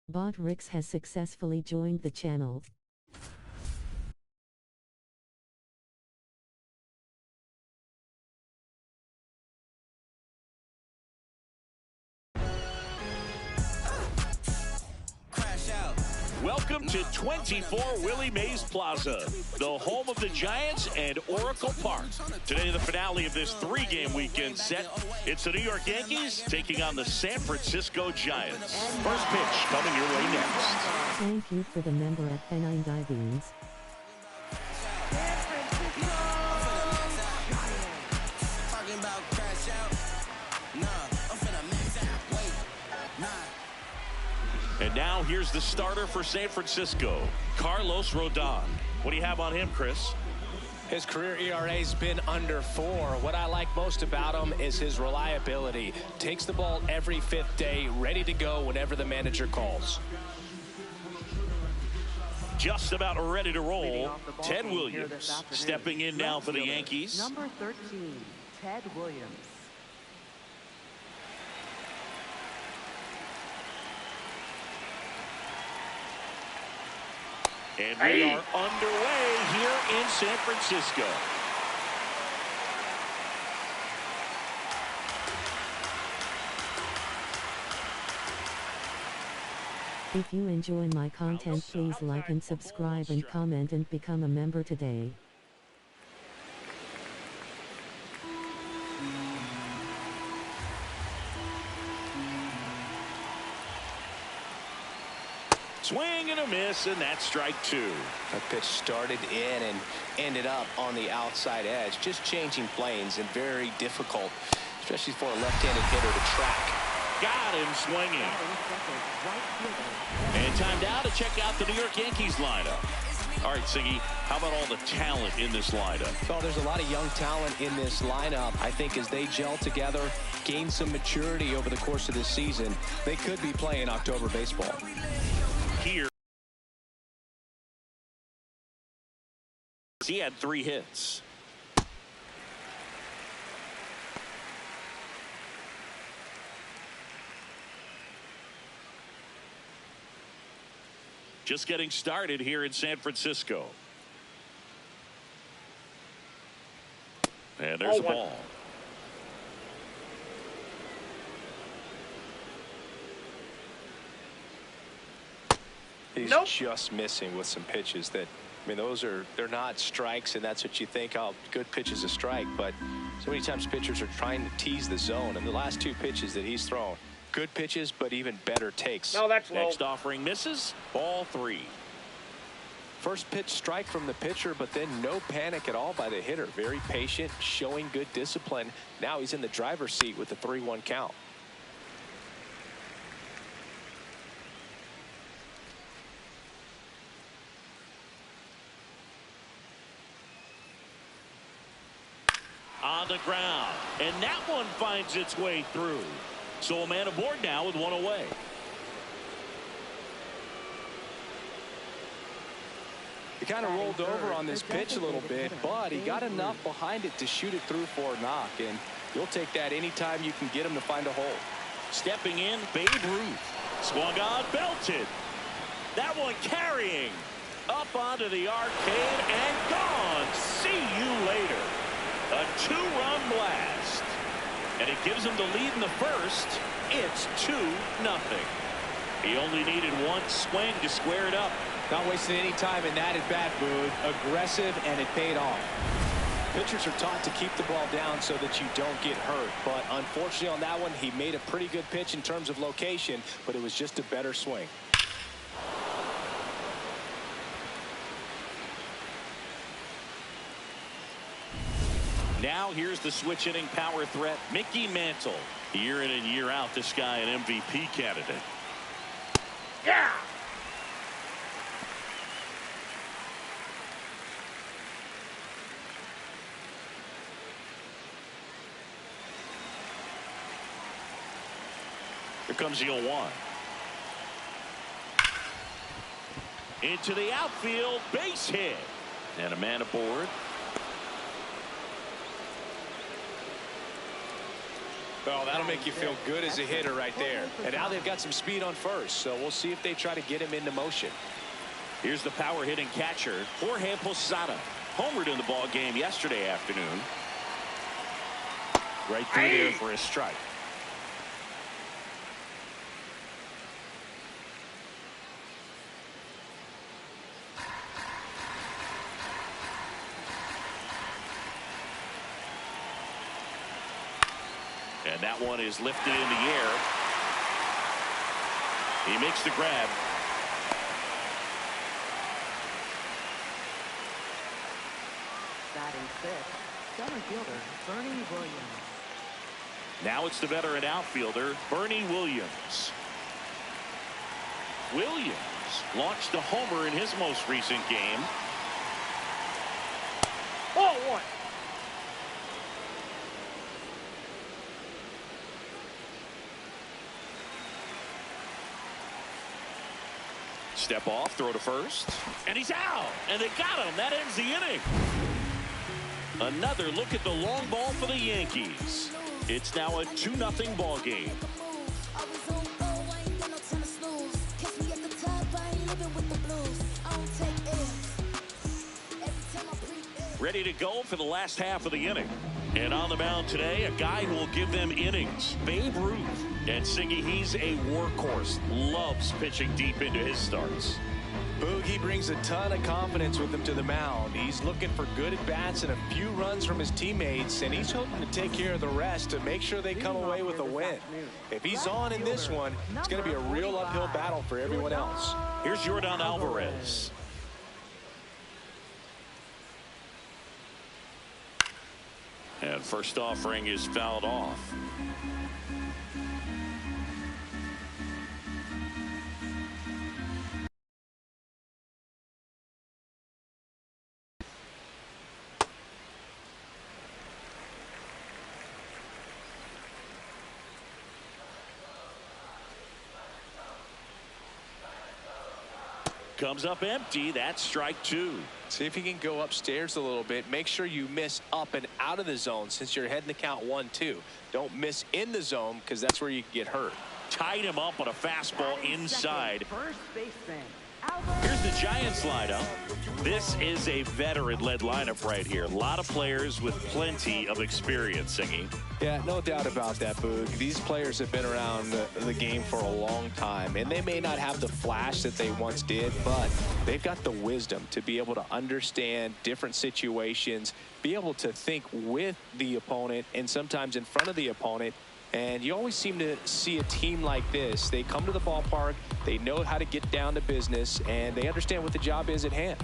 Bot Rix has successfully joined the channel. Welcome to 24 Willie Mays Plaza, the home of the Giants and Oracle Park. Today, the finale of this three-game weekend set. It's the New York Yankees taking on the San Francisco Giants. First pitch coming your way next. Thank you for the member at Penine Divings. And now here's the starter for San Francisco, Carlos Rodon. What do you have on him, Chris? His career ERA's been under 4. What I like most about him is his reliability. Takes the ball every fifth day, ready to go whenever the manager calls. Just about ready to roll. Ted Williams stepping in now for the Yankees. Number 13, Ted Williams. And we are underway here in San Francisco. If you enjoy my content, please like and subscribe and comment and become a member today. Swing and a miss, and that's strike 2. That pitch started in and ended up on the outside edge. Just changing planes and very difficult, especially for a left-handed hitter to track. Got him swinging. And time now to check out the New York Yankees lineup. All right, Siggy, how about all the talent in this lineup? Well, there's a lot of young talent in this lineup. I think as they gel together, gain some maturity over the course of this season, they could be playing October baseball. Here, he had 3 hits. Just getting started here in San Francisco. And there's a ball. He's just missing with some pitches that, I mean, they're not strikes, and that's what you think, oh, good pitch is a strike, but so many times pitchers are trying to tease the zone, and the last 2 pitches that he's thrown, good pitches, but even better takes. No, that's low. Next offering misses, ball 3. First pitch strike from the pitcher, but then no panic at all by the hitter. Very patient, showing good discipline. Now he's in the driver's seat with the 3-1 count. On the ground, and that one finds its way through. So a man aboard now with 1 away. He kind of rolled over on this pitch a little bit, but he got enough behind it to shoot it through for a knock, and you'll take that anytime you can get him to find a hole. Stepping in, Babe Ruth. Swung on, belted. That one carrying up onto the arcade and gone. See you later. A 2-run blast. And it gives him the lead in the first. It's 2-0. He only needed 1 swing to square it up. Not wasting any time in that at-bat, Boog. Aggressive, and it paid off. Pitchers are taught to keep the ball down so that you don't get hurt. But unfortunately on that one, he made a pretty good pitch in terms of location, but it was just a better swing. Now here's the switch hitting power threat, Mickey Mantle. Year in and year out, this guy an MVP candidate. Yeah! Here comes the 0-1. Into the outfield, base hit. And a man aboard. Well, that'll make you feel good as a hitter right there. And now they've got some speed on first, so we'll see if they try to get him into motion. Here's the power hitting catcher, Jorge Posada. Homered in the ball game yesterday afternoon. Right through there for a strike. And that one is lifted in the air. He makes the grab. Batting fifth, center fielder Bernie Williams. Now it's the veteran outfielder, Bernie Williams. Williams launched a homer in his most recent game. Ball one. Step off, throw to first, and he's out, and they got him. That ends the inning. Another look at the long ball for the Yankees. It's now a 2-0 ball game. Ready to go for the last half of the inning. And on the mound today, a guy who will give them innings, Babe Ruth. And Siggy, he's a workhorse. Loves pitching deep into his starts. Boog, he brings a ton of confidence with him to the mound. He's looking for good at-bats and a few runs from his teammates, and he's hoping to take care of the rest to make sure they come away with a win. If he's on in this one, it's going to be a real uphill battle for everyone else. Here's Yordan Alvarez. And first offering is fouled off. Comes up empty. That's strike two. See if you can go upstairs a little bit. Make sure you miss up and out of the zone since you're heading to count 1-2. Don't miss in the zone because that's where you can get hurt. Tied him up on a fastball inside. First baseman. Here's the Giants lineup. This is a veteran-led lineup right here. A lot of players with plenty of experience, Singy. Yeah, no doubt about that, Boog. These players have been around the game for a long time, and they may not have the flash that they once did, but they've got the wisdom to be able to understand different situations, be able to think with the opponent and sometimes in front of the opponent. And you always seem to see a team like this. They come to the ballpark, they know how to get down to business, and they understand what the job is at hand.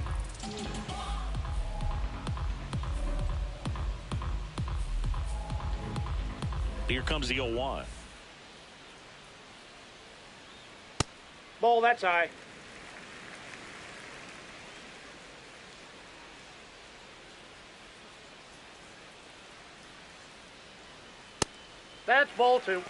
Here comes the 0-1. Ball, that's high. That's ball two.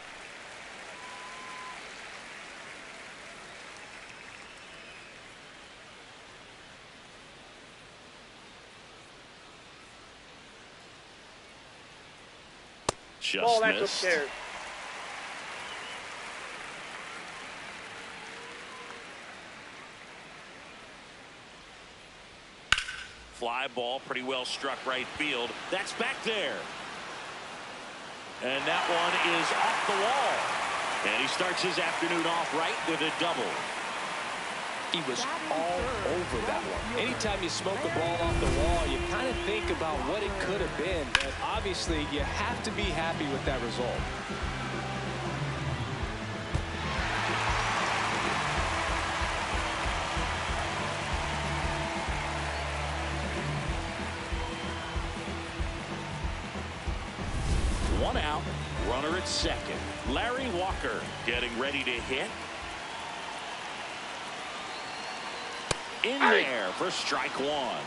Just Ball, that's missed. upstairs. Fly ball, pretty well struck right field. That's back there. And that one is off the wall. And he starts his afternoon off right with a double. He was all over that one. Anytime you smoke a ball off the wall, you kind of think about what it could have been. But obviously, you have to be happy with that result. One out, runner at second. Larry Walker getting ready to hit. In there for strike one.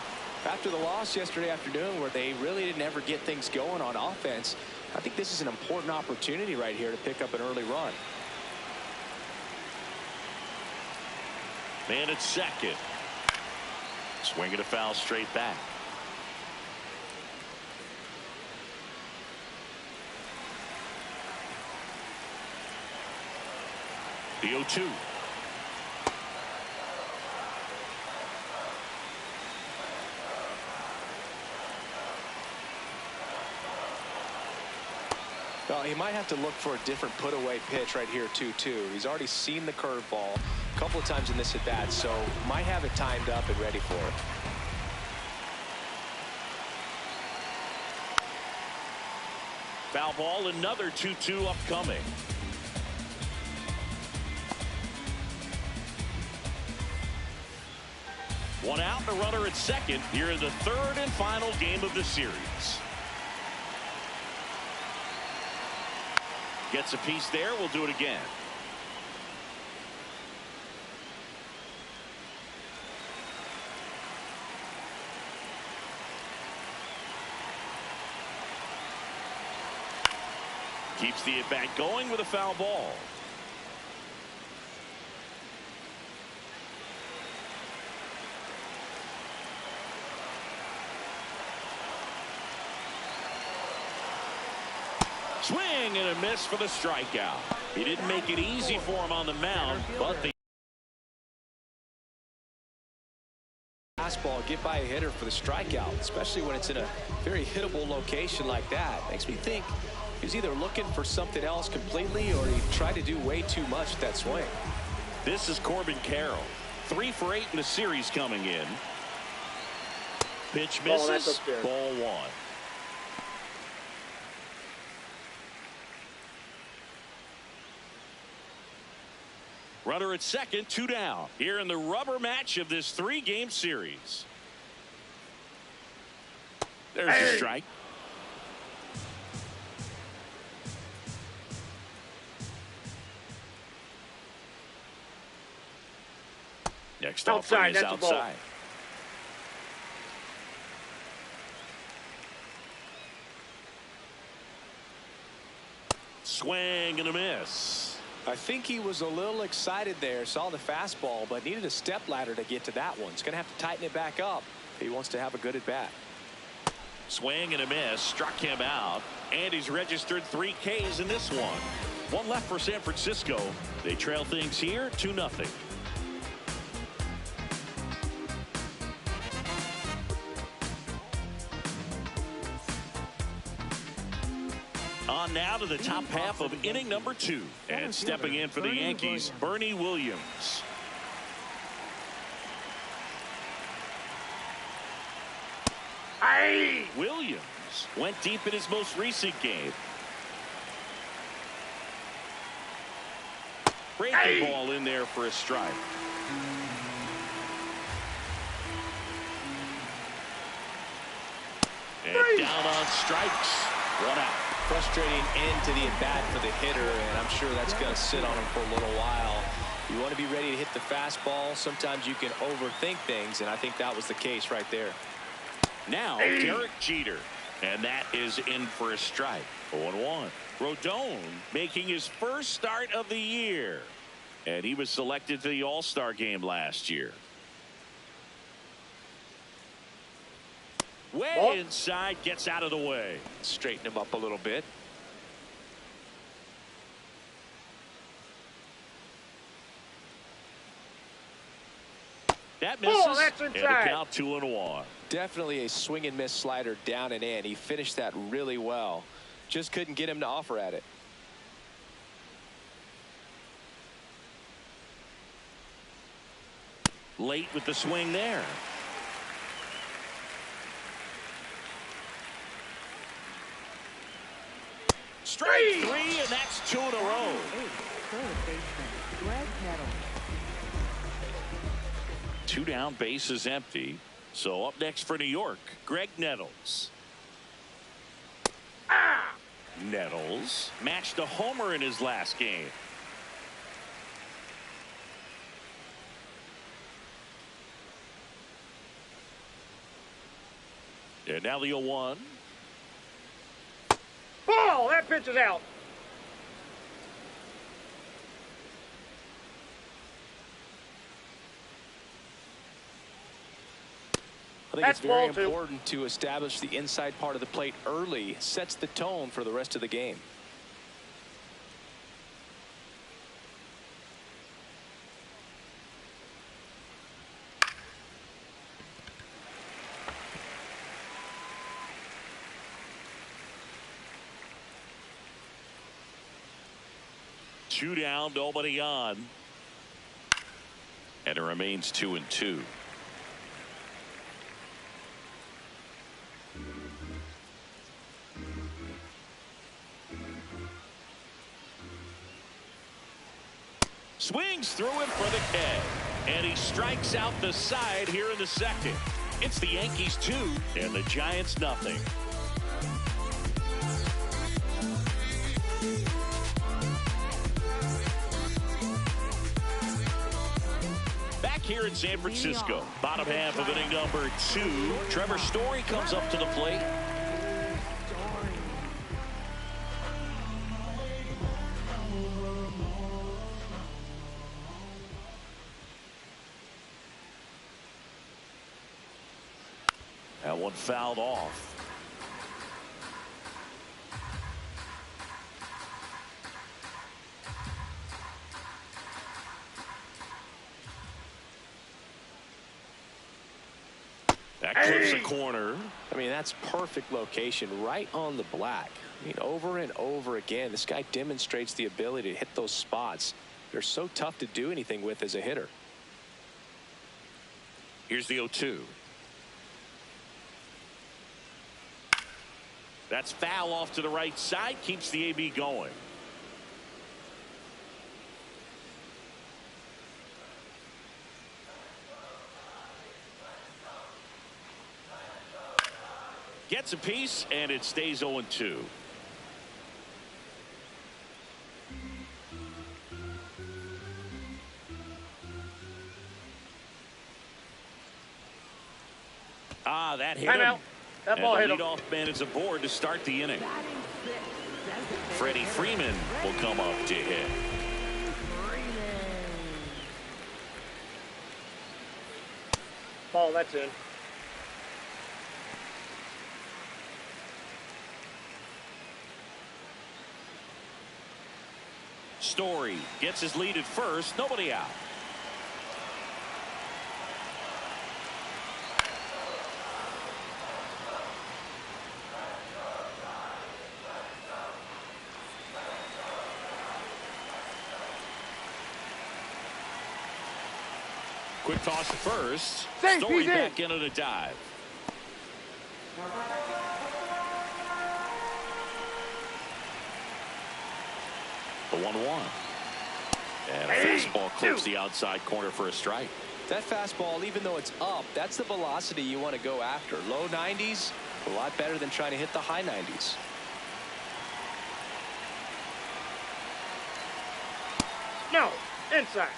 After the loss yesterday afternoon where they really didn't ever get things going on offense, I think this is an important opportunity right here to pick up an early run. Man at second. Swinging a foul straight back. The 0-2. Well, he might have to look for a different put-away pitch right here, 2-2. He's already seen the curveball a couple of times in this at-bat, so might have it timed up and ready for it. Foul ball, another 2-2 upcoming. One out, and a runner at second here in the third and final game of the series. Gets a piece there. We'll do it again. Keeps the at-bat going with a foul ball. Swing and a miss for the strikeout. He didn't make it easy for him on the mound, but the fastball get by a hitter for the strikeout, especially when it's in a very hittable location like that. Makes me think he was either looking for something else completely or he tried to do way too much with that swing. This is Corbin Carroll. 3 for 8 in the series coming in. Pitch misses. Ball 1. Runner at second, 2 down. Here in the rubber match of this 3-game series. There's a strike. Next offering is outside. Swing and a miss. I think he was a little excited there, saw the fastball, but needed a step ladder to get to that one. He's going to have to tighten it back up if he wants to have a good at bat. Swing and a miss, struck him out, and he's registered 3 Ks in this one. One left for San Francisco. They trail things here 2-0. On now to the top half of inning number 2. And stepping in for the Yankees, Bernie Williams. Williams went deep in his most recent game. Breaking ball in there for a strike. And down on strikes. 1 out. Frustrating end to the at-bat for the hitter, and I'm sure that's going to sit on him for a little while. You want to be ready to hit the fastball. Sometimes you can overthink things, and I think that was the case right there. Now Derek Jeter, and that is in for a strike. 0-1. Rodon making his first start of the year, and he was selected to the All-Star game last year. Way inside, gets out of the way. Straighten him up a little bit. That misses. Oh, that's inside. And a count 2-1. Definitely a swing and miss slider down and in. He finished that really well. Just couldn't get him to offer at it. Late with the swing there. Strike 3, and that's 2 in a row. Third baseman, Greg Nettles. 2 down, base is empty. So up next for New York, Greg Nettles. Nettles matched a homer in his last game. And now the 0-1. Ball! That pitch is out. I think it's very important to establish the inside part of the plate early. Sets the tone for the rest of the game. 2 down, nobody on. And it remains 2-2. Swings through it for the K. And he strikes out the side here in the second. It's the Yankees 2 and the Giants nothing. Back here in San Francisco, bottom half of inning number 2. Trevor Story comes up to the plate. That one fouled off. That clips the corner. I mean, that's perfect location right on the black. I mean, over and over again, this guy demonstrates the ability to hit those spots. They're so tough to do anything with as a hitter. Here's the 0-2. That's foul off to the right side. Keeps the AB going. Gets a piece, and it stays 0-2. That hit him. That ball hit him. The leadoff man is aboard to start the inning. Freddie Freeman will come up to hit. Ball, that's in. Story gets his lead at first. Nobody out. Quick toss to first. Safe, Story he's in. back in on a dive. The 1-1. And a fastball clips the outside corner for a strike. That fastball, even though it's up, that's the velocity you want to go after. Low 90s, a lot better than trying to hit the high 90s. No, inside.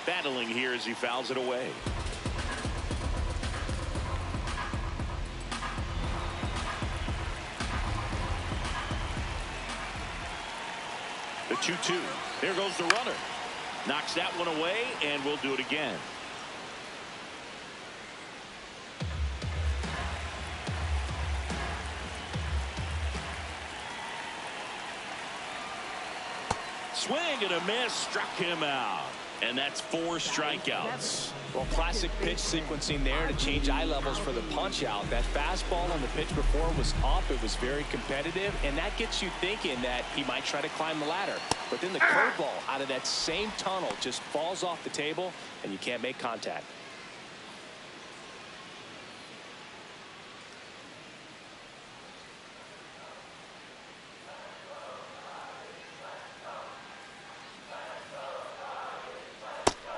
Battling here as he fouls it away. The 2-2. There goes the runner. Knocks that one away, and we'll do it again. Swing and a miss, struck him out. And that's 4 strikeouts. Well, classic pitch sequencing there to change eye levels for the punch out. That fastball on the pitch before was up. It was very competitive, and that gets you thinking that he might try to climb the ladder. But then the curveball out of that same tunnel just falls off the table, and you can't make contact.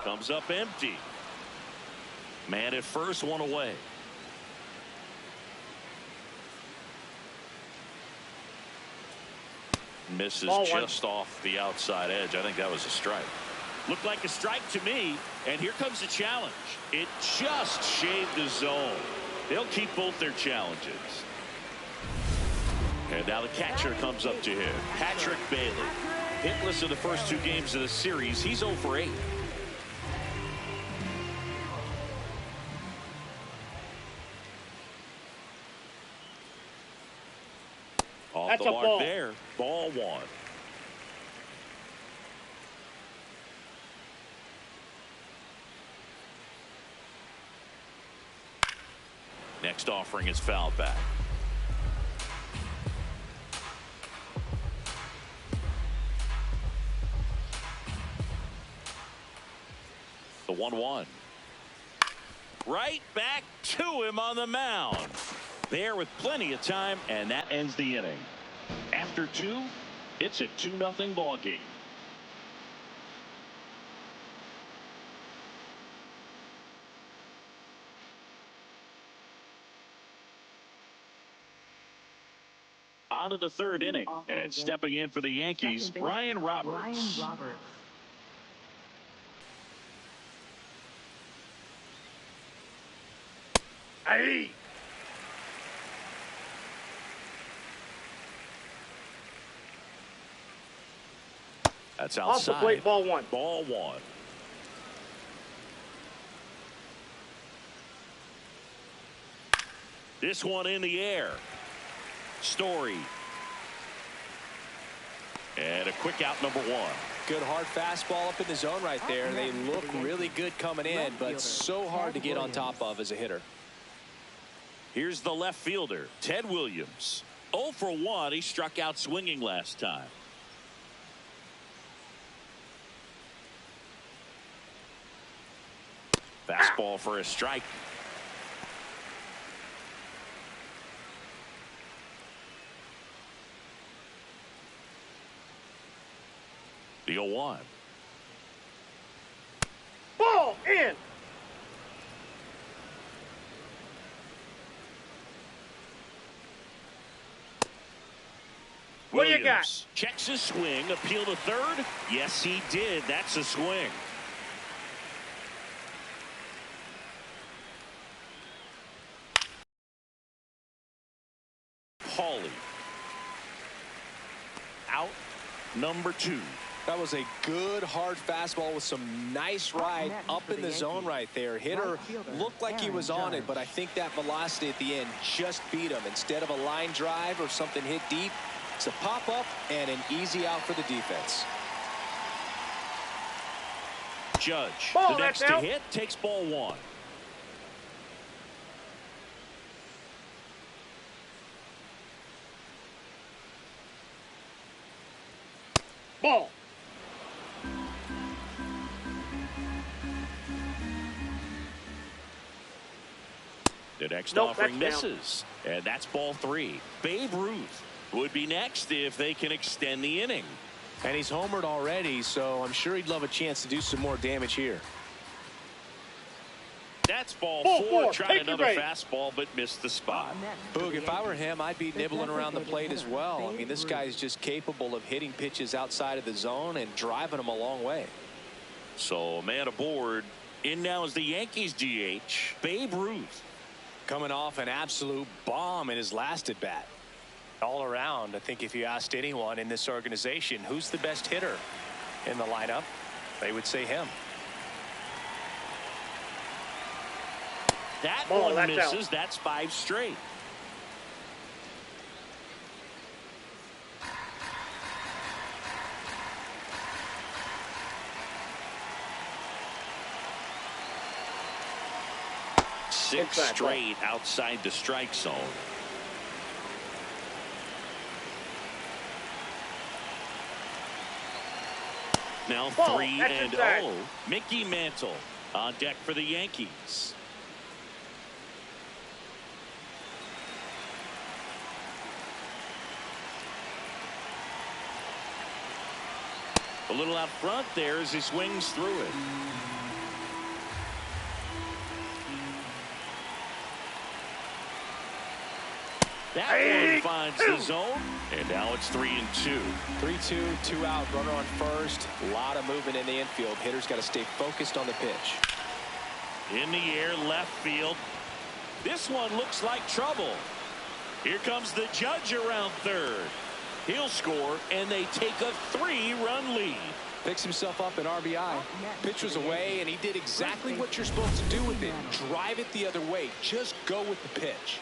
Comes up empty. Man at first, one away. Misses just off the outside edge. I think that was a strike. Looked like a strike to me. And here comes the challenge. It just shaved the zone. They'll keep both their challenges. And now the catcher comes up to him. Patrick Bailey. Hitless in the first 2 games of the series. He's 0 for 8. Off the mark there. Ball 1. Next offering is fouled back. The 1-1. Right back to him on the mound. There with plenty of time, and that ends the inning. After 2, it's a 2-0 ball game. On to the 3rd inning, and stepping in for the Yankees, Ryan Roberts. Hey! That's outside. Off the plate, ball 1. Ball 1. This one in the air. Story. And a quick out, number 1. Good hard fastball up in the zone right there. They look really good coming in, but so hard to get on top of as a hitter. Here's the left fielder, Ted Williams. 0 for 1. He struck out swinging last time. Fastball for a strike. The 0-1. Ball in. What do you got? Checks his swing. Appeal to 3rd. Yes, he did. That's a swing. Paulie. Out, number 2. That was a good hard fastball with some nice ride up in the zone right there. Hitter looked like he was on it, but I think that velocity at the end just beat him. Instead of a line drive or something hit deep, it's a pop up and an easy out for the defense. Judge, Ball, the next to out. hit, takes ball 1. Ball. The next Nope, offering that's misses. And that's ball 3. Babe Ruth would be next if they can extend the inning. And he's homered already, so I'm sure he'd love a chance to do some more damage here. That's ball Ball 4. 4. Tried Take another your break. fastball, but missed the spot. Boog, if I were him, I'd be nibbling around the plate as well. I mean, this guy's just capable of hitting pitches outside of the zone and driving them a long way. So, man aboard. In now is the Yankees DH, Babe Ruth. Coming off an absolute bomb in his last at bat. All around, I think if you asked anyone in this organization who's the best hitter in the lineup, they would say him. That Ball, one that's misses. out. That's 5 straight. Six Inside straight outside the strike zone. Now Ball, 3-0. that's inside. Mickey Mantle on deck for the Yankees. A little out front there as he swings through it. That one finds the zone, and now it's 3-2. 3-2, 2 out, runner on first. A lot of movement in the infield. Hitter's got to stay focused on the pitch. In the air, left field. This one looks like trouble. Here comes the judge around 3rd. He'll score, and they take a 3-run lead. Picks himself up an RBI. Pitch was away, and he did exactly what you're supposed to do with it. Drive it the other way. Just go with the pitch.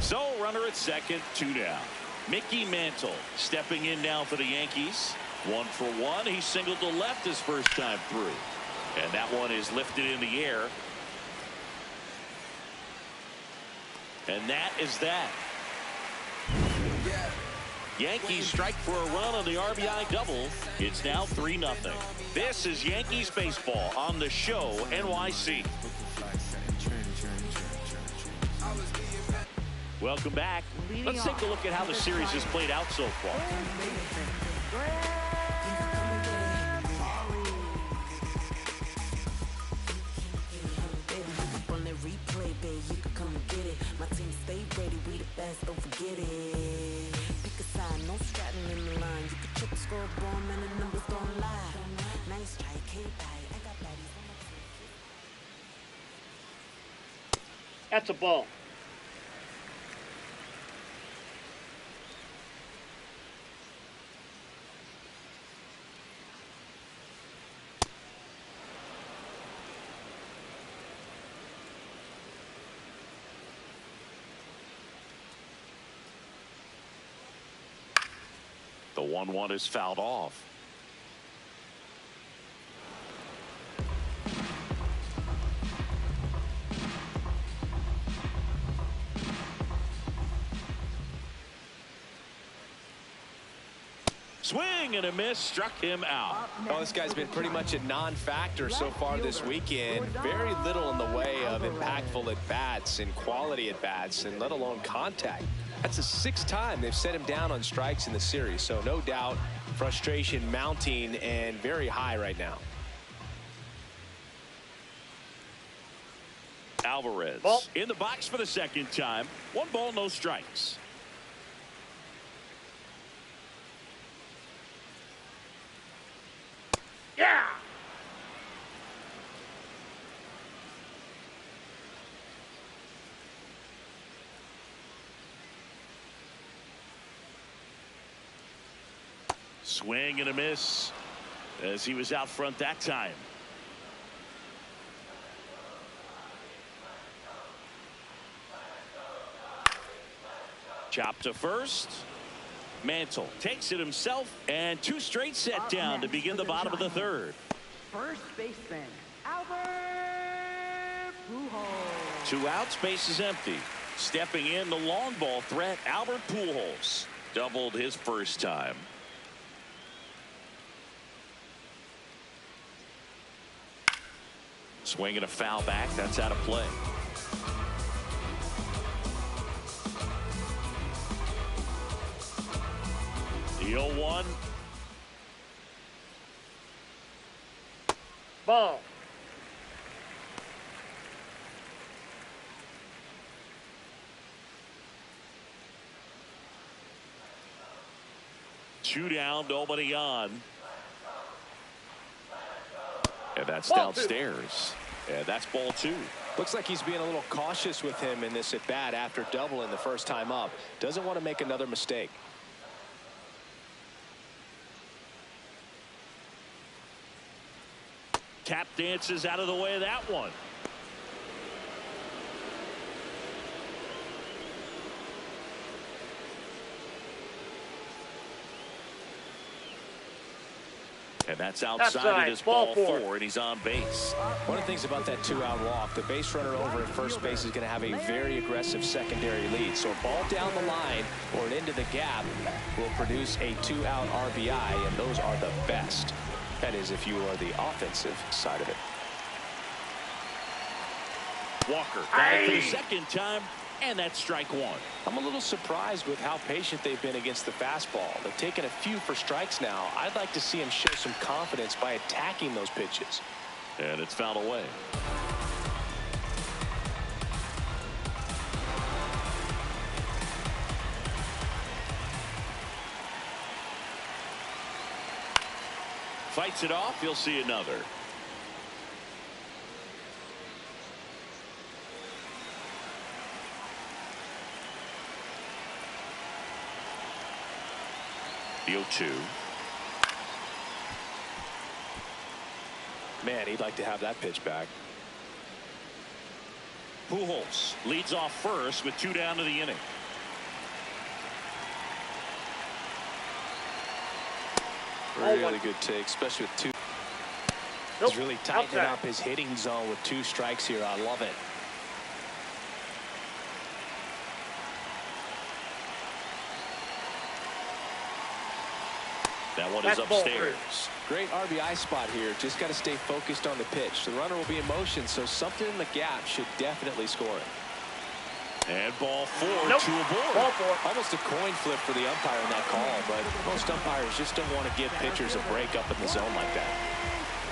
So, runner at second, 2 down. Mickey Mantle stepping in now for the Yankees. 1 for 1. He singled to left his first time through. And that one is lifted in the air. And that is that. Yankees strike for a run on the RBI double. It's now 3-0. This is Yankees baseball on the show NYC. Welcome back. Let's take a look at how the series has played out so far. That's a ball. The 1-1 is fouled off. Swing and a miss, struck him out. Oh, this guy's been pretty much a non-factor so far this weekend. Very little in the way of impactful at-bats and quality at-bats, and let alone contact. That's the 6th time they've set him down on strikes in the series, so no doubt frustration mounting and very high right now. Alvarez in the box for the 2nd time. 1 ball, no strikes. Yeah. Swing and a miss as he was out front that time. Chop to first. Mantle takes it himself, and 2 straight set down to begin the bottom of the 3rd. First baseman, Albert Pujols. 2 outs, base is empty. Stepping in the long ball threat, Albert Pujols. Doubled his first time. Swing and a foul back. That's out of play. The 0-1. Ball. Two down, nobody on. And that's Ball downstairs. And that's ball 2. Looks like he's being a little cautious with him in this at-bat after doubling the first time up. Doesn't want to make another mistake. Tap dances out of the way of that one. And that's outside. It is ball 4, and he's on base. One of the things about that 2-out walk, the base runner over at first base is going to have a very aggressive secondary lead. So a ball down the line or an into the gap will produce a 2-out RBI, and those are the best. That is, if you are the offensive side of it. Walker back for the 2nd time, and that's strike 1. I'm a little surprised with how patient they've been against the fastball. They've taken a few for strikes now. I'd like to see him show some confidence by attacking those pitches. And it's fouled away. Fights it off. You'll see another. The 0-2. Man, he'd like to have that pitch back. Pujols leads off first with 2 down to the inning. Really good take, especially with two. Nope. He's really tightening Outside. up his hitting zone with 2 strikes here. I love it. That one That's is ball upstairs. Great RBI spot here. Just got to stay focused on the pitch. The runner will be in motion, so something in the gap should definitely score it. And ball 4 Nope. to a board. Ball 4. Almost a coin flip for the umpire in that call, but most umpires just don't want to give pitchers a break up in the zone like that.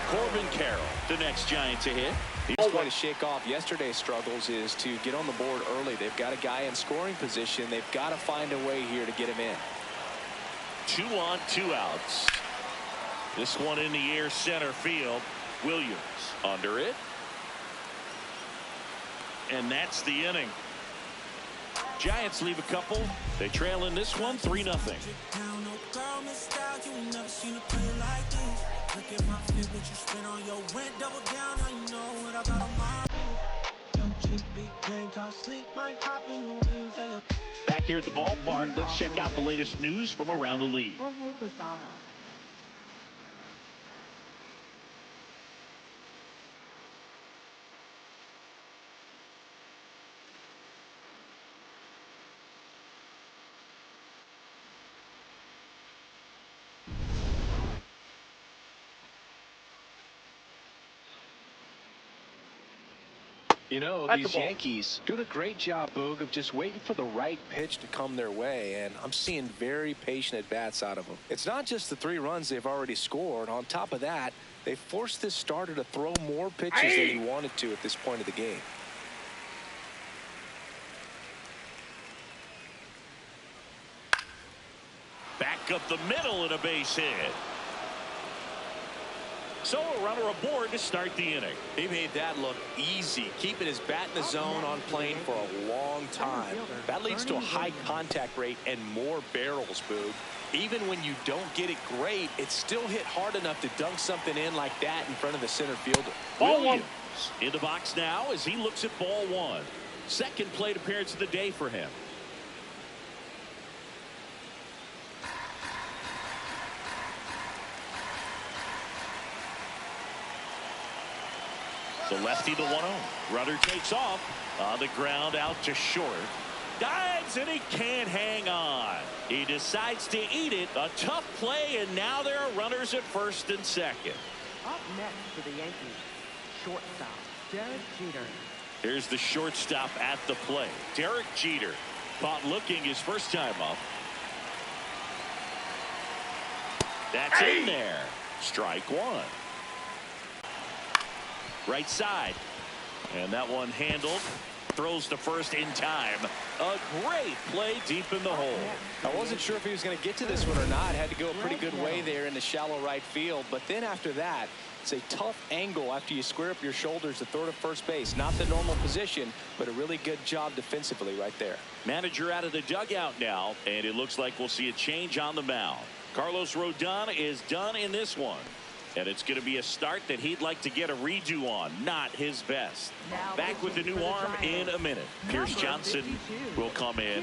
Corbin Carroll, the next Giant to hit. His way to shake off yesterday's struggles is to get on the board early. They've got a guy in scoring position. They've got to find a way here to get him in. 2 on, 2 outs. This one in the air center field. Williams under it. And that's the inning. Giants leave a couple. They trail in this one 3-0. Back here at the ballpark, let's check out the latest news from around the league. You know, At the these ball. Yankees doing a great job, Boog, of just waiting for the right pitch to come their way, and I'm seeing very patient at-bats out of them. It's not just the 3 runs they've already scored. On top of that, they forced this starter to throw more pitches than he wanted to at this point of the game. Back up the middle and a base hit. So a runner aboard to start the inning. He made that look easy, keeping his bat in the zone on plane for a long time. That leads to a high contact rate and more barrels, Boog. Even when you don't get it great, it's still hit hard enough to dunk something in like that in front of the center fielder. Ball 1. Williams in the box now as he looks at ball 1. Second plate appearance of the day for him. The lefty, the 1-0. Runner takes off on the ground out to short. Dives and he can't hang on. He decides to eat it. A tough play, and now there are runners at first and second. Up next for the Yankees, shortstop Derek Jeter. Here's the shortstop at the plate. Derek Jeter caught looking his first time up. That's in there. Strike 1. Right side. And that one handled. Throws to first in time. A great play deep in the hole. I wasn't sure if he was going to get to this one or not. Had to go a pretty good way there in the shallow right field. But then after that, it's a tough angle after you square up your shoulders to throw to first base. Not the normal position, but a really good job defensively right there. Manager out of the dugout now, and it looks like we'll see a change on the mound. Carlos Rodon is done in this one. And it's going to be a start that he'd like to get a redo on. Not his best. Back with the new arm in a minute. Pierce Johnson will come in.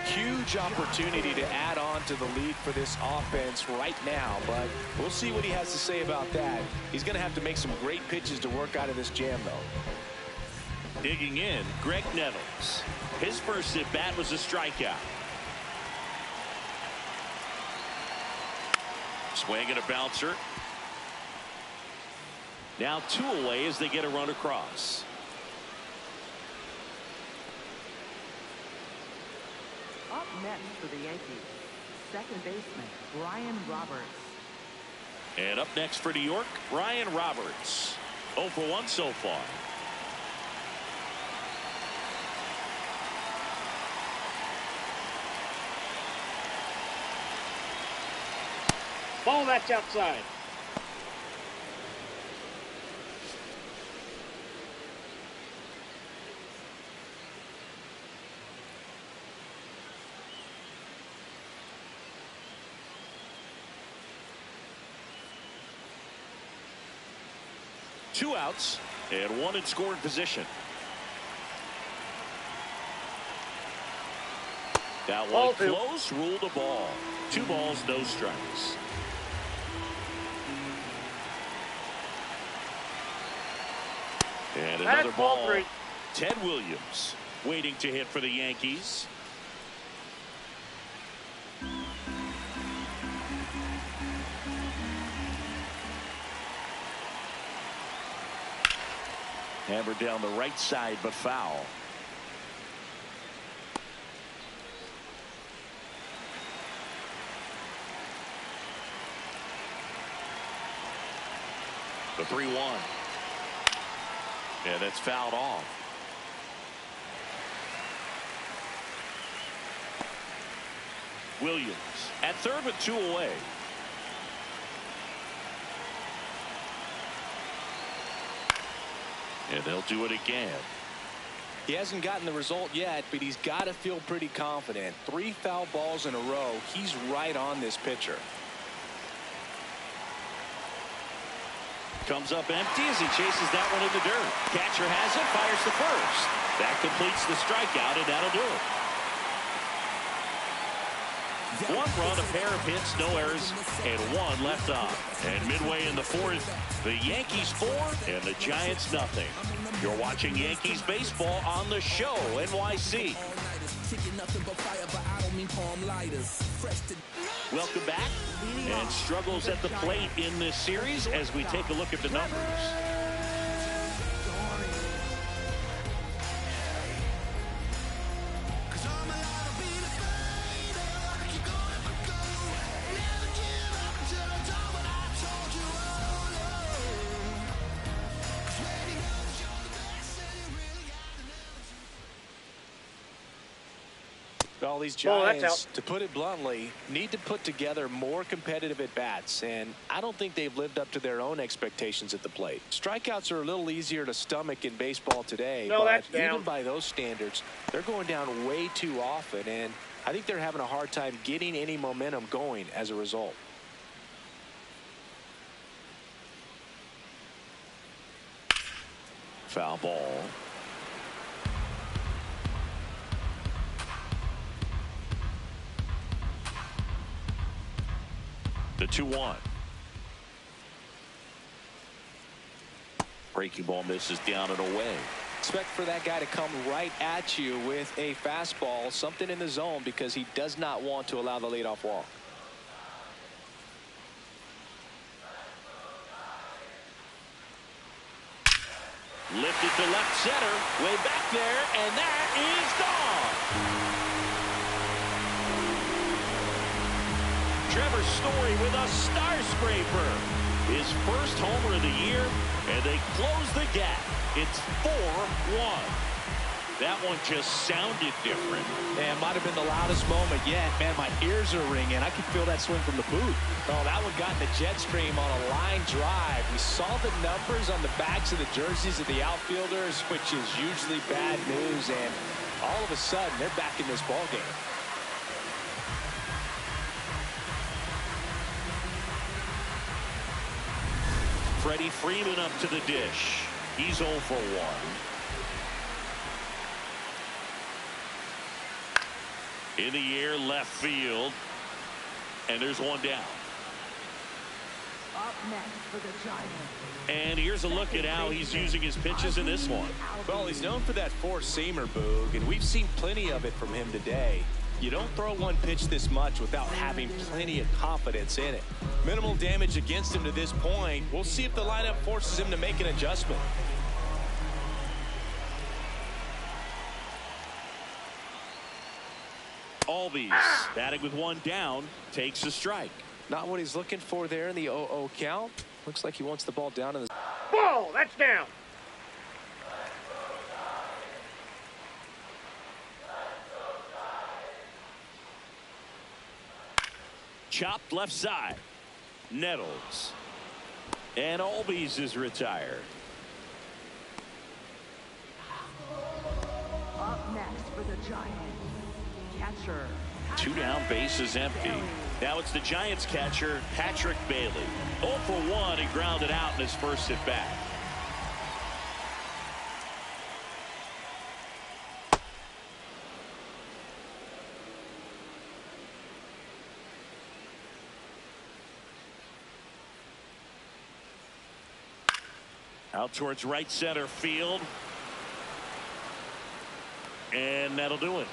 Huge opportunity to add on to the lead for this offense right now, but we'll see what he has to say about that. He's going to have to make some great pitches to work out of this jam, though. Digging in, Greg Nettles. His first at bat was a strikeout. Swing and a bouncer. Now 2 away as they get a run across. Up next for the Yankees, second baseman Brian Roberts. And up next for New York, Brian Roberts. 0 for 1 so far. Ball, that's outside. Two outs and one in scoring position. That one Ball 2. close, ruled a ball. 2 balls, no strikes. And another That's ball. 3. Ted Williams waiting to hit for the Yankees. Hammered down the right side, but foul. The 3-1. And that's fouled off. Williams at third with 2 away. And they'll do it again. He hasn't gotten the result yet, but he's got to feel pretty confident. 3 foul balls in a row. He's right on this pitcher. Comes up empty as he chases that one in the dirt. Catcher has it, fires the first. That completes the strikeout, and that'll do it. 1 run, a pair of hits, no errors, and 1 left on. And midway in the 4th, the Yankees 4 and the Giants nothing. You're watching Yankees baseball on the show, NYC. Welcome back. And struggles at the plate in this series as we take a look at the numbers. All these Giants, to put it bluntly, need to put together more competitive at-bats, and I don't think they've lived up to their own expectations at the plate. Strikeouts are a little easier to stomach in baseball today, but even by those standards, they're going down way too often, and I think they're having a hard time getting any momentum going as a result. Foul ball. The 2-1. Breaking ball misses down and away. Expect for that guy to come right at you with a fastball, something in the zone, because he does not want to allow the leadoff walk. Lifted to left center, way back there, and that is gone. Trevor Story with a star scraper. His first homer of the year, and they close the gap. It's 4-1. That one just sounded different. Man, might have been the loudest moment yet. Man, my ears are ringing. I could feel that swing from the booth. Oh, that one got in the jet stream on a line drive. We saw the numbers on the backs of the jerseys of the outfielders, which is usually bad news, and all of a sudden, they're back in this ballgame. Freddie Freeman up to the dish. He's 0 for 1. In the air, left field. And there's one down. Up next for the Giants. And here's a look at how he's using his pitches in this one. Well, he's known for that four-seamer, Boog, and we've seen plenty of it from him today. You don't throw one pitch this much without having plenty of confidence in it. Minimal damage against him to this point. We'll see if the lineup forces him to make an adjustment. Albies batting with one down, takes a strike. Not what he's looking for there in the 0-0 count. Looks like he wants the ball down in the ball. That's down. Chopped left side. Nettles. And Albies is retired. Up next for the Giants, catcher. 2 down, bases empty. Now it's the Giants catcher, Patrick Bailey. 0 for 1, he grounded out in his first at bat. Out towards right center field. And that'll do it.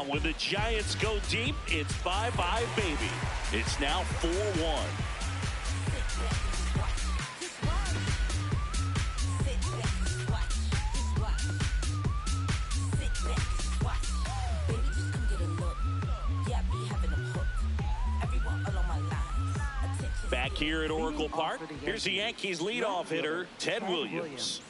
When the Giants go deep, it's bye-bye, baby. It's now 4-1. Back here at Oracle Park, here's the Yankees leadoff hitter, Ted Williams.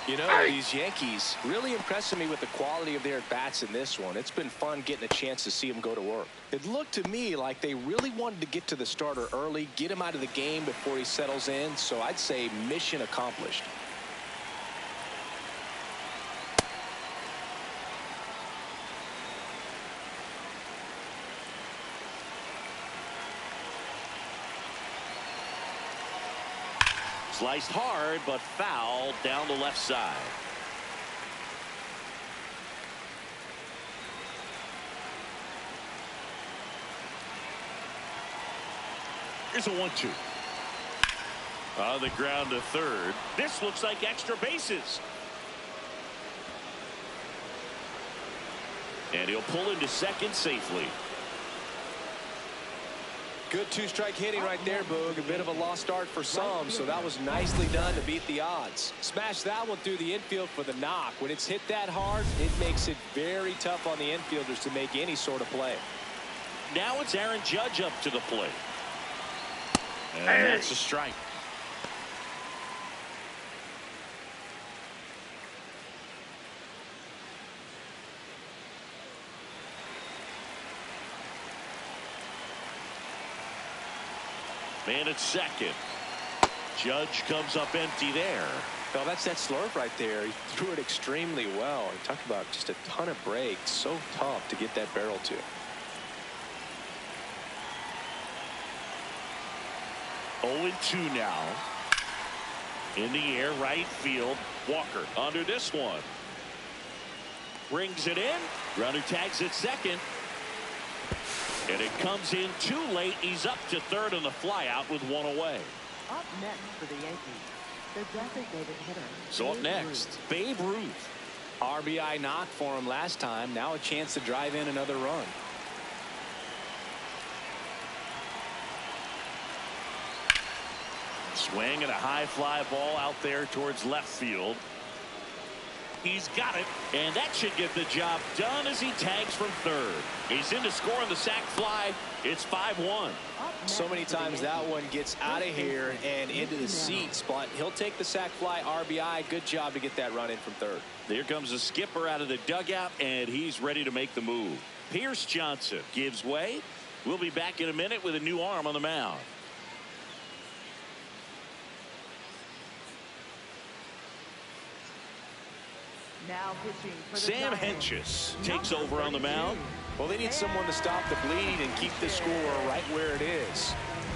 You know, these Yankees really impressing me with the quality of their at-bats in this one. It's been fun getting a chance to see them go to work. It looked to me like they really wanted to get to the starter early, get him out of the game before he settles in, so I'd say mission accomplished. Sliced hard, but foul down the left side. Here's a 1-2. On the ground to third. This looks like extra bases. And he'll pull into second safely. Good two-strike hitting right there, Boog. A bit of a lost start for some, so that was nicely done to beat the odds. Smash that one through the infield for the knock. When it's hit that hard, it makes it very tough on the infielders to make any sort of play. Now it's Aaron Judge up to the plate. And that's a strike. Man at second. Judge comes up empty there. Well, that's that slurve right there. He threw it extremely well. He talked about just a ton of breaks. So tough to get that barrel to. 0-2 now. In the air, right field. Walker under this one. Brings it in. Runner tags at second. And it comes in too late. He's up to third on the flyout with one away. Up next for the Yankees, the designated hitter. So up next, Babe Ruth. RBI knock for him last time. Now a chance to drive in another run. Swing and a high fly ball out there towards left field. He's got it, and that should get the job done as he tags from third. He's in to score on the sac fly. It's 5-1. So many times that one gets out of here and into the seats, but he'll take the sac fly RBI. Good job to get that run in from third. There comes the skipper out of the dugout, and he's ready to make the move. Pierce Johnson gives way. We'll be back in a minute with a new arm on the mound. Now pitching for the Sam Giants. Hentges takes over on the mound. Well, they need someone to stop the bleed and keep the score right where it is.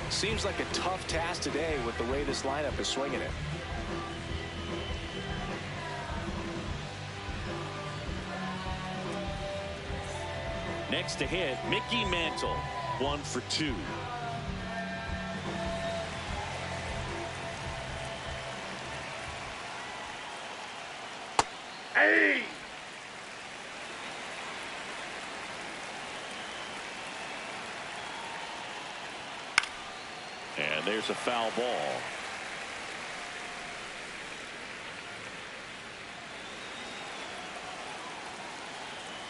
Seems like a tough task today with the way this lineup is swinging it. Next to hit, Mickey Mantle, 1 for 2. Hey! And there's a foul ball.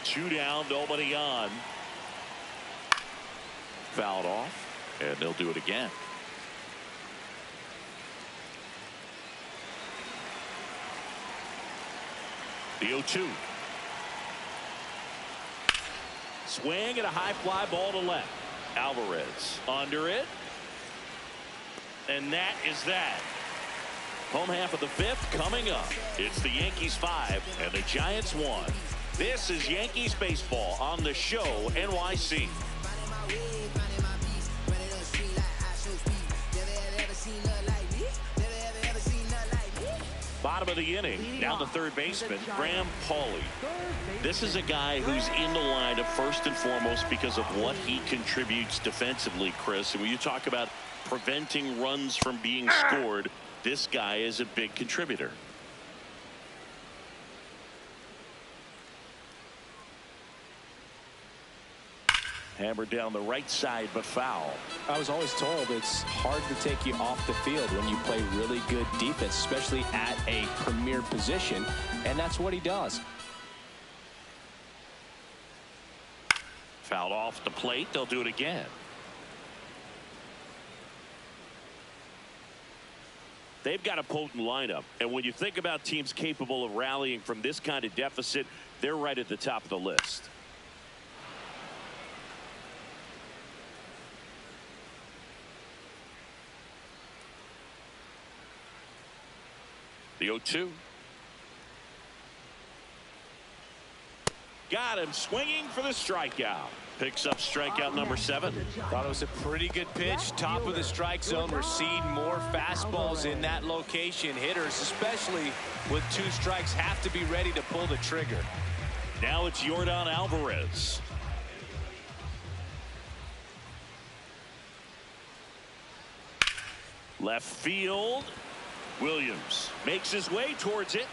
Two down, nobody on. Fouled off, and they'll do it again. The 0-2. Swing and a high fly ball to left. Alvarez under it. And that is that. Home half of the fifth coming up. It's the Yankees 5 and the Giants 1. This is Yankees baseball on the show NYC. Bottom bottom of the inning. Now the third baseman, Graham Pauley. This is a guy who's in the lineup first and foremost because of what he contributes defensively, Chris. And when you talk about preventing runs from being scored, this guy is a big contributor. Hammered down the right side, but foul. I was always told it's hard to take you off the field when you play really good defense, especially at a premier position, and that's what he does. Fouled off the plate. They'll do it again. They've got a potent lineup, and when you think about teams capable of rallying from this kind of deficit, they're right at the top of the list. The 0-2. Got him swinging for the strikeout. Picks up strikeout number 7. Thought it was a pretty good pitch. Top of the strike zone. We're seeing more fastballs in that location. Hitters, especially with 2 strikes, have to be ready to pull the trigger. Now it's Yordan Alvarez. Left field. Williams makes his way towards it.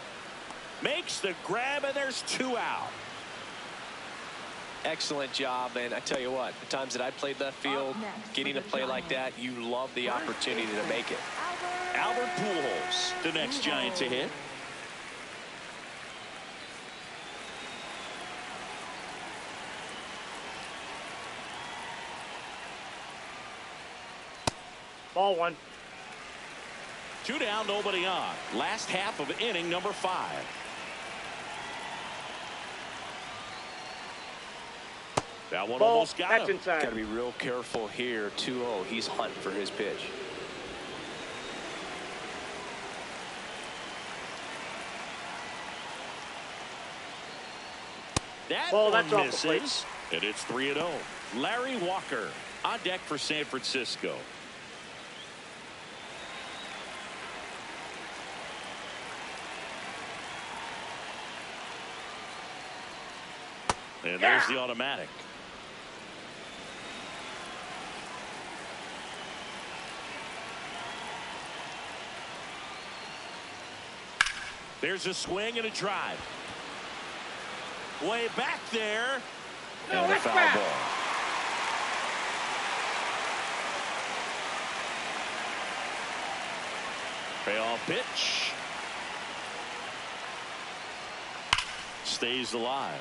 Makes the grab, and there's 2 out. Excellent job, and I tell you what, the times that I played left field, getting a play like that, you love the opportunity to make it. Albert Pujols, the next Giant to hit. Ball 1. 2 down, nobody on. Last half of inning number 5. That one almost got him. Inside. Got to be real careful here. 2-0. He's hunting for his pitch. That Ball, one that's off the plate. misses, and it's 3-0. Larry Walker on deck for San Francisco. And there's the automatic. There's a swing and a drive. Way back there. And a foul ball. Payoff pitch. Stays alive.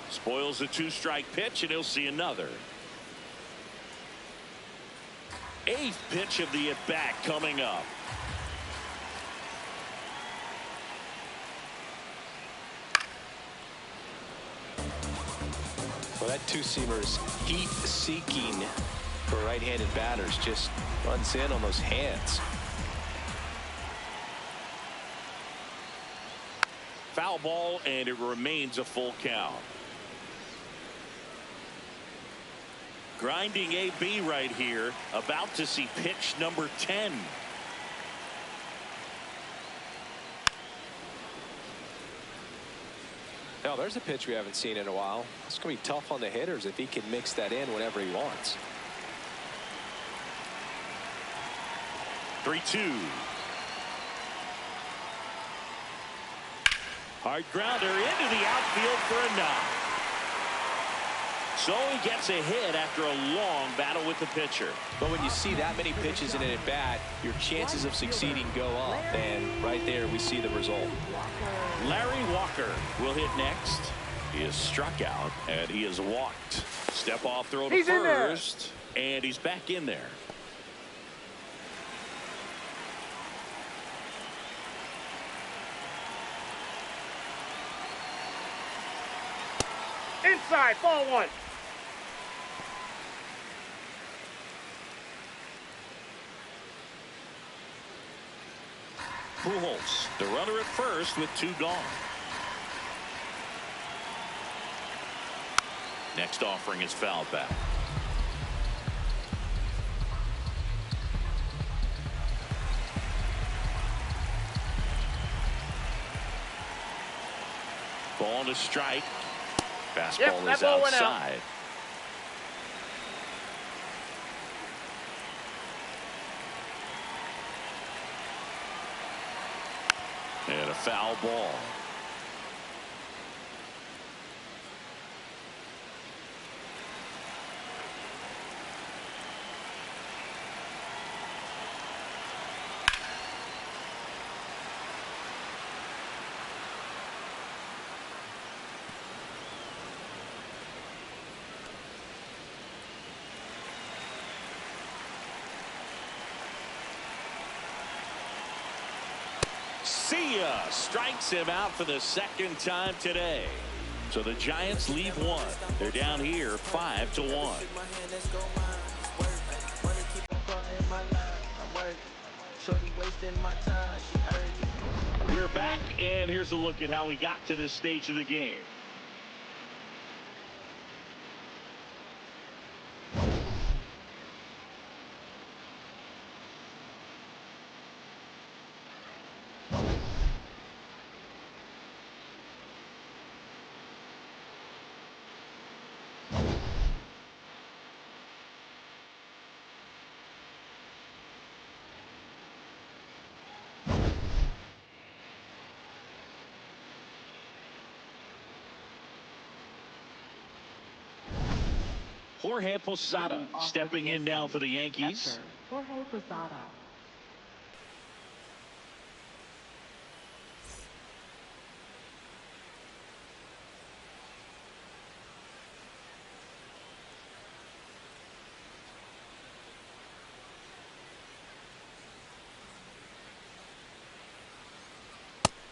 Spoils a 2-strike pitch, and he'll see another. 8th pitch of the at-bat coming up. Well, that 2-seamer is heat-seeking for right-handed batters. Just runs in on those hands. Foul ball, and it remains a full count. Grinding AB right here, about to see pitch number 10. Now, there's a pitch we haven't seen in a while. It's going to be tough on the hitters if he can mix that in whenever he wants. 3-2. Hard grounder into the outfield for a knock. So he gets a hit after a long battle with the pitcher. But when you see that many pitches in an at-bat, your chances of succeeding go up. And right there, we see the result. Larry Walker will hit next. He is struck out, and he is walked. Step off throw to first, and he's back in there. Inside, ball 1. Pujols, the runner at first with 2 gone. Next offering is fouled back. Ball to strike. Fastball is outside. And a foul ball. See ya. Strikes him out for the second time today. So the Giants lead one. They're down here 5-1. We're back, and here's a look at how we got to this stage of the game. Jorge Posada stepping in now for the Yankees. Jorge Posada.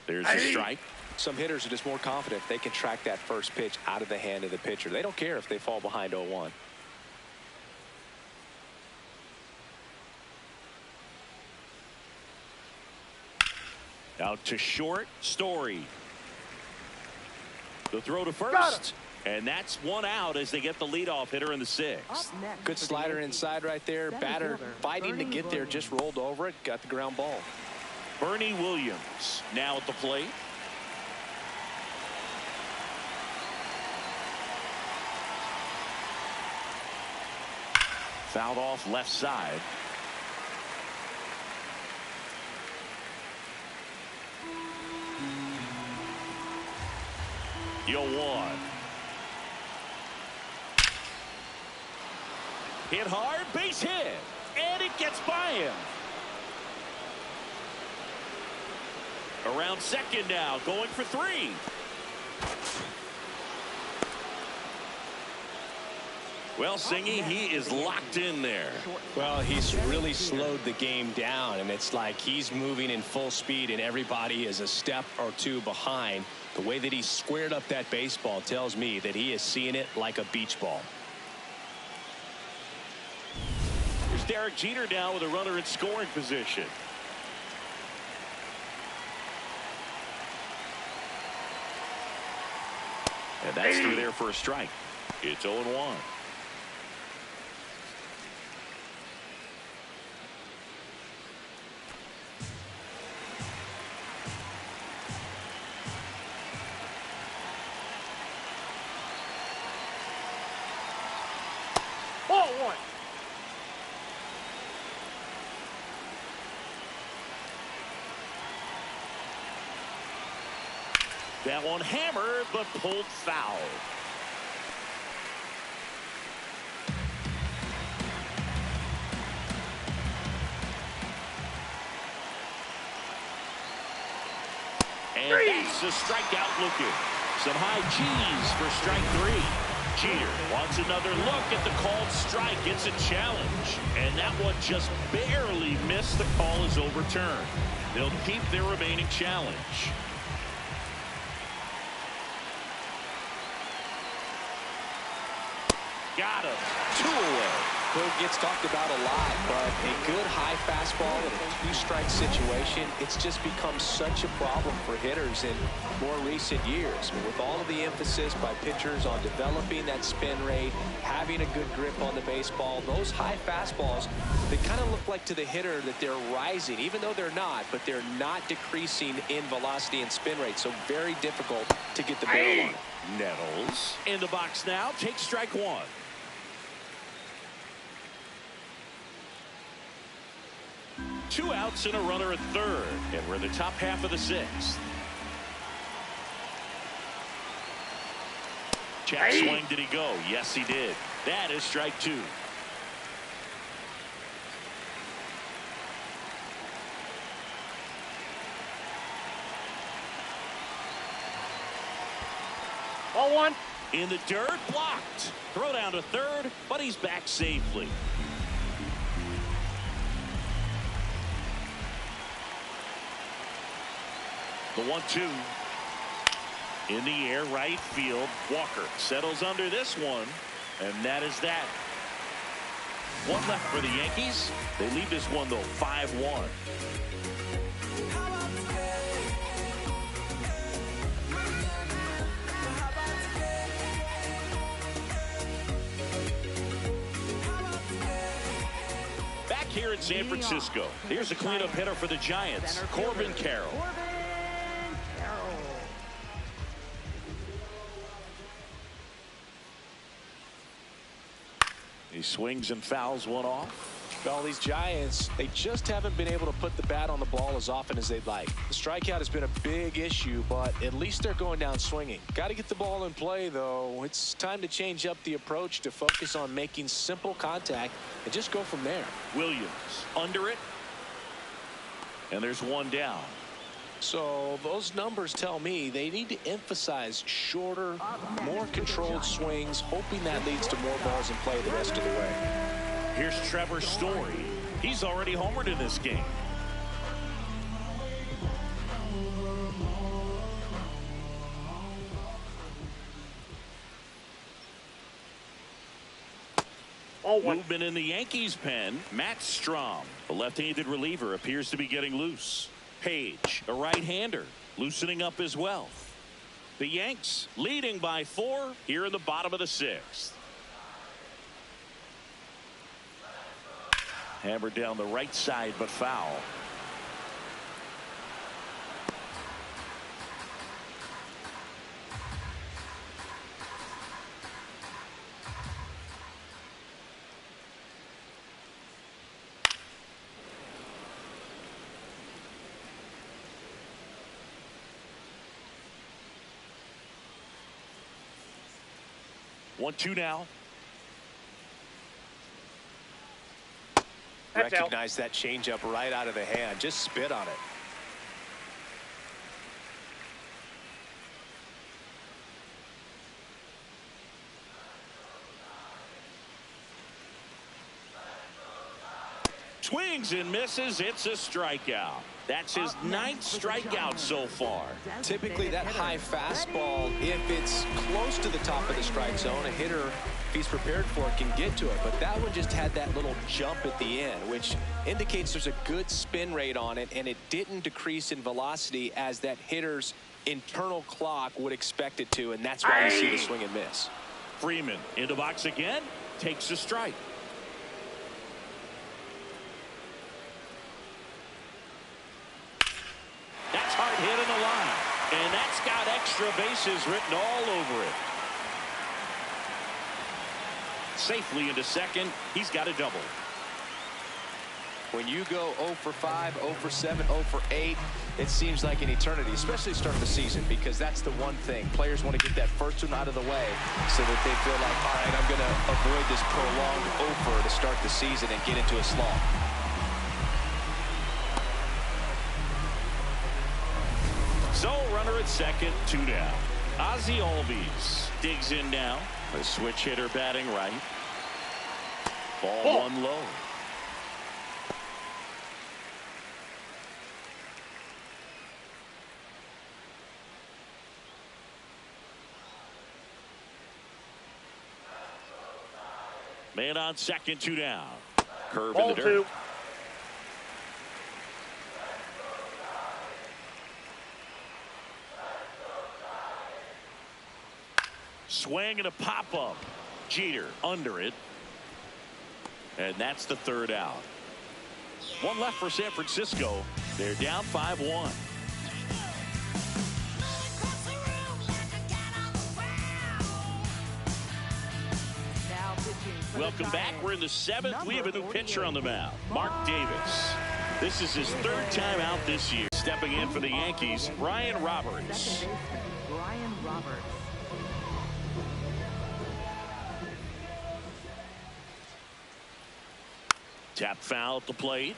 There's a strike. Some hitters are just more confident if they can track that first pitch out of the hand of the pitcher. They don't care if they fall behind 0-1. Out to short, Story. The throw to first. And that's one out as they get the leadoff hitter in the sixth. Good slider inside right there. Batter fighting to get there, just rolled over it, got the ground ball. Bernie Williams now at the plate. Fouled off left side. Deal one. Hit hard, base hit, and it gets by him. Around second now, going for three. Well, Singy, he is locked in there. Well, he's really slowed the game down, and it's like he's moving in full speed, and everybody is a step or two behind. The way that he squared up that baseball tells me that he is seeing it like a beach ball. Here's Derek Jeter now with a runner in scoring position. And that's through there for a strike. It's 0-1. Ball one. That one hammered, but pulled foul. And that's a strikeout looking. Some high G's for strike three. Jeter wants another look at the called strike. It's a challenge. And that one just barely missed. The call is overturned. They'll keep their remaining challenge. Got him. 2 away. It gets talked about a lot, but a good high fastball in a two-strike situation, it's just become such a problem for hitters in more recent years. With all of the emphasis by pitchers on developing that spin rate, having a good grip on the baseball, those high fastballs, they kind of look like to the hitter that they're rising, even though they're not, but they're not decreasing in velocity and spin rate, so very difficult to get the barrel on. Nettles in the box now, takes strike one. Two outs and a runner at third, and we're in the top half of the sixth. Check swing, did he go? Yes, he did. That is strike two. Ball one. In the dirt, blocked. Throw down to third, but he's back safely. The 1-2. In the air, right field. Walker settles under this one, and that is that. One left for the Yankees. They lead this one, though, 5-1. Back here in San Francisco, here's a cleanup hitter for the Giants, Corbin Carroll. He swings and fouls one off. Well, these Giants, they just haven't been able to put the bat on the ball as often as they'd like. The strikeout has been a big issue, but at least they're going down swinging. Got to get the ball in play, though. It's time to change up the approach to focus on making simple contact and just go from there. Williams under it. And there's one down. So those numbers tell me they need to emphasize shorter, more controlled swings, hoping that leads to more balls in play the rest of the way. Here's Trevor Story. He's already homered in this game. Movement in the Yankees pen. Matt Strom, the left-handed reliever, appears to be getting loose. Page, a right-hander, loosening up as well. The Yanks leading by 4 here in the bottom of the sixth. Hammered down the right side, but foul. One, two now. Recognize that changeup right out of the hand. Just spit on it. Swings and misses. It's a strikeout. That's his 9th strikeout so far. Typically that high fastball, if it's close to the top of the strike zone, a hitter, if he's prepared for it, can get to it. But that one just had that little jump at the end, which indicates there's a good spin rate on it, and it didn't decrease in velocity as that hitter's internal clock would expect it to, and that's why you see the swing and miss. Freeman in the box again, takes a strike. That's hard hit in the line, and that's got extra bases written all over it. Safely into second. He's got a double. When you go 0 for 5, 0 for 7, 0 for 8, it seems like an eternity, especially to start the season, because that's the one thing. Players want to get that first one out of the way so that they feel like, all right, I'm going to avoid this prolonged 0 for to start the season and get into a slog. So, runner at second, 2 down. Ozzie Albies digs in now. A switch hitter batting right. Ball one low. Man on second, 2 down. Curve Ball in the dirt. 2. Swing and a pop-up. Jeter under it. And that's the 3rd out. 1 left for San Francisco. They're down 5-1. Now pitching for the Welcome back. Giants, We're in the 7th. We have a new number pitcher on the 48, mound, Mark Davis. This is his 3rd time out this year. Stepping in for the Yankees, Brian Roberts. Second baseman, Brian Roberts. Tap foul at the plate.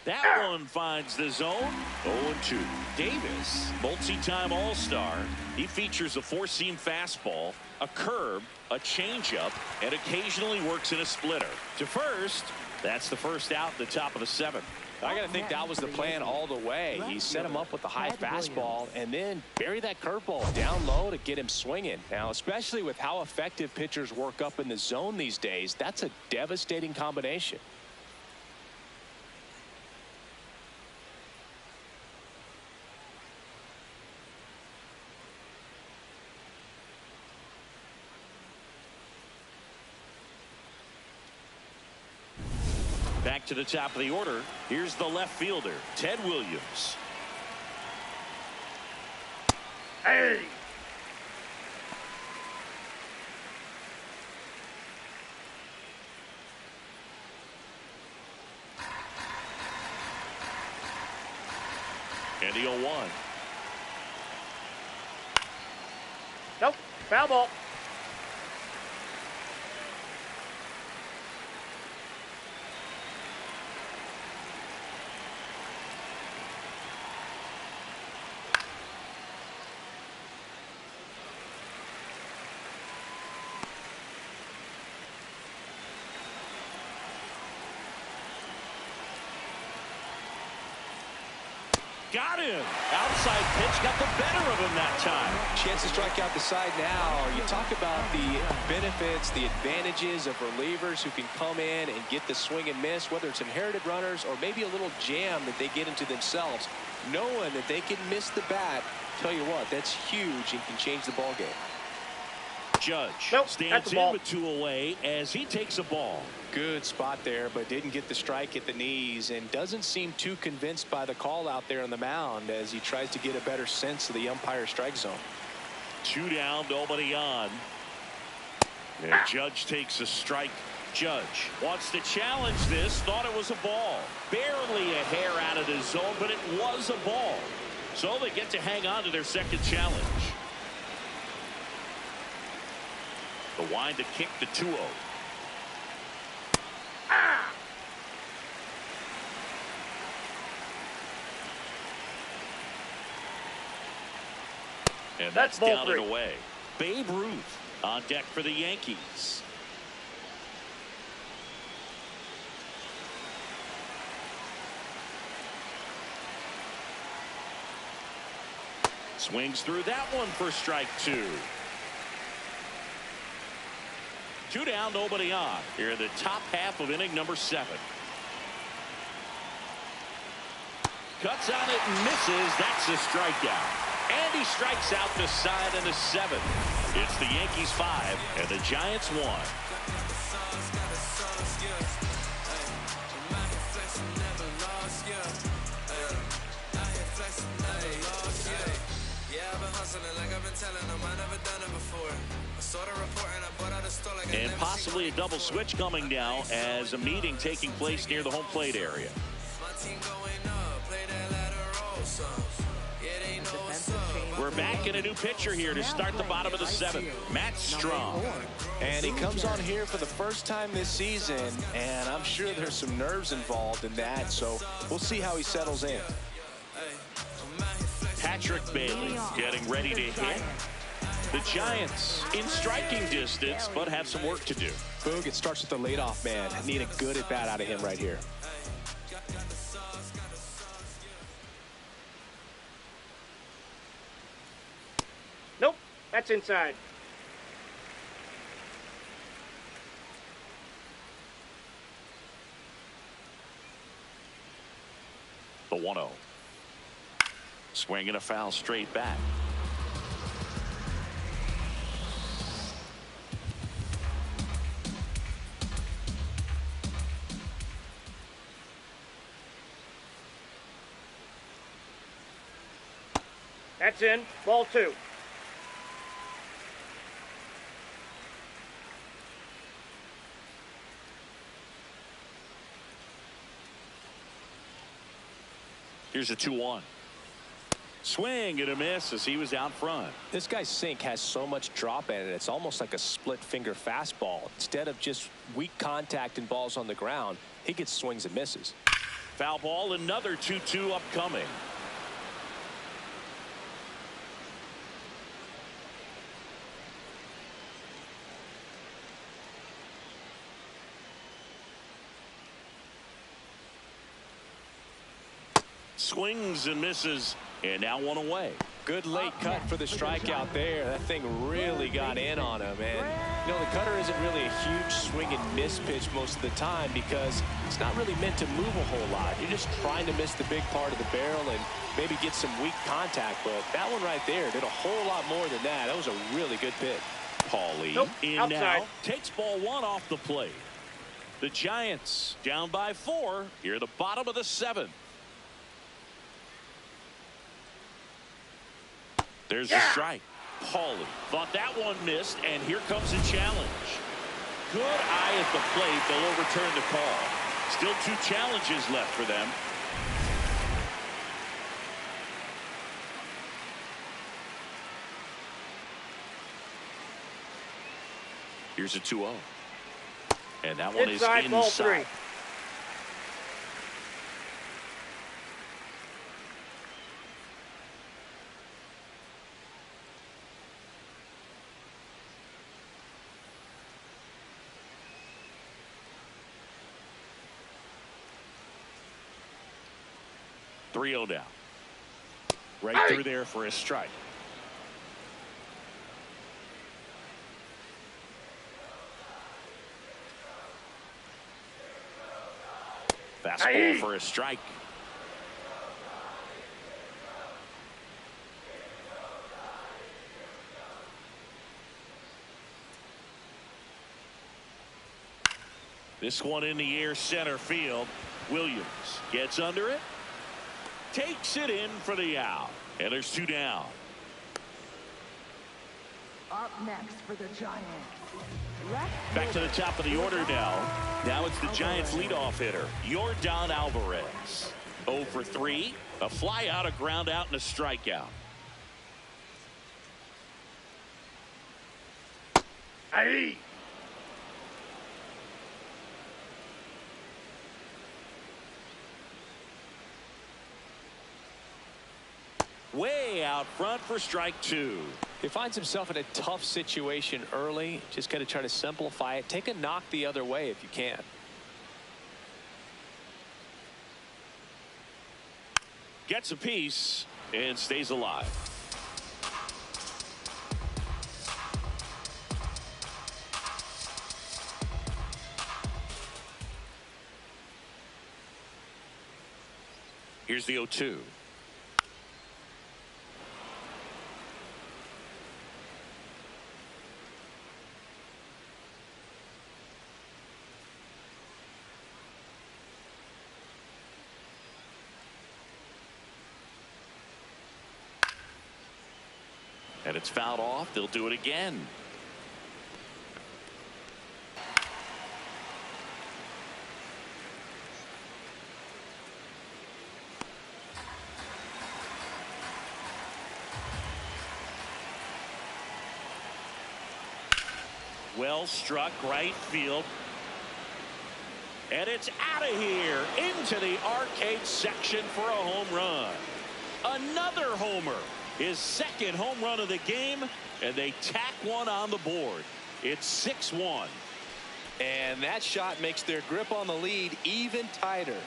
That one finds the zone. 0-2. Davis, multi-time All-Star. He features a 4-seam fastball, a curve, a changeup, and occasionally works in a splitter. To first, that's the first out at the top of the 7th. I got to think that was the plan all the way. He set him up with the high fastball and then bury that curveball down low to get him swinging. Now, especially with how effective pitchers work up in the zone these days, that's a devastating combination. Back to the top of the order. Here's the left fielder, Ted Williams. Hey! And the 0-1. Nope. Foul ball. Got him. Outside pitch got the better of him that time. Chance to strike out the side now. You talk about the benefits, the advantages of relievers who can come in and get the swing and miss, whether it's inherited runners or maybe a little jam that they get into themselves. Knowing that they can miss the bat, tell you what, that's huge and can change the ball game. Judge Nope, that's stands a in ball. with 2 away as he takes a ball. Good spot there, but didn't get the strike at the knees and doesn't seem too convinced by the call out there on the mound as he tries to get a better sense of the umpire strike zone. 2 down, nobody on. And Judge takes a strike. Judge wants to challenge this, thought it was a ball. Barely a hair out of the zone, but it was a ball. So they get to hang on to their second challenge. The wind to kick the 2-0. And that's ball down 3. and away. Babe Ruth on deck for the Yankees. Swings through that one for strike 2. 2 down, nobody on. Here in the top half of inning number 7. Cuts on it and misses. That's a strikeout. And he strikes out the side in the 7th. It's the Yankees 5 and the Giants 1. And possibly a double switch coming now as a meeting taking place near the home plate area. We're back in a new pitcher here to start the bottom of the 7th. Matt Strong. And he comes on here for the first time this season, and I'm sure there's some nerves involved in that, so we'll see how he settles in. Patrick Bailey getting ready to hit. The Giants in striking distance, but have some work to do. Boog, it starts with the leadoff man. Need a good at bat out of him right here. That's inside. The 1-0. Swinging a foul straight back. That's in. Ball 2. Here's a 2-1. Swing and a miss as he was out front. This guy's sink has so much drop in it. It's almost like a split finger fastball. Instead of just weak contact and balls on the ground, he gets swings and misses. Foul ball, another 2-2 upcoming. Swings and misses, and now one away. Good late cut for the strikeout there. That thing really got in on him. And, you know, the cutter isn't really a huge swing and miss pitch most of the time because it's not really meant to move a whole lot. You're just trying to miss the big part of the barrel and maybe get some weak contact. But that one right there did a whole lot more than that. That was a really good pitch. Paulie in outside. now. Takes ball 1 off the plate. The Giants down by 4 here at the bottom of the 7th. There's a strike. Paulie thought that one missed, and here comes a challenge. Good eye at the plate. They'll overturn the call. Still 2 challenges left for them. Here's a 2-0. And that one is inside. Ball 3. Three-0 down. Right through there for a strike. Fastball for a strike. This one in the air, center field. Williams gets under it. Takes it in for the out. And there's 2 down. Up next for the Giants. Back to the top of the order now. Now it's the Giants leadoff hitter, Yordan Alvarez. 0 for 3. A fly out, a ground out, and a strikeout. Aye. Way out front for strike 2. He finds himself in a tough situation early. Just got to try to simplify it. Take a knock the other way if you can. Gets a piece and stays alive. Here's the 0-2. And it's fouled off. They'll do it again. Well struck right field. And it's out of here into the arcade section for a home run. Another homer. His second home run of the game, and they tack one on the board. It's 6-1. And that shot makes their grip on the lead even tighter.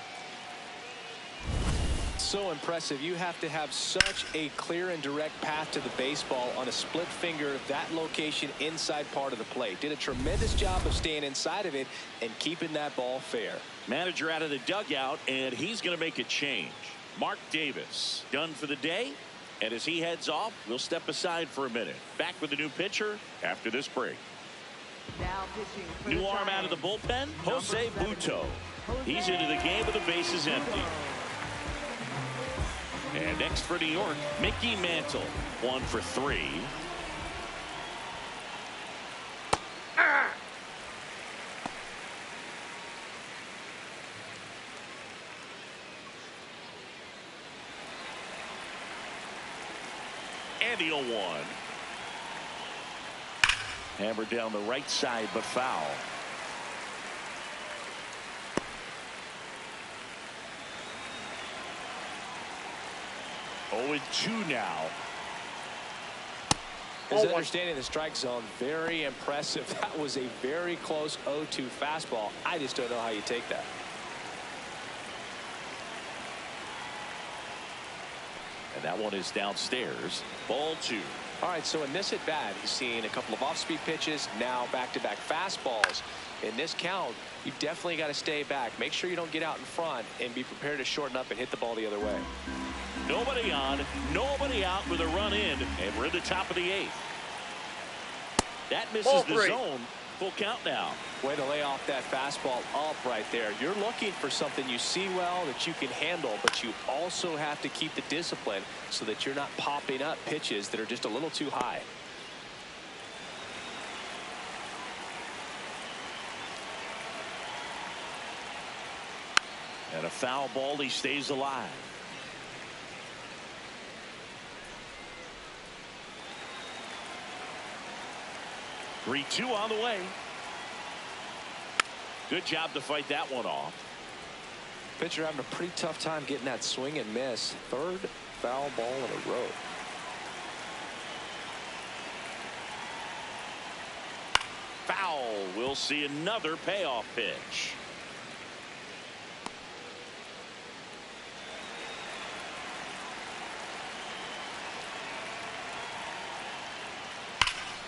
so impressive. You have to have such a clear and direct path to the baseball on a split finger, that location inside part of the plate. Did a tremendous job of staying inside of it and keeping that ball fair. Manager out of the dugout, and he's going to make a change. Mark Davis done for the day, and as he heads off, we'll step aside for a minute. Back with the new pitcher after this break. Now pitching for New the arm out of the Giants. bullpen, Jose Butto. He's into the game with the bases empty. And next for New York, Mickey Mantle. 1 for 3. And the 0-1. Hammered down the right side, but foul. Oh, 2 now. His understanding of the strike zone, very impressive. That was a very close 0-2 fastball. I just don't know how you take that. And that one is downstairs. Ball 2. All right, so in this at bat, he's seen a couple of off-speed pitches, now back-to-back fastballs. In this count, you definitely got to stay back. Make sure you don't get out in front and be prepared to shorten up and hit the ball the other way. Nobody on, nobody out with a run in, and we're in the top of the 8th. That misses the zone. Full count now. Way to lay off that fastball up right there. You're looking for something you see well that you can handle, but you also have to keep the discipline so that you're not popping up pitches that are just a little too high. And a foul ball, he stays alive. Three-2 on the way. Good job to fight that one off. Pitcher having a pretty tough time getting that swing and miss. 3rd foul ball in a row. Foul. We'll see another payoff pitch.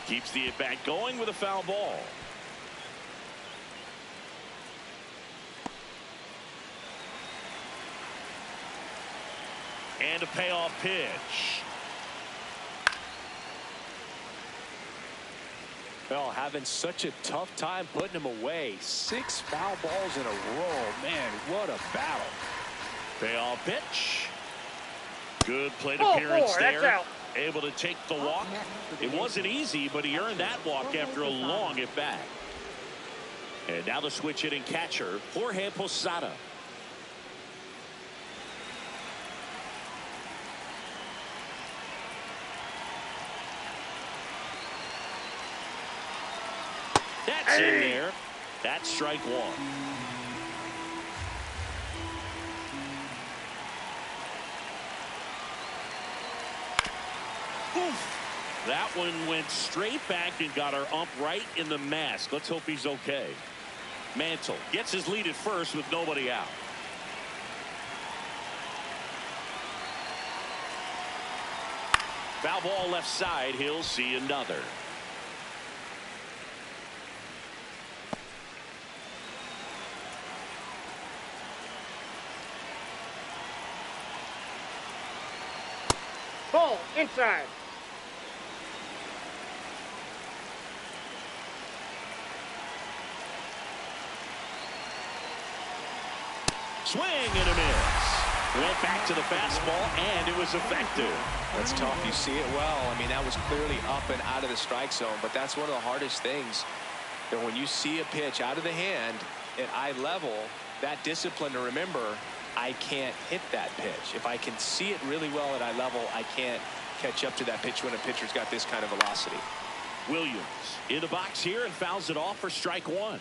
Keeps the at-bat going with a foul ball. And a payoff pitch. Well, having such a tough time putting him away. 6 foul balls in a row. Man, what a battle. Payoff pitch. Good plate appearance there. That's out. Able to take the walk. It wasn't easy, but he earned that walk after a long at bat. And now the switch hitting catcher, Jorge Posada. That's in there. That's strike 1. That one went straight back and got our ump right in the mask. Let's hope he's okay. Mantle gets his lead at first with nobody out. Foul ball left side. He'll see another. Ball inside. Swing and a miss. Went back to the fastball, and it was effective. That's tough. You see it well. I mean, that was clearly up and out of the strike zone, but that's one of the hardest things. That when you see a pitch out of the hand at eye level, that discipline to remember, I can't hit that pitch. If I can see it really well at eye level, I can't catch up to that pitch when a pitcher's got this kind of velocity. Williams in the box here and fouls it off for strike 1.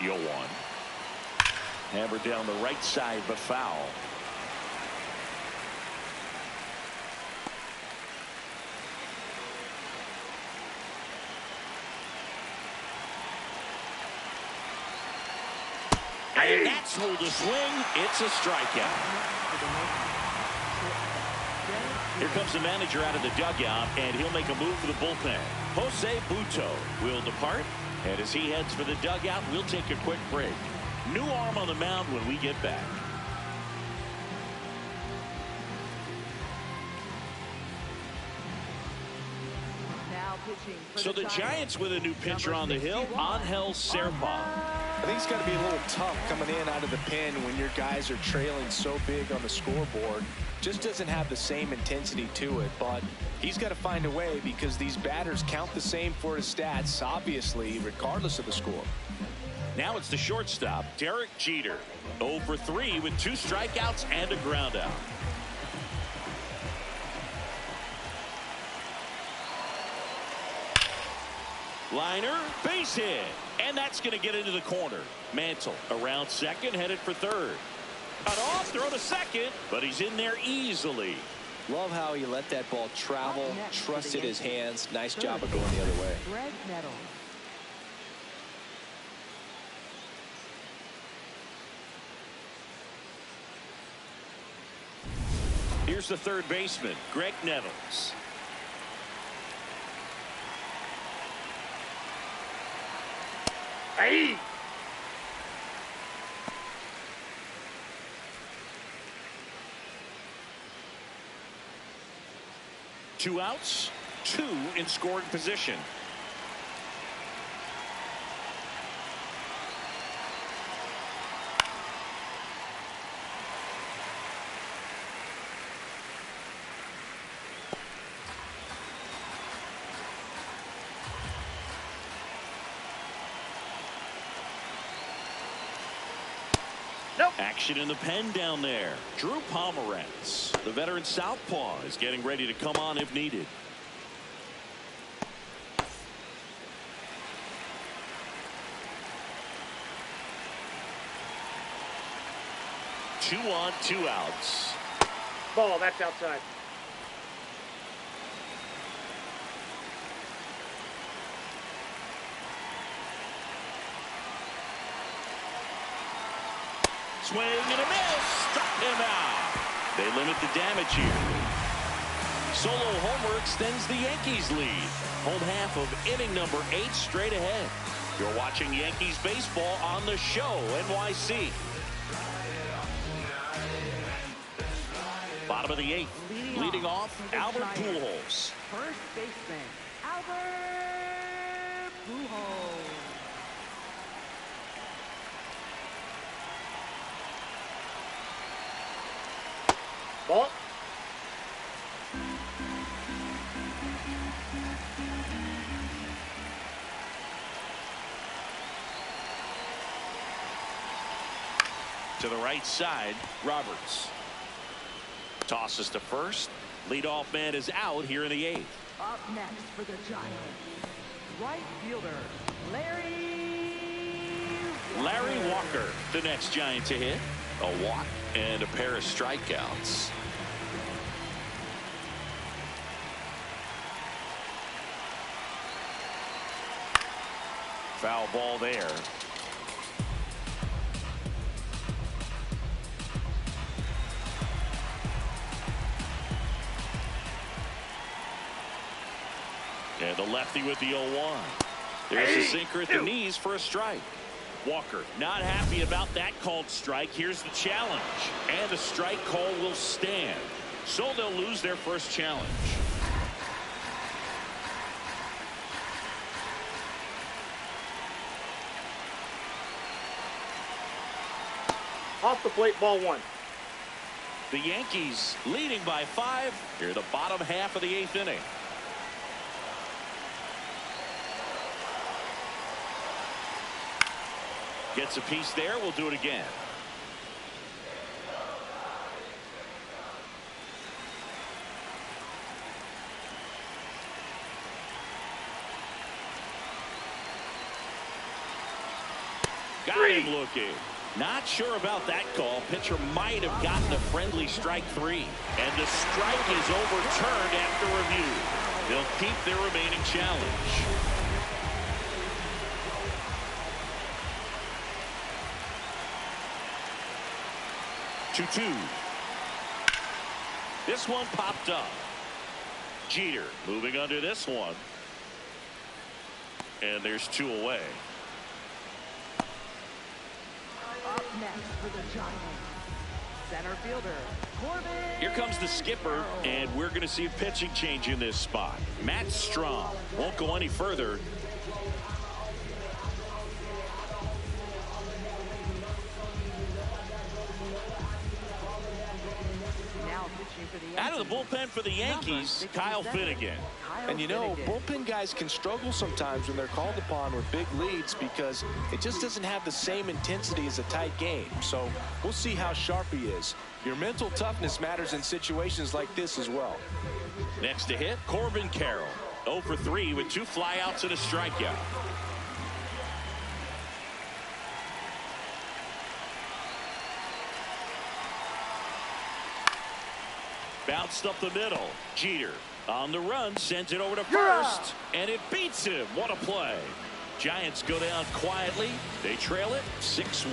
Yo 1. Hammered down the right side, but foul. And that's hold a swing. It's a strikeout. Here comes the manager out of the dugout, and he'll make a move for the bullpen. Jose Buto will depart, and as he heads for the dugout, we'll take a quick break. New arm on the mound when we get back. So the Giants with a new pitcher on the hill, Angel Serpa. I think it's got to be a little tough coming in out of the pen when your guys are trailing so big on the scoreboard. Just doesn't have the same intensity to it, but he's got to find a way because these batters count the same for his stats, obviously, regardless of the score. Now it's the shortstop, Derek Jeter. 0 for 3 with 2 strikeouts and a ground out. Liner, base hit, and that's going to get into the corner. Mantle around second, headed for third. Cut off, throw to second, but he's in there easily. Love how he let that ball travel, trusted his hands. Nice job of going the other way. Here's the third baseman, Greg Nettles. Hey! Two outs, 2 in scoring position. Action in the pen down there. Drew Pomeranz, the veteran southpaw, is getting ready to come on if needed. Two on, 2 outs. Ball, that's outside. Swing and a miss. Struck him out. They limit the damage here. Solo homer extends the Yankees lead. Home half of inning number 8 straight ahead. You're watching Yankees baseball on the show, NYC. Bottom of the 8th. Leading off, Albert Pujols. First baseman, Albert Pujols. Ball. To the right side, Roberts. Tosses to first. Leadoff man is out here in the 8th. Up next for the Giants, right fielder, Larry Walker, the next Giant to hit. A walk and a pair of strikeouts. Foul ball there. And the lefty with the 0-1. There's a sinker at the knees for a strike. Walker not happy about that called strike. Here's the challenge, and the strike call will stand, so they'll lose their first challenge. Off the plate, ball 1. The Yankees leading by 5 here, the bottom half of the 8th inning. Gets a piece there. We'll do it again. Got him looking. Not sure about that call. Pitcher might have gotten a friendly strike 3. And the strike is overturned after review. They'll keep their remaining challenge. 2-2. This one popped up. Jeter moving under this one. And there's 2 away. Up next for the Giants, center fielder, Corbin. Here comes the skipper, and we're going to see a pitching change in this spot. Matt Strong won't go any further. Now pitching for the Yankees. Out of the bullpen for the Yankees, Kyle Finnegan. And you know, bullpen guys can struggle sometimes when they're called upon with big leads because it just doesn't have the same intensity as a tight game. So we'll see how sharp he is. Your mental toughness matters in situations like this as well. Next to hit, Corbin Carroll. 0 for 3 with 2 flyouts and a strikeout. Bounced up the middle. Jeter on the run, sends it over to first, and it beats him. What a play. Giants go down quietly. They trail it 6-1.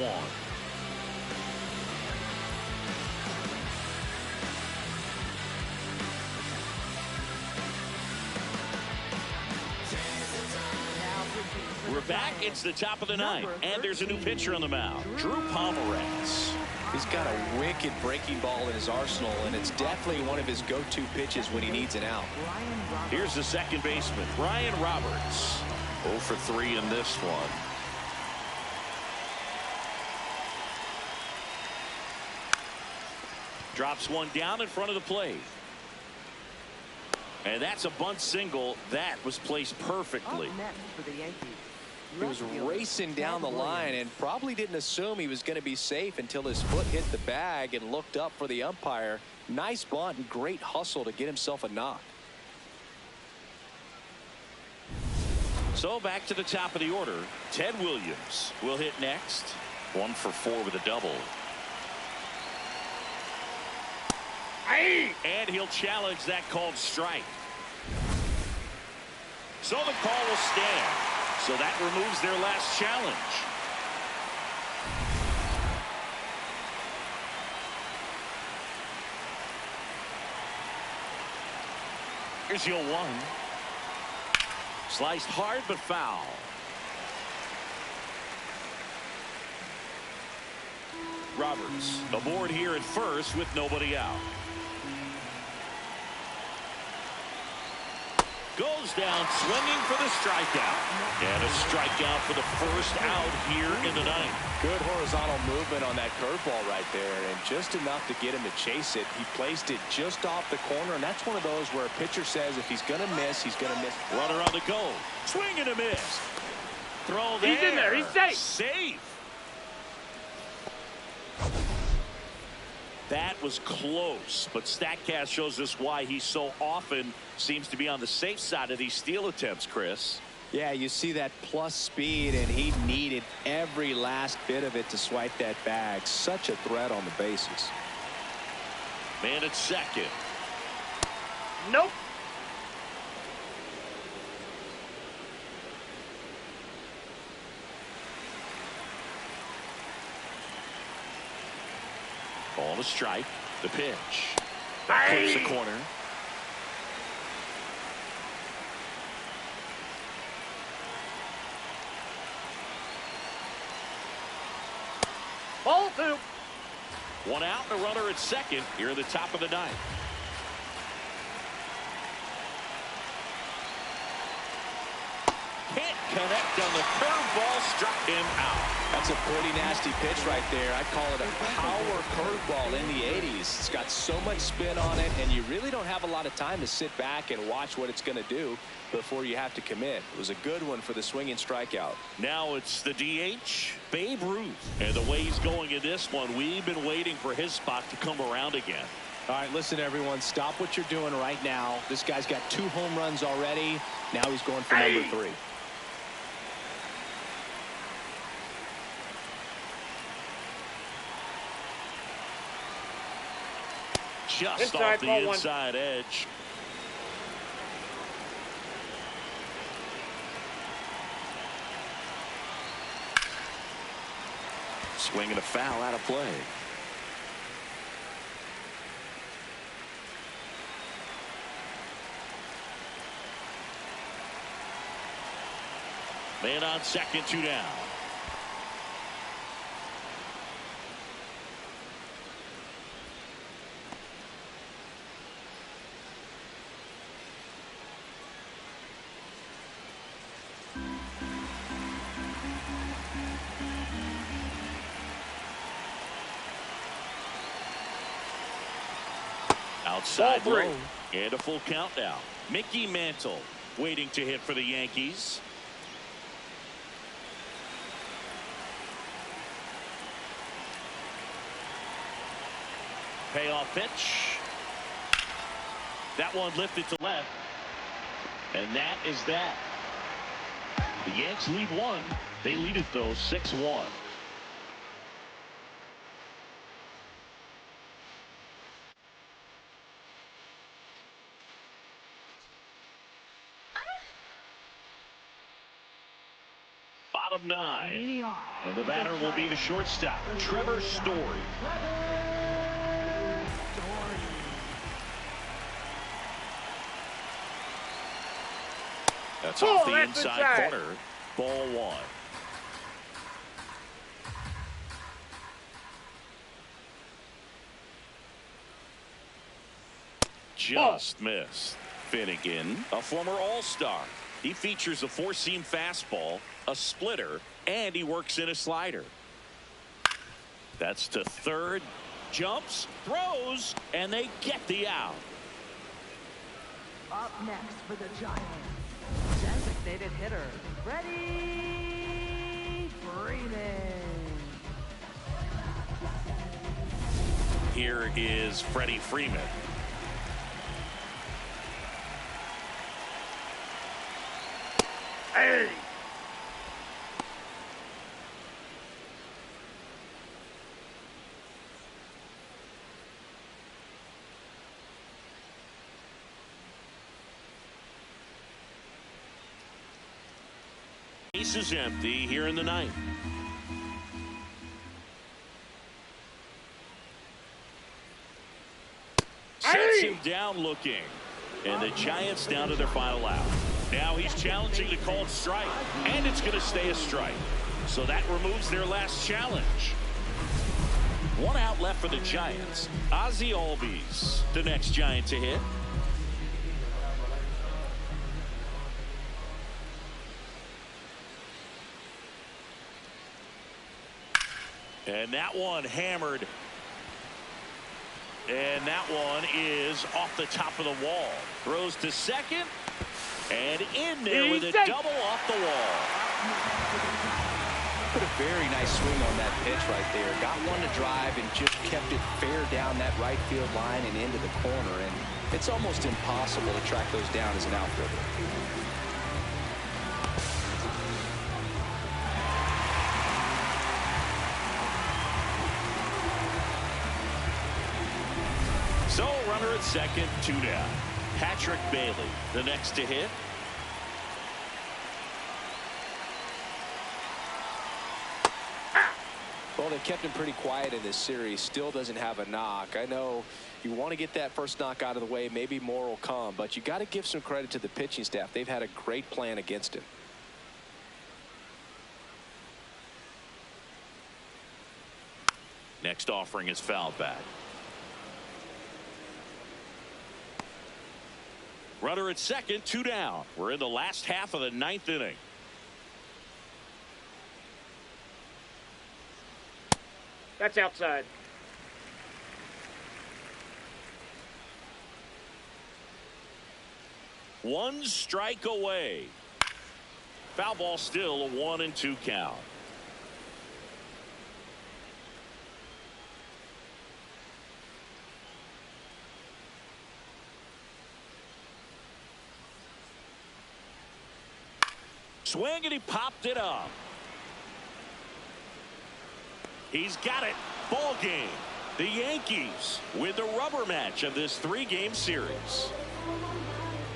We're back. It's the top of the ninth, and there's a new pitcher on the mound, Drew Pomeranz. He's got a wicked breaking ball in his arsenal, and it's definitely one of his go-to pitches when he needs an out. Here's the second baseman, Brian Roberts. 0 for 3 in this one. Drops one down in front of the plate. And that's a bunt single. That was placed perfectly. Up next for the Yankees, He was racing down the line and probably didn't assume he was going to be safe until his foot hit the bag and looked up for the umpire. Nice bunt and great hustle to get himself a knock. So back to the top of the order. Ted Williams will hit next. 1 for 4 with a double. And he'll challenge that called strike. So the call will stand. So that removes their last challenge. Here's 0-1. Sliced hard but foul. Roberts aboard here at first with nobody out. Goes down swinging for the strikeout. And a strikeout for the first out here in the ninth. Good horizontal movement on that curveball right there, and just enough to get him to chase it. He placed it just off the corner, and that's one of those where a pitcher says if he's going to miss, he's going to miss. Runner on the go. Swing and a miss. Throw there. He's in there. He's safe. Safe. That was close, but StatCast shows us why he so often seems to be on the safe side of these steal attempts, Chris. Yeah, you see that plus speed, and he needed every last bit of it to swipe that bag. Such a threat on the bases. Man at second. Nope. Ball to strike. The pitch. Clips the corner. Ball 2. One out and a runner at second here at the top of the ninth. Can't connect on the curveball, struck him out. That's a pretty nasty pitch right there. I'd call it a power curveball in the 80s. It's got so much spin on it, and you really don't have a lot of time to sit back and watch what it's going to do before you have to commit. It was a good one for the swinging strikeout. Now it's the DH, Babe Ruth. And the way he's going in this one, we've been waiting for his spot to come around again. All right, listen, everyone, stop what you're doing right now. This guy's got 2 home runs already. Now he's going for number 3. Just Inside, off the ball 1. inside edge. Swinging a foul out of play. Man on second, 2 down. Outside low and a full count now. Mickey Mantle waiting to hit for the Yankees. Payoff pitch. That one lifted to left. And that is that. The Yanks lead 1. They lead it though 6-1. Bottom 9. And the batter will be the shortstop, Trevor Story. That's off the inside corner. Ball 1. Just missed. Finnegan, a former All-Star. He features a 4-seam fastball, a splitter, and he works in a slider. That's to third. Jumps, throws, and they get the out. Up next for the Giants, designated hitter, Freddie Freeman. Here is Freddie Freeman. Hey! Base is empty here in the 9th. Sets him down looking. And the Giants down to their final out. Now he's challenging the called strike. And it's going to stay a strike. So that removes their last challenge. 1 out left for the Giants. Ozzie Albies, the next Giant to hit. And that one hammered. And that one is off the top of the wall. Throws to second. And in there with a double off the wall. Put a very nice swing on that pitch right there. Got one to drive and just kept it fair down that right field line and into the corner. And it's almost impossible to track those down as an outfielder. So, runner at second, 2 down. Patrick Bailey, the next to hit. Well, they've kept him pretty quiet in this series. Still doesn't have a knock. I know you want to get that first knock out of the way. Maybe more will come, but you got to give some credit to the pitching staff. They've had a great plan against him. Next offering is fouled back. Runner at second, 2 down. We're in the last half of the 9th inning. That's outside. One strike away. Foul ball still, a 1-2 count. Swing and he popped it up. He's got it. Ball game. The Yankees win the rubber match of this 3-game series.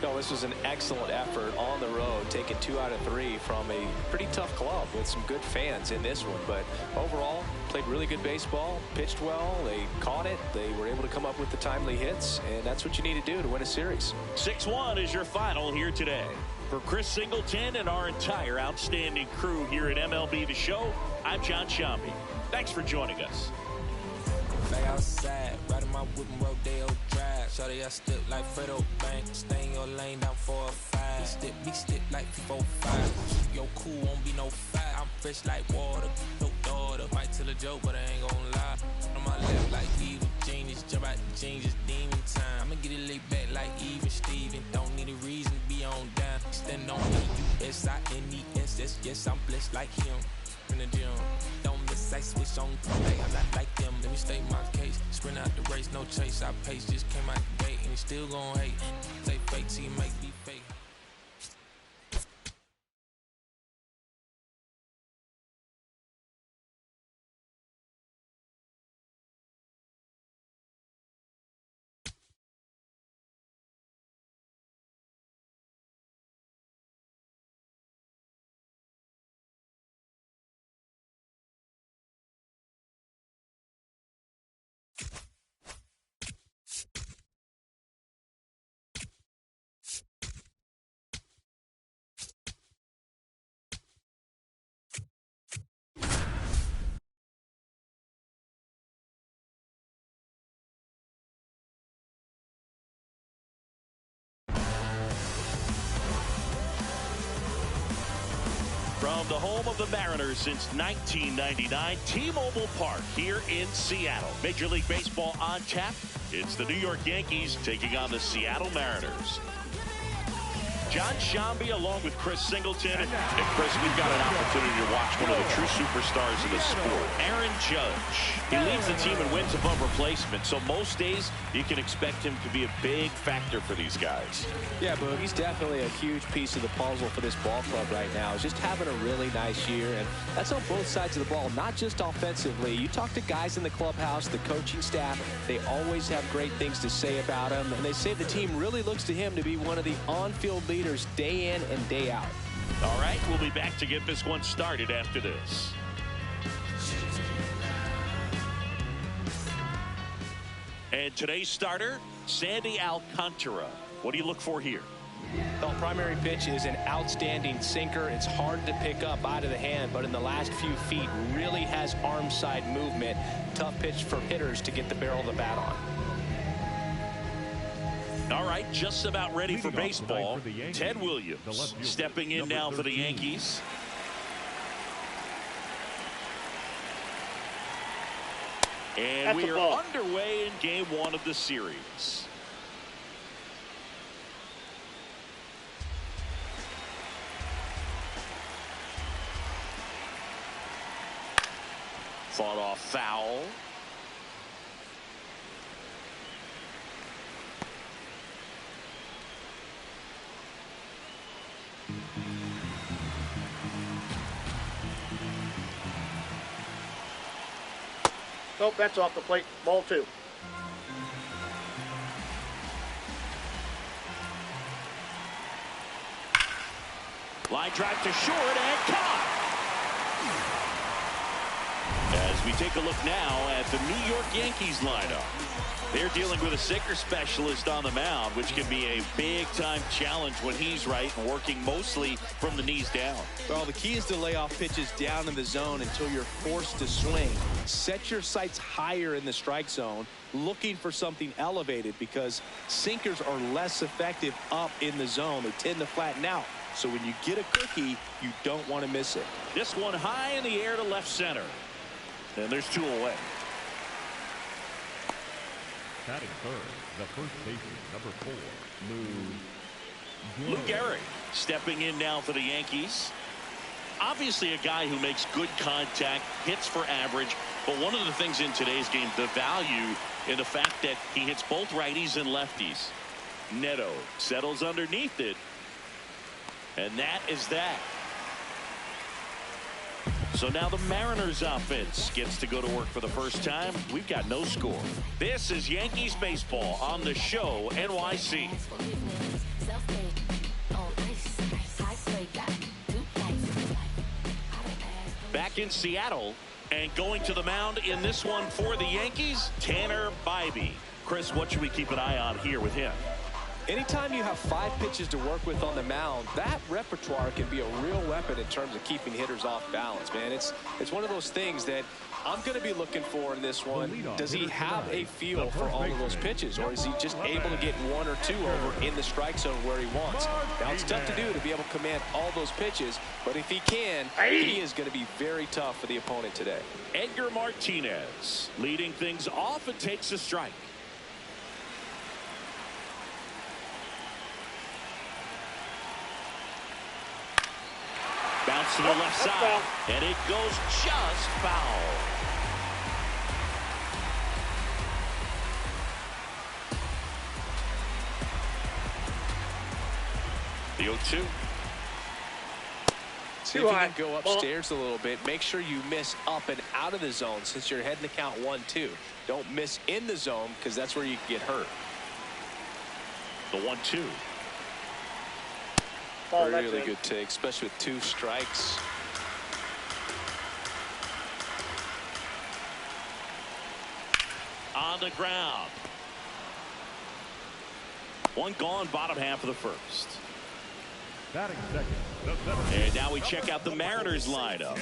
No, this was an excellent effort on the road, taking 2 out of 3 from a pretty tough club with some good fans in this one. But overall, played really good baseball, pitched well, they caught it, they were able to come up with the timely hits, and that's what you need to do to win a series. 6-1 is your final here today. For Chris Singleton and our entire outstanding crew here at MLB The Show, I'm John Shambi. Thanks for joining us. Lay outside, riding my whip and Rodeo Drive. Shawty, I step like Fredo Bank. Stay in your lane down 4 or 5. Be stick like 4 5. Keep your cool, won't be no fight. I'm fresh like water, no daughter. Might tell a joke, but I ain't gon' lie. On my left like evil genius. Jump out the jeans, it's demon time. I'ma get it laid back like even Steven. Don't need a reason to be on down. Stand on me, U-S-I-N-E-S-S. Yes, I'm blessed like him. In the gym, don't miss, I switch on play. I'm not like them, let me state my case. Sprint out the race, no chase. I pace, just came out the gate, and he still gon' hate. Say fake, team make me fake. From the home of the Mariners since 1999, T-Mobile Park here in Seattle. Major League Baseball on tap. It's the New York Yankees taking on the Seattle Mariners. John Shambi along with Chris Singleton. And Chris, we've got an opportunity to watch one of the true superstars of the sport, Aaron Judge. He leads the team in wins above replacement, so most days you can expect him to be a big factor for these guys. Yeah, Boog, he's definitely a huge piece of the puzzle for this ball club right now. He's just having a really nice year, and that's on both sides of the ball, not just offensively. You talk to guys in the clubhouse, the coaching staff, they always have great things to say about him, and they say the team really looks to him to be one of the on-field leaders day in and day out. All right, we'll be back to get this one started after this. And today's starter, Sandy Alcantara. What do you look for here? The primary pitch is an outstanding sinker. It's hard to pick up out of the hand, but in the last few feet really has arm side movement. Tough pitch for hitters to get the barrel of the bat on. All right, just about ready for baseball. Ted Williams stepping in now for the Yankees. And we are underway in game 1 of the series. Fought off foul. Nope, that's off the plate. Ball 2. Line drive to short and caught. As we take a look now at the New York Yankees lineup. They're dealing with a sinker specialist on the mound, which can be a big-time challenge when he's right and working mostly from the knees down. Well, the key is to lay off pitches down in the zone until you're forced to swing. Set your sights higher in the strike zone, looking for something elevated, because sinkers are less effective up in the zone. They tend to flatten out. So when you get a cookie, you don't want to miss it. This one high in the air to left center. And there's 2 away. Batting third, the first baseman, number 4, Lou Gehrig stepping in now for the Yankees. Obviously a guy who makes good contact, hits for average, but one of the things in today's game, the value in the fact that he hits both righties and lefties. Neto settles underneath it, and that is that. So now the Mariners offense gets to go to work for the first time. We've got no score. This is Yankees baseball on the show NYC. Back in Seattle and going to the mound in this one for the Yankees, Tanner Bybee. Chris, what should we keep an eye on here with him? Anytime you have 5 pitches to work with on the mound, that repertoire can be a real weapon in terms of keeping hitters off balance, man. It's one of those things that I'm going to be looking for in this one. Does he have a feel for all of those pitches, or is he just able to get 1 or 2 over in the strike zone where he wants? Now, it's tough to do to be able to command all those pitches, but if he can, he is going to be very tough for the opponent today. Edgar Martinez leading things off and takes a strike. Bounce to the left side, and it goes just foul. The 0-2. See if you can go upstairs a little bit. Make sure you miss up and out of the zone since you're heading to count 1-2. Don't miss in the zone because that's where you can get hurt. The 1-2. Oh, really good take, especially with 2 strikes. On the ground. 1 gone, bottom half of the first. Batting second, And now we check out the Mariners lineup.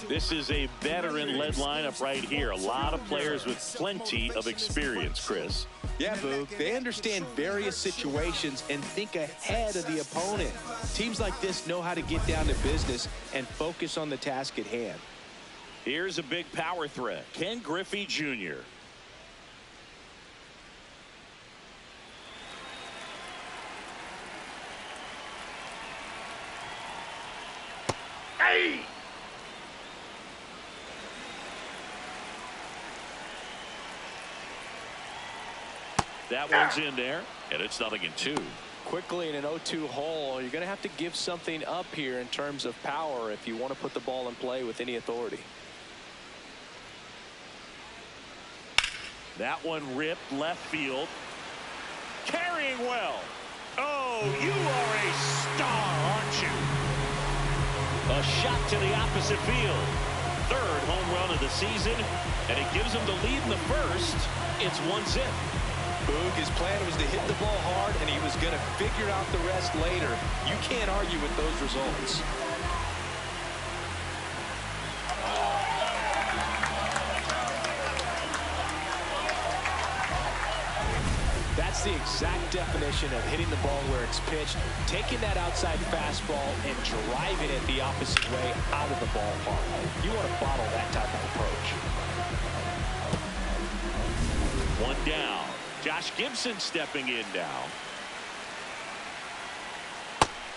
This is a veteran-led lineup right here. A lot of players with plenty of experience, Chris. Yeah, Boog. They understand various situations and think ahead of the opponent. Teams like this know how to get down to business and focus on the task at hand. Here's a big power threat. Ken Griffey Jr. Hey! That one's in there, and it's 0-2. Quickly in an 0-2 hole, you're going to have to give something up here in terms of power if you want to put the ball in play with any authority. That one ripped left field. Carrying well. Oh, you are a star, aren't you? A shot to the opposite field. 3rd home run of the season, and it gives him the lead in the first. It's 1-0. Boog, his plan was to hit the ball hard, and he was going to figure out the rest later. You can't argue with those results. That's the exact definition of hitting the ball where it's pitched, taking that outside fastball and driving it the opposite way out of the ballpark. You want to bottle that type of approach. 1 down. Josh Gibson stepping in now.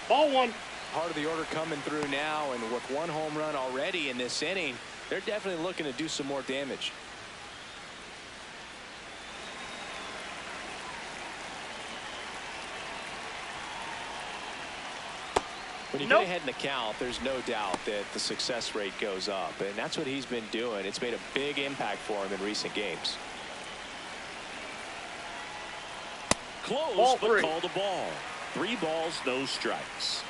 Ball 1. Part of the order coming through now, and with 1 home run already in this inning, they're definitely looking to do some more damage. When you get ahead in the count, there's no doubt that the success rate goes up, and that's what he's been doing. It's made a big impact for him in recent games. Close, but called a ball. 3 balls, no strikes.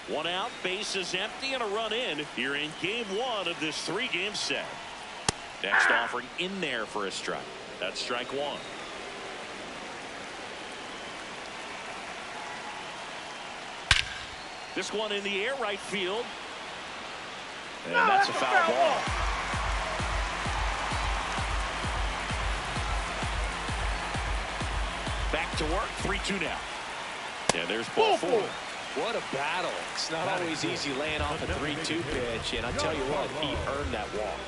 1 out, bases empty, and a run in here in game 1 of this 3-game set. Next offering in there for a strike. That's strike 1. This one in the air, right field. And that's a foul ball. Back to work, 3-2 now. And there's ball 4. What a battle. It's not always easy laying off a 3-2 pitch, and I tell you what, he earned that walk.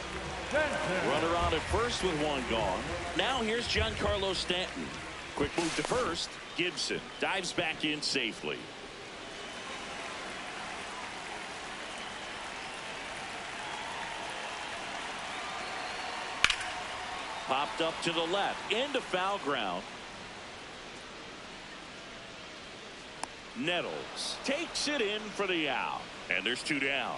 Runner on at first with 1 gone. Now here's Giancarlo Stanton. Quick move to first. Gibson dives back in safely. Popped up to the left, into foul ground. Nettles takes it in for the out, and there's 2 down.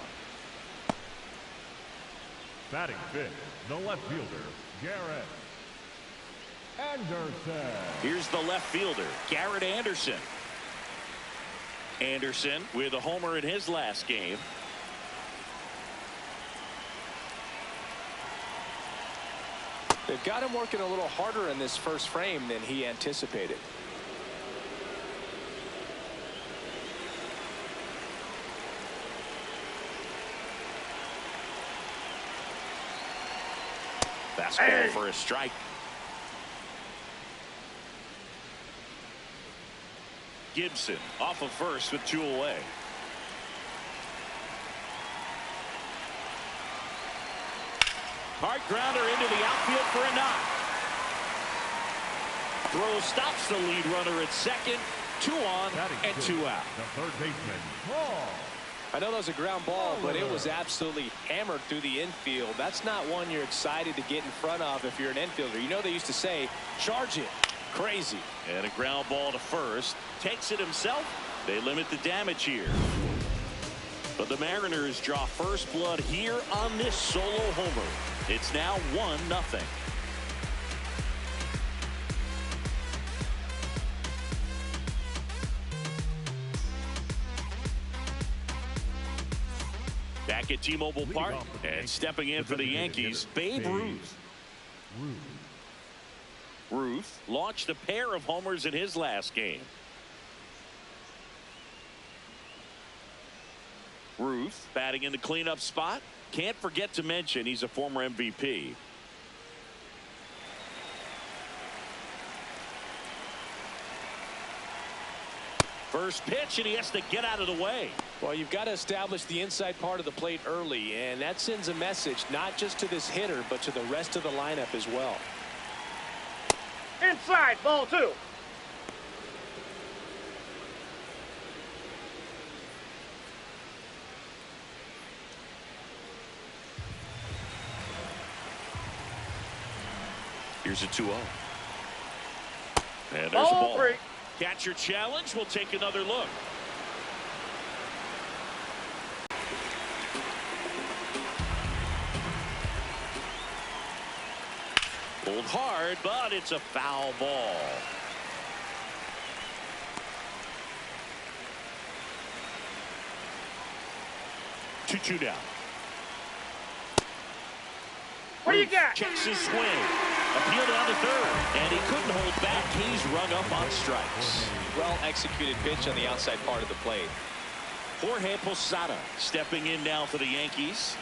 Batting 5th, the left fielder, Garrett Anderson. Here's the left fielder, Garrett Anderson. Anderson with a homer in his last game. They've got him working a little harder in this first frame than he anticipated. Fastball for a strike. Gibson off of first with 2 away. Hard grounder into the outfield for a knock. Throw stops the lead runner at second. 2 on and 2 out. The third baseman, Paul. I know that was a ground ball, but it was absolutely hammered through the infield. That's not one you're excited to get in front of if you're an infielder. You know they used to say, charge it. Crazy. And a ground ball to first. Takes it himself. They limit the damage here. But the Mariners draw first blood here on this solo homer. It's now 1-0. Back at T-Mobile Park and stepping in for the Yankees, Babe Ruth. Ruth launched a pair of homers in his last game. Ruth batting in the cleanup spot. Can't forget to mention he's a former MVP. First pitch, and he has to get out of the way. Well, you've got to establish the inside part of the plate early, and that sends a message not just to this hitter, but to the rest of the lineup as well. Inside, ball 2. Here's a 2-0. And there's a Ball ball. 3. Catcher challenge. We'll take another look. Pulled hard, but it's a foul ball. Two down. What do you got? Checks his swing. Appeal down to third. And he couldn't hold back. He's rung up on strikes. Well executed pitch on the outside part of the plate. Jorge Posada stepping in now for the Yankees.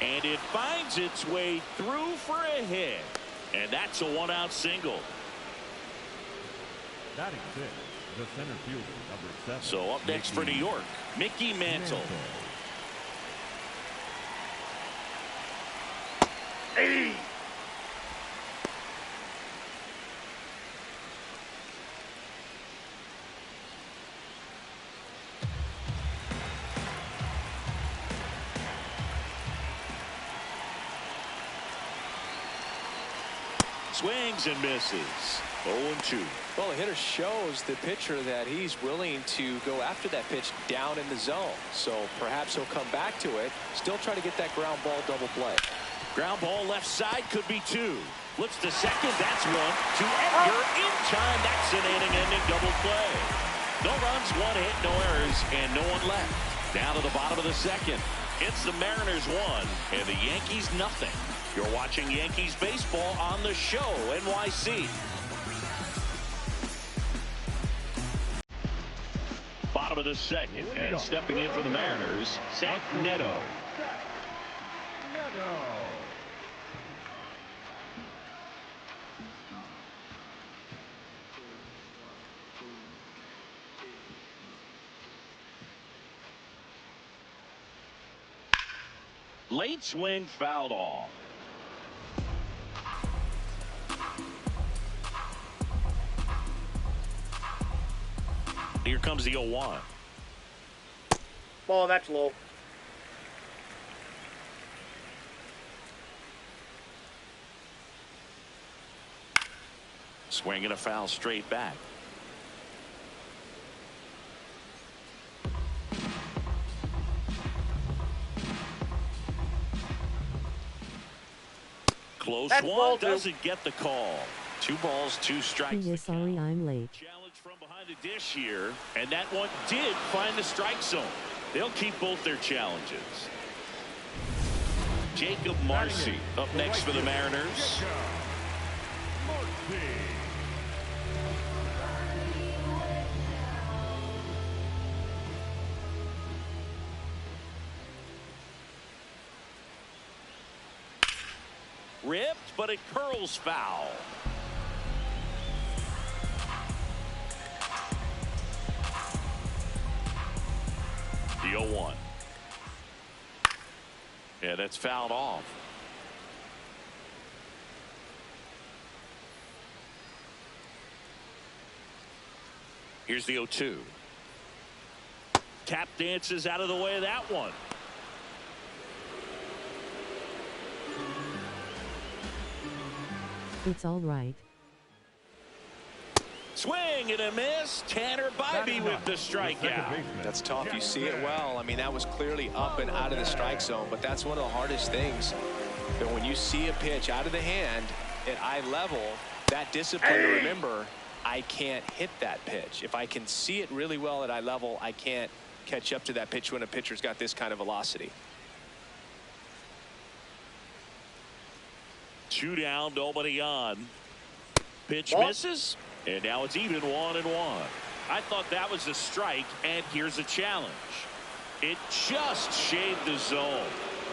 And it finds its way through for a hit. And that's a 1-out single. Batting 6, the center fielder, number 7. So up next for New York, Mickey Mantle. Hey. Swings and misses. 0-2. Well, the hitter shows the pitcher that he's willing to go after that pitch down in the zone. So perhaps he'll come back to it. Still trying to get that ground ball double play. Ground ball left side could be 2. Flips to second. That's 1. To Edgar in time. That's an inning-ending double play. No runs, 1 hit, no errors, and no one left. Down to the bottom of the second. It's the Mariners 1 and the Yankees 0. You're watching Yankees baseball on the show, NYC. Bottom of the second, and stepping in for the Mariners, Zach Neto. Late swing fouled off. Here comes the 0-1. Ball, that's low. Swinging a foul straight back. Close one, doesn't get the call. 2 balls, 2 strikes. Yeah, sorry I'm late. Challenge from behind the dish here, and that one did find the strike zone. They'll keep both their challenges. Jacob Marcy up next for the Mariners. Ripped, but it curls foul. The 0-1. Yeah, that's fouled off. Here's the 0-2. Tap dances out of the way of that one. It's all right. Swing and a miss. Tanner Bybee with the strikeout. That's tough. You see it well. I mean, that was clearly up and out of the strike zone, but that's one of the hardest things. That when you see a pitch out of the hand at eye level, that discipline to remember, I can't hit that pitch. If I can see it really well at eye level, I can't catch up to that pitch when a pitcher's got this kind of velocity. 2 down, nobody on. Pitch misses, and now it's even 1-1. I thought that was a strike, and here's a challenge. It just shaved the zone,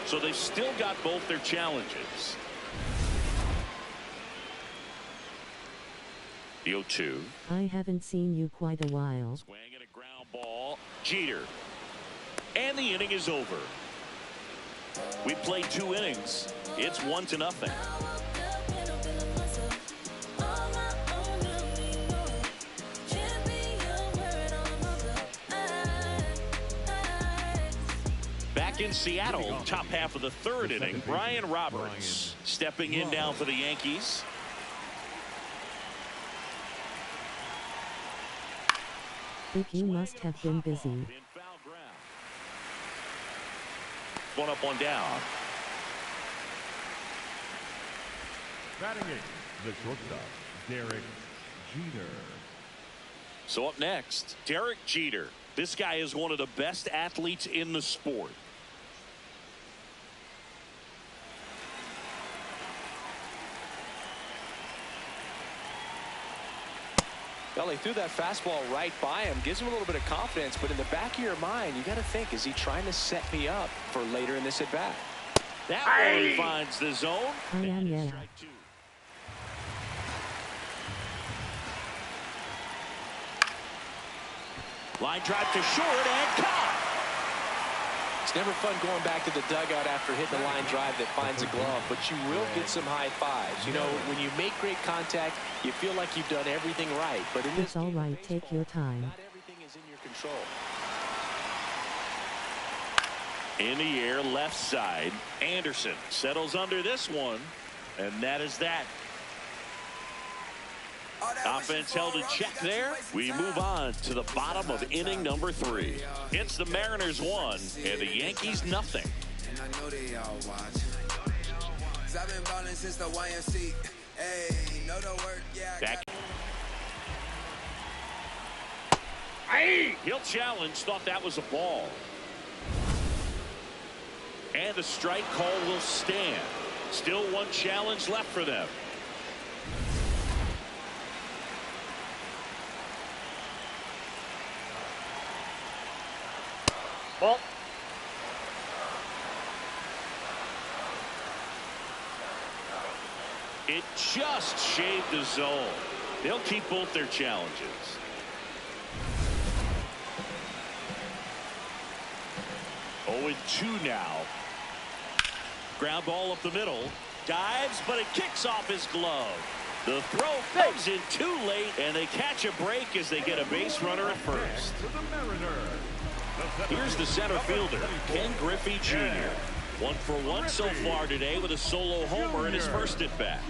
so they've still got both their challenges. The 0-2. I haven't seen you quite a while. Swing and a ground ball. Jeter. And the inning is over. We played 2 innings. It's 1-0. Back in Seattle, top half of the 3rd inning, Brian Roberts stepping in now for the Yankees. You must have been busy. One up, one down. Batting eighth, the shortstop, Derek Jeter. So up next, Derek Jeter. This guy is one of the best athletes in the sport. Well, he threw that fastball right by him, gives him a little bit of confidence, but in the back of your mind, you got to think, is he trying to set me up for later in this at bat? That one finds the zone. Yeah. Line drive to short and caught. It's never fun going back to the dugout after hitting a line drive that finds a glove, but you will get some high fives. You know, when you make great contact, you feel like you've done everything right. But in this it's all right. Take your time. Not everything is in your control. In the air, left side. Anderson settles under this one, and that is that. Offense held in check there. We move on to the bottom of inning number 3. It's the Mariners 1 and the Yankees nothing. And I know they all watch. I've been balling since the YMC. Hey, know the word, yeah. Back. He'll challenge, thought that was a ball. And the strike call will stand. Still one challenge left for them. Ball. It just shaved the zone. They'll keep both their challenges. Oh, and 2 now. Ground ball up the middle. Dives, but it kicks off his glove. The throw comes in too late, and they catch a break as they get a base runner at first. Here's the center fielder, Ken Griffey Jr. 1 for 1 so far today with a solo homer in his first at bat.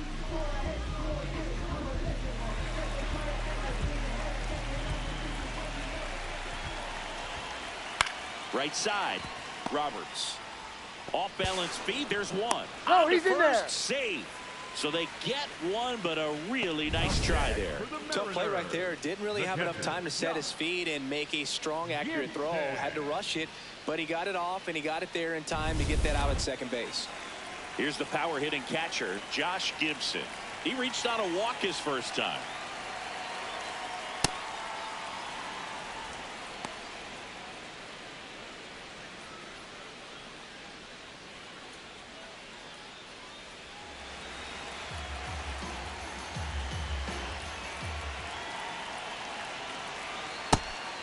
Right side, Roberts. Off balance feed, there's one. Oh, he's in there. Save. So they get one, but a really nice try there. Tough play right there. Didn't really have enough time to set his feet and make a strong, accurate throw. Had to rush it, but he got it off, and he got it there in time to get that out at second base. Here's the power-hitting catcher, Josh Gibson. He reached on a walk his first time.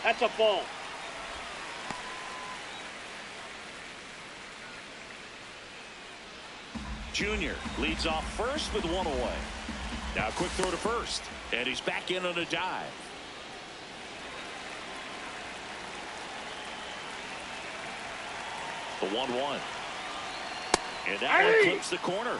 That's a ball. Junior leads off first with one away. Now a quick throw to first, and he's back in on a dive. The 1-1. And that one clips the corner.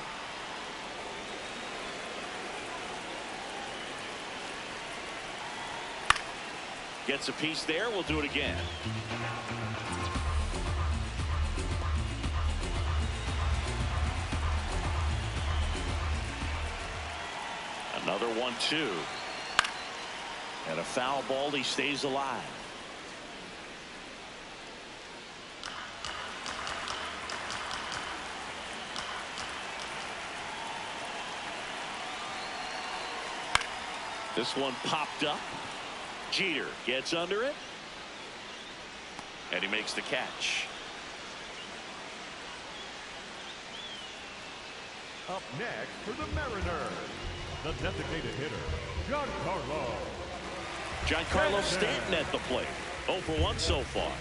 Gets a piece there. We'll do it again. Another 1-2. And a foul ball. He stays alive. This one popped up. Jeter gets under it. And he makes the catch. Up next for the Mariners, the designated hitter, Giancarlo Stanton at the plate. 0 for 1 so far.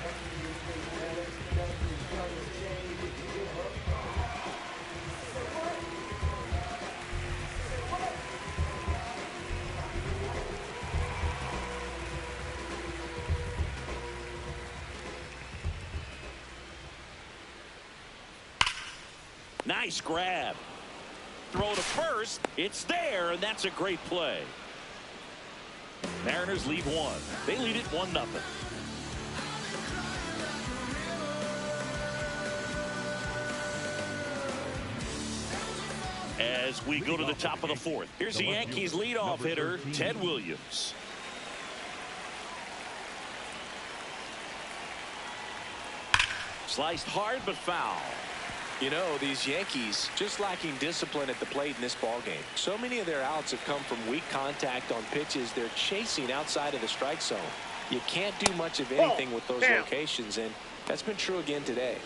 Nice grab. Throw to first. It's there, and that's a great play. Mariners lead 1. They lead it 1-0. As we go to the top of the 4th, here's the Yankees leadoff hitter, Ted Williams. Sliced hard but foul. You know, these Yankees just lacking discipline at the plate in this ballgame. So many of their outs have come from weak contact on pitches they're chasing outside of the strike zone. You can't do much of anything with those locations, and that's been true again today.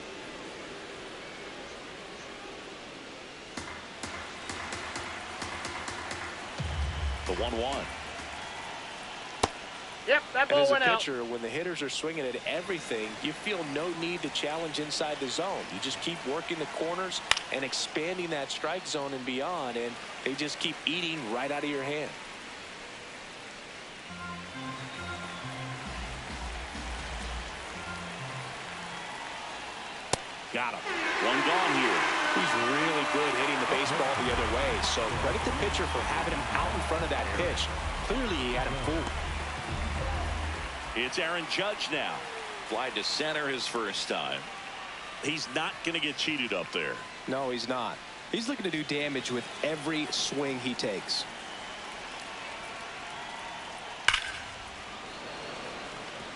The 1-1. Yep, that ball went out. As a pitcher, when the hitters are swinging at everything, you feel no need to challenge inside the zone. You just keep working the corners and expanding that strike zone and beyond, and they just keep eating right out of your hand. Got him. One gone here. He's really good hitting the baseball the other way, so credit the pitcher for having him out in front of that pitch. Clearly, he had him fooled. It's Aaron Judge now. Fly to center his first time. He's not going to get cheated up there. No, he's not. He's looking to do damage with every swing he takes.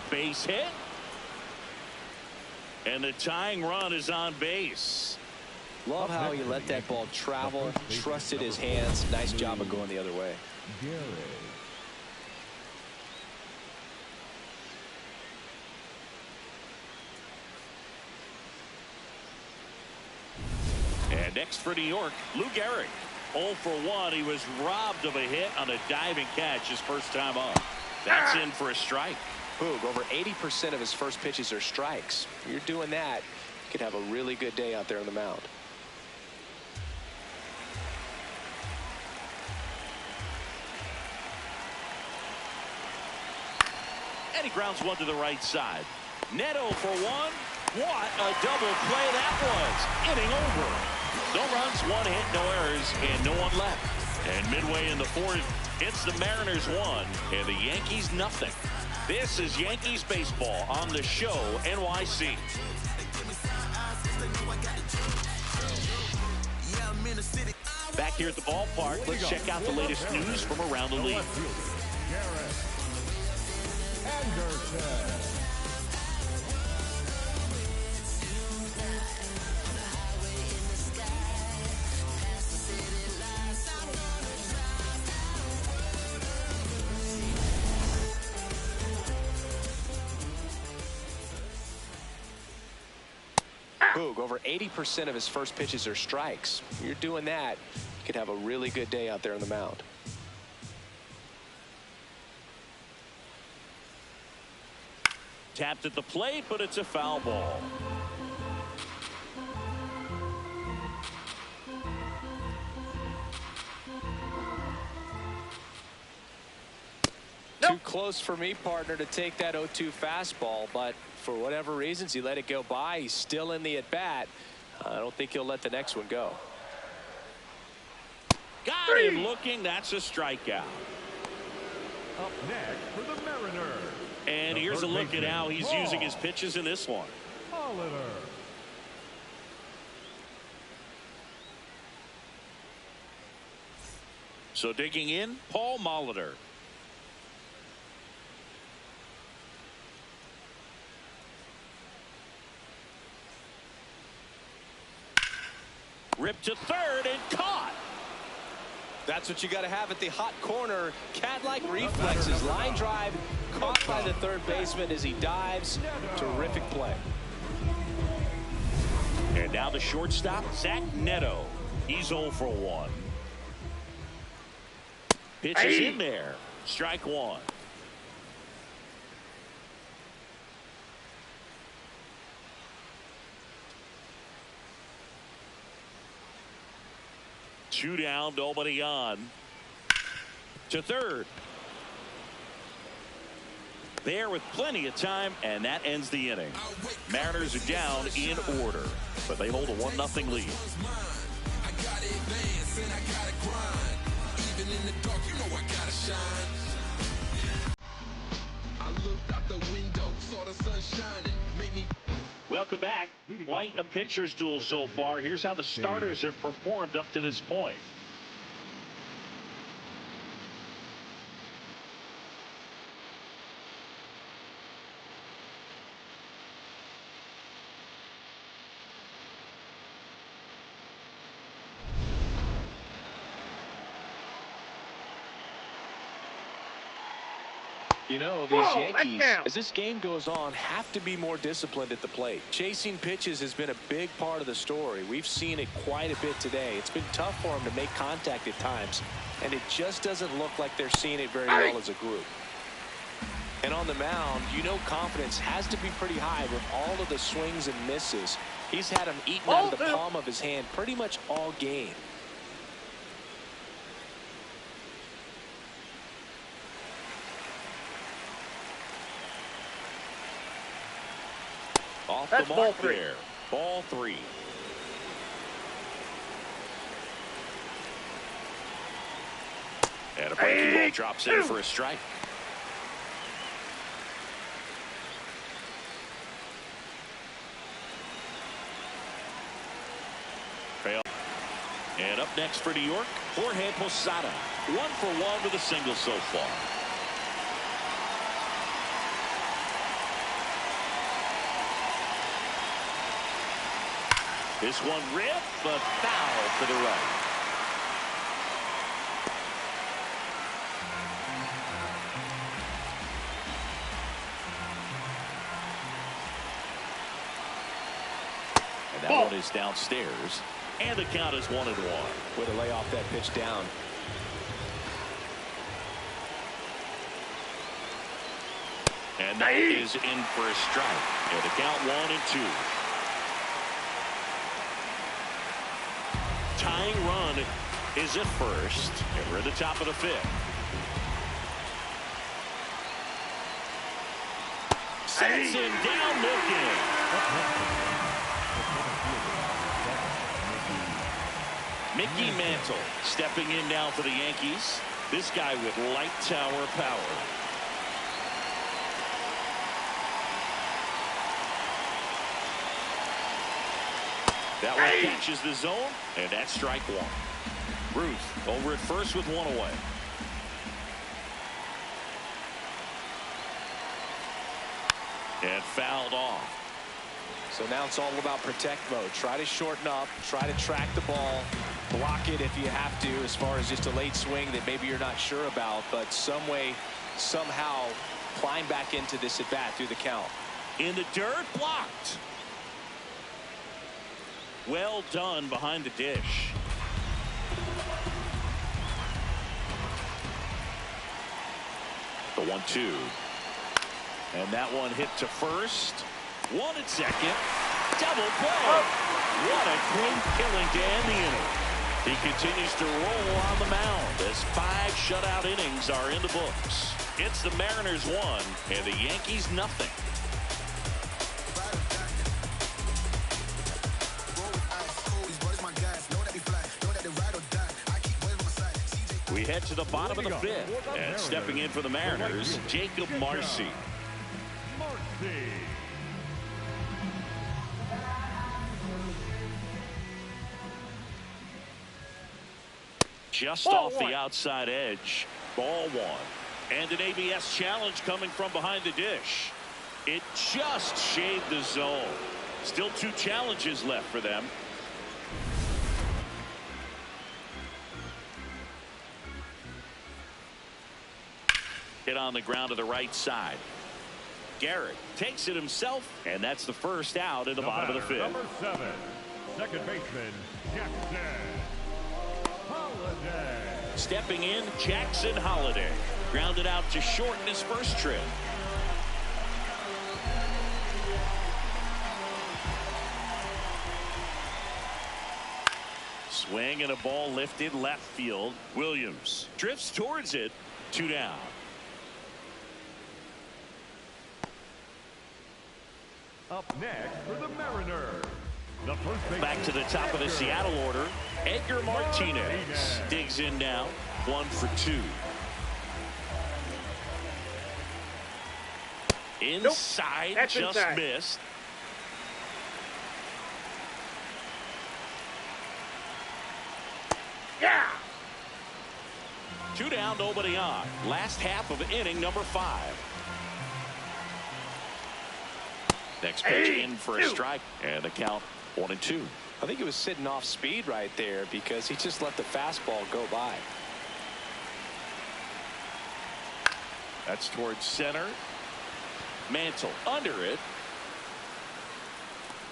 Base hit. And the tying run is on base. Love how he let that ball travel, trusted his hands. Nice job of going the other way. And next for New York, Lou Gehrig. 0 for 1. He was robbed of a hit on a diving catch his first time up. That's in for a strike. Boog, over 80% of his first pitches are strikes. If you're doing that, you could have a really good day out there on the mound. And he grounds one to the right side. Neto for 1. What a double play that was. Inning over. No runs, 1 hit, no errors, and no one left. And midway in the 4th, it's the Mariners 1 and the Yankees nothing. This is Yankees baseball on the show NYC. Back here at the ballpark, let's check out the latest news from around the league. Boog, over 80% of his first pitches are strikes. If you're doing that, you could have a really good day out there on the mound. Tapped at the plate, but it's a foul ball. Too close for me, partner, to take that 0-2 fastball, but for whatever reasons, he let it go by. He's still in the at-bat. I don't think he'll let the next one go. Got him looking. That's a strikeout. Up next for the Mariners. And here's a look at how he's using his pitches in this one. Oliver. So digging in, Paul Molitor. Ripped to third and caught. That's what you got to have at the hot corner. Cat-like reflexes. Line drive caught by the third baseman as he dives. Terrific play. And now the shortstop, Zach Neto. He's 0 for 1. Pitch is in there. Strike one. Two down, nobody on. To third. There with plenty of time, and that ends the inning. Mariners are down in order, but they hold a 1-0 lead. Welcome back. Quite a pitcher's duel so far. Here's how the starters have performed up to this point. You know, these Yankees, as this game goes on, have to be more disciplined at the plate. Chasing pitches has been a big part of the story. We've seen it quite a bit today. It's been tough for them to make contact at times, and it just doesn't look like they're seeing it very well as a group. And on the mound, you know confidence has to be pretty high with all of the swings and misses. He's had them eaten out of the palm of his hand pretty much all game. Off the mark there. Ball 3. And a breaking ball drops in for a strike. And up next for New York, Jorge Posada. 1 for 1 with a single so far. This one ripped, but foul to the right. And that one is downstairs. And the count is 1-1. Way to lay off that pitch down. And that is in for a strike. And the count 1-2. Tying run is at first, and we're at the top of the 5th. Sends him down looking. Mickey Mantle stepping in now for the Yankees. This guy with light tower power. That one catches the zone, and that's strike one. Ruth over at first with 1 away. And fouled off. So now it's all about protect mode. Try to shorten up, try to track the ball, block it if you have to, as far as just a late swing that maybe you're not sure about, but some way, somehow climb back into this at bat through the count. In the dirt, blocked. Well done behind the dish. The 1-2. And that one hit to first. One at second. Double play. What a great killing to end the inning. He continues to roll on the mound as 5 shutout innings are in the books. It's the Mariners 1 and the Yankees nothing. We head to the bottom of the 5th, and stepping in for the Mariners, Jacob Marcy. Just off the outside edge. Ball 1. And an ABS challenge coming from behind the dish. It just shaved the zone. Still 2 challenges left for them. Hit on the ground to the right side. Garrett takes it himself, and that's the first out in the bottom of the 5th. Number 7, second baseman, Jackson Holliday. Stepping in, Jackson Holliday. Grounded out to short in his first trip. Swing and a ball lifted left field. Williams drifts towards it. 2 down. Up next for the Mariners, the first baseman. Back to the top of the Seattle order. Edgar Martinez digs in now. 1 for 2. Inside, That's just inside. missed. Yeah. 2 down, nobody on. Last half of inning number 5. Next pitch in for a strike, and the count 1-2. I think he was sitting off speed right there because he just let the fastball go by. That's towards center. Mantle under it.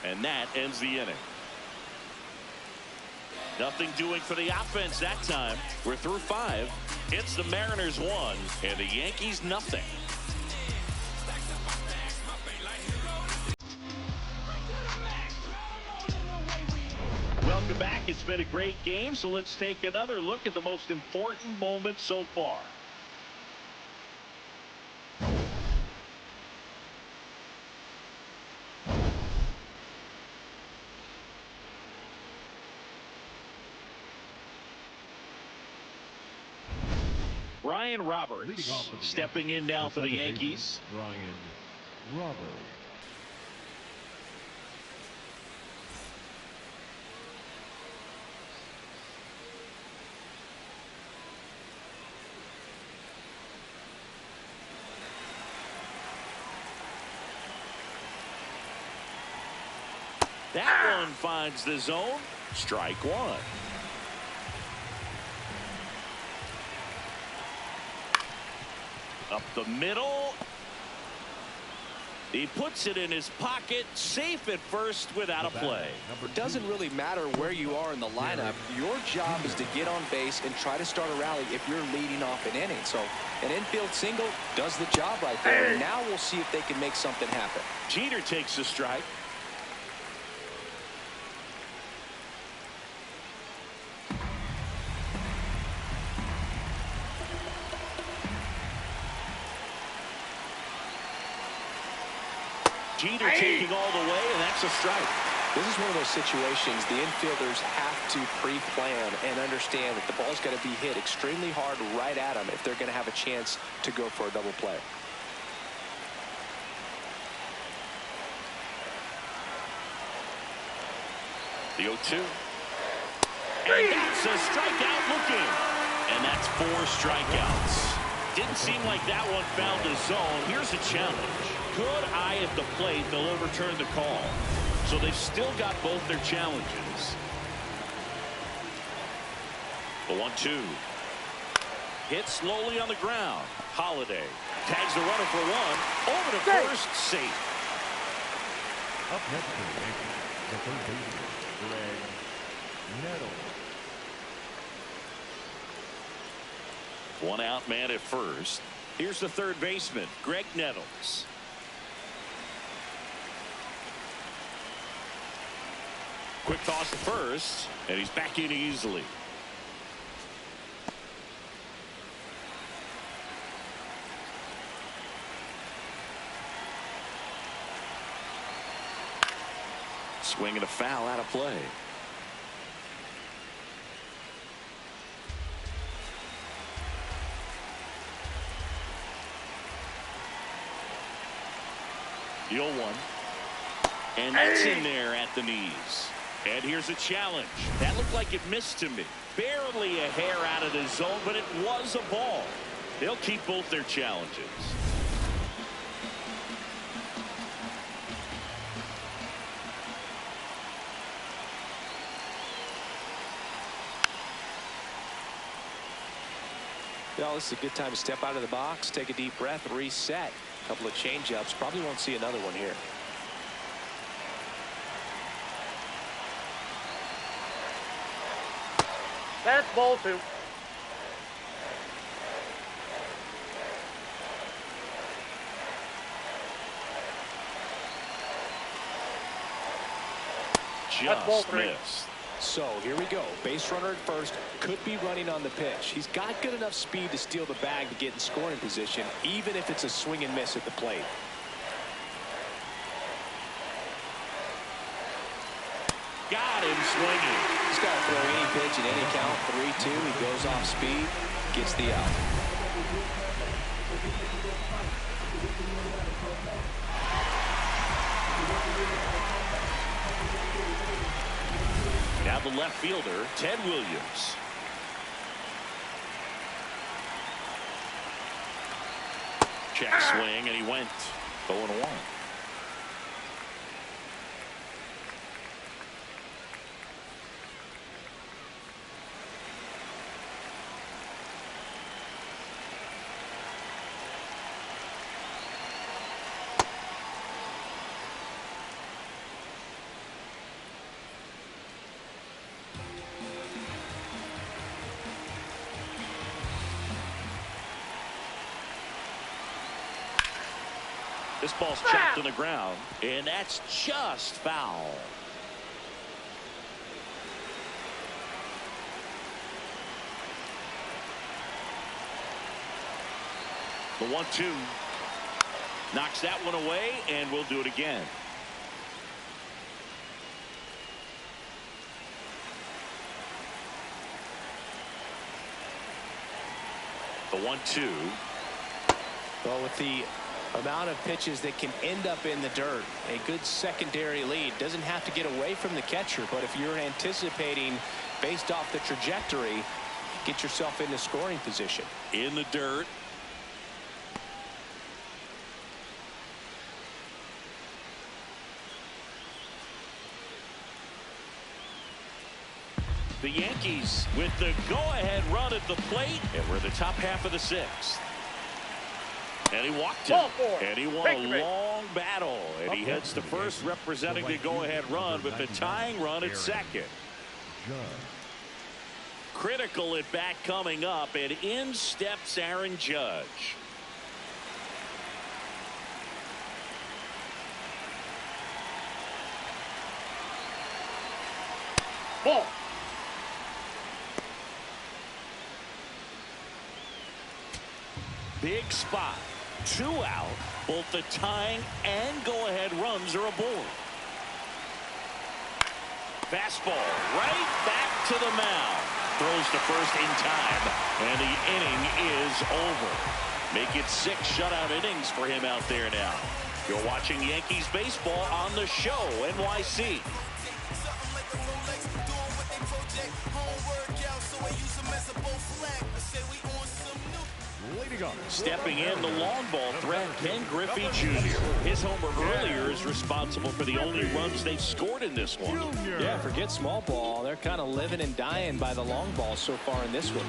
And that ends the inning. Nothing doing for the offense that time. We're through 5. It's the Mariners 1 and the Yankees nothing. Welcome back. It's been a great game, so let's take another look at the most important moments so far. Brian Roberts stepping in now for the Yankees. Brian Roberts. That one finds the zone. Strike 1. Up the middle. He puts it in his pocket, safe at first without a play. It doesn't really matter where you are in the lineup. Your job is to get on base and try to start a rally if you're leading off an inning. So an infield single does the job right there. And now we'll see if they can make something happen. Jeter takes the strike. Jeter taking all the way, and that's a strike. This is one of those situations the infielders have to pre-plan and understand that the ball's got to be hit extremely hard right at them if they're going to have a chance to go for a double play. The 0-2. And that's a strikeout looking. And that's 4 strikeouts. Didn't seem like that one found the zone. Here's a challenge. Good eye at the plate. They'll overturn the call. So they've still got both their challenges. The 1-2. Hit slowly on the ground. Holliday tags the runner for 1. Over to first, safe. Up next for the Yankees, The third baseman, Greg Nettles. One out man at first. Here's the third baseman, Greg Nettles. Quick toss to first, and he's back in easily. Swing and a foul out of play. The 0-1. And that's in there at the knees. And here's a challenge. That looked like it missed to me. Barely a hair out of the zone, but it was a ball. They'll keep both their challenges. Well, this is a good time to step out of the box, take a deep breath, reset. A couple of change-ups. Probably won't see another one here. That's ball 2. That's ball Just 3. missed. So here we go. Base runner at first, could be running on the pitch. He's got good enough speed to steal the bag to get in scoring position, even if it's a swing and miss at the plate. Got him swinging. He's got to throw any pitch in any count. 3-2. He goes off speed, gets the out. Now the left fielder, Ted Williams. Check swing, and he went 0-1. This ball's chopped on the ground, and that's just foul. The 1-2 knocks that one away, and we'll do it again. The 1-2. Well, with the amount of pitches that can end up in the dirt, a good secondary lead. Doesn't have to get away from the catcher, but if you're anticipating based off the trajectory, get yourself into scoring position. In the dirt. The Yankees with the go-ahead run at the plate, and we're in the top half of the 6th. And he walked it. And he won a long battle. And he heads to first, representing the go-ahead run with the tying run at second. Critical at bat coming up, and in steps Aaron Judge. Ball. Big spot. 2 out. Both the tying and go-ahead runs are aboard. Fastball right back to the mound. Throws to first in time, and the inning is over. Make it 6 shutout innings for him out there now. You're watching Yankees baseball on the show, NYC. Stepping in, the long ball threat, Ken Griffey Jr. His homer earlier is responsible for the only runs they've scored in this one. Yeah, forget small ball. They're kind of living and dying by the long ball so far in this one.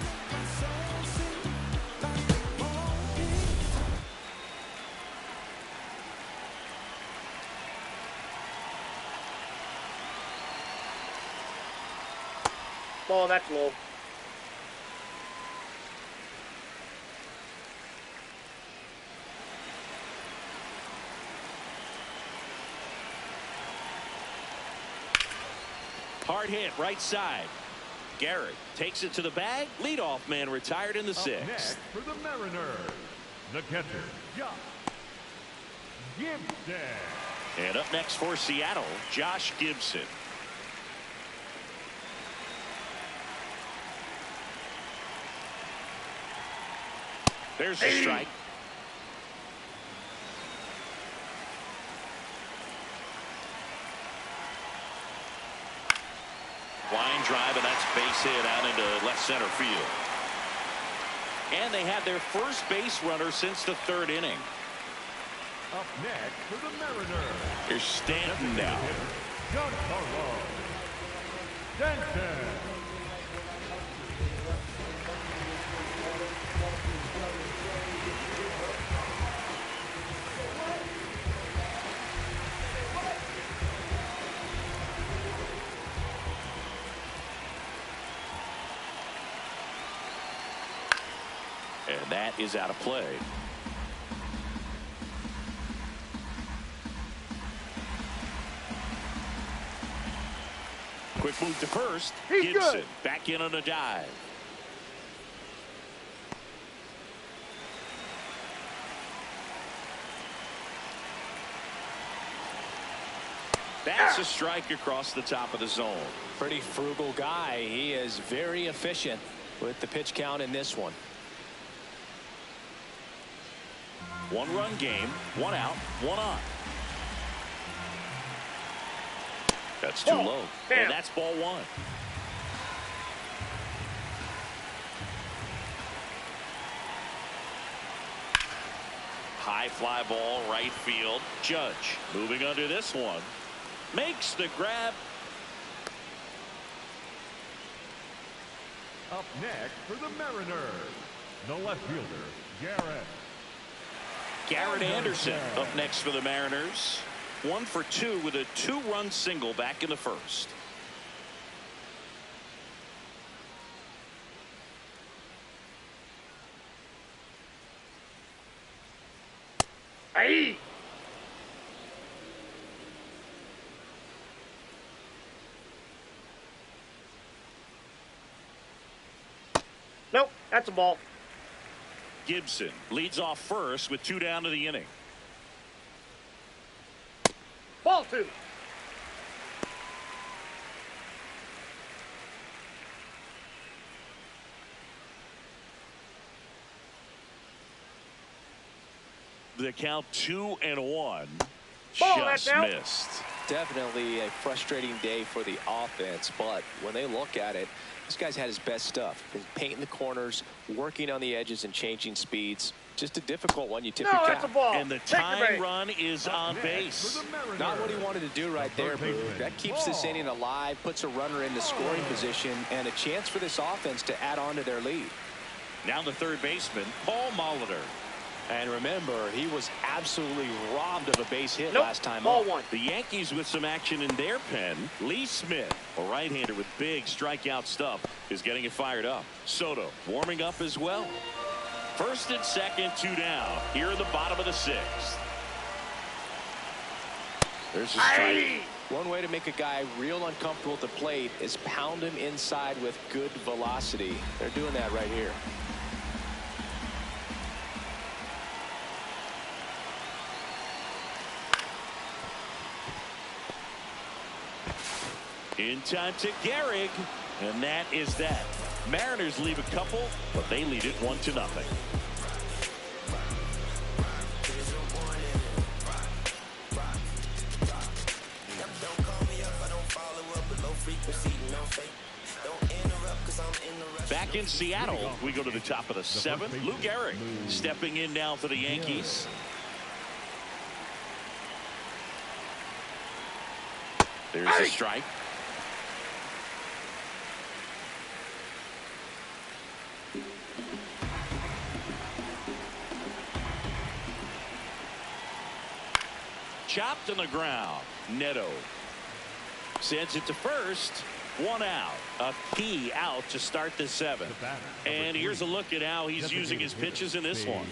Ball, that's low. Hard hit, right side. Garrett takes it to the bag. Leadoff man retired in the sixth. Next for the Mariners, the catcher, Josh Gibson. And up next for Seattle, Josh Gibson. There's a strike. Line drive, and that's base hit out into left center field. And they had their first base runner since the third inning. Up next for the Mariners, Here's Stanton now. Giancarlo Stanton. And that is out of play. Quick move to first. He's Gibson good. back in on a dive. That's a strike across the top of the zone. Pretty frugal guy. He is very efficient with the pitch count in this one. One-run game, one out, one on. That's too Ball. low. Bam. And that's ball one. High fly ball, right field. Judge moving under this one. Makes the grab. Up next for the Mariners, the left fielder, Garrett Anderson up next for the Mariners. 1 for 2 with a 2-run single back in the first. Aye. Nope, that's a ball. Gibson leads off first with 2 down to the inning. Ball 2. The count 2-1. Ball, that's Just out. missed. Definitely a frustrating day for the offense, but when they look at it, this guy's had his best stuff. He's painting the corners, working on the edges, and changing speeds. Just a difficult one. You tip your No, cap. that's a ball. And the Take your tying base. run is on base. Not what he wanted to do right there, Boog. That keeps this inning alive, puts a runner into scoring position, and a chance for this offense to add on to their lead. Now the third baseman, Paul Molitor. And remember, he was absolutely robbed of a base hit Nope. last time Ball up. 1. The Yankees with some action in their pen. Lee Smith, a right-hander with big strikeout stuff, is getting it fired up. Soto warming up as well. First and second, 2 down. Here in the bottom of the 6th. There's a strike. Aye. One way to make a guy real uncomfortable at the plate is pound him inside with good velocity. They're doing that right here. In time to Gehrig, and that is that. Mariners leave a couple, but they lead it 1-0. Back in Seattle, we go to the top of the 7th. Lou Gehrig stepping in now for the Yankees. There's a strike. Chopped on the ground. Neto sends it to first. One out. A key out to start the 7th. And here's a look at how he's using his pitches in this one.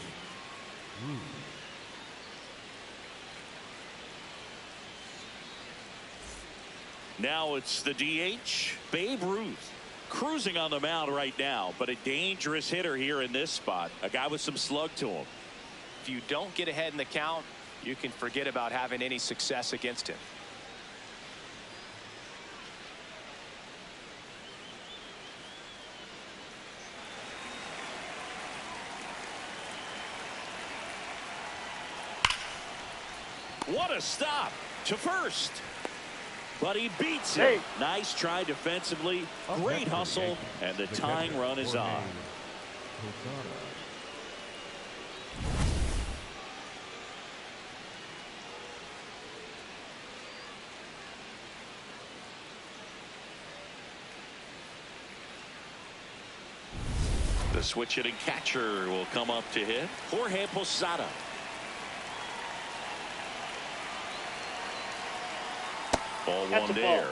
Now it's the DH, Babe Ruth. Cruising on the mound right now, but a dangerous hitter here in this spot. A guy with some slug to him. If you don't get ahead in the count, you can forget about having any success against him. What a stop to first. But he beats it. Nice try defensively. Great hustle. And the tying run is on. The switch hitting catcher will come up to hit. Jorge Posada. Ball one there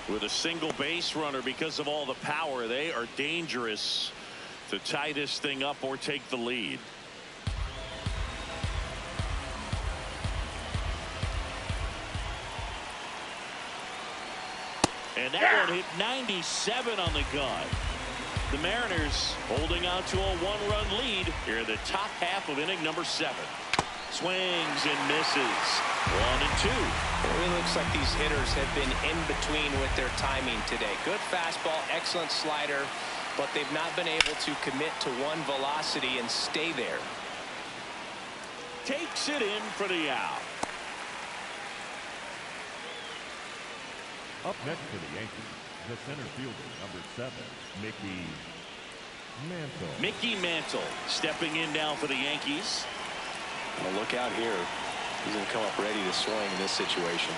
with a single base runner. Because of all the power, they are dangerous to tie this thing up or take the lead. And that one hit 97 on the gun. The Mariners holding on to a one-run lead here in the top half of inning number 7. Swings and misses. 1 and 2. It really looks like these hitters have been in between with their timing today. Good fastball, excellent slider, but they've not been able to commit to one velocity and stay there. Takes it in for the out. Up next for the Yankees, the center fielder, number 7, Mickey Mantle. Mickey Mantle stepping in now for the Yankees. Well, look out here. He's going to come up ready to swing in this situation.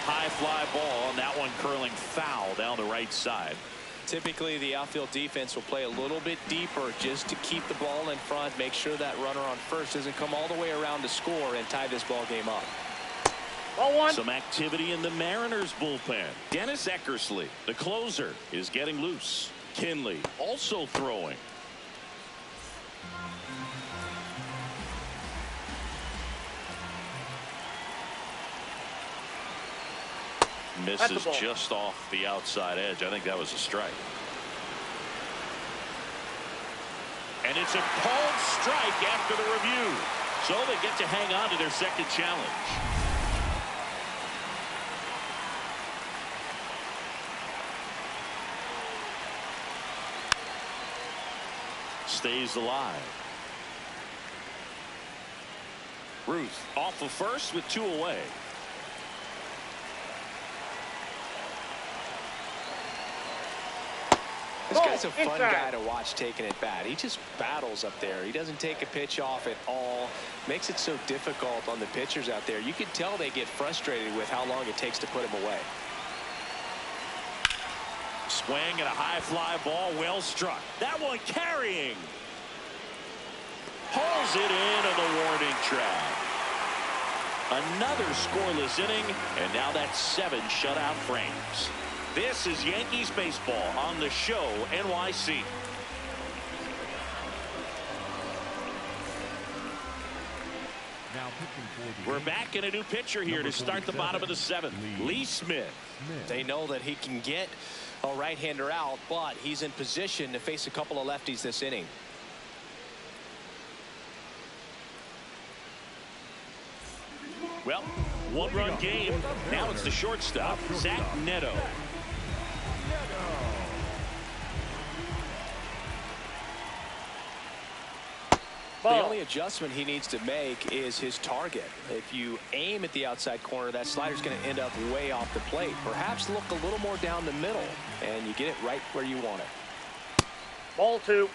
High fly ball, and that one curling foul down the right side. Typically, the outfield defense will play a little bit deeper just to keep the ball in front, make sure that runner on first doesn't come all the way around to score and tie this ball game up. Ball one. Some activity in the Mariners bullpen. Dennis Eckersley, the closer, is getting loose. Kinley also throwing. Misses just off the outside edge. I think that was a strike. And it's a called strike after the review. So they get to hang on to their second challenge. Stays alive. Ruth off of first with 2 away. This guy's a fun guy to watch taking at bat. He just battles up there. He doesn't take a pitch off at all. Makes it so difficult on the pitchers out there. You can tell they get frustrated with how long it takes to put him away. Swing and a high fly ball, well struck. That one carrying. Pulls it in on the warning track. Another scoreless inning, and now that's 7 shutout frames. This is Yankees baseball on the show NYC. We're back in a new pitcher here to start the bottom of the 7th. Lee Smith. They know that he can get a right-hander out, but he's in position to face a couple of lefties this inning. Well, 1-run game. Now it's the shortstop, Zach Neto. The only adjustment he needs to make is his target. If you aim at the outside corner, that slider's going to end up way off the plate. Perhaps look a little more down the middle, and you get it right where you want it. Ball 2.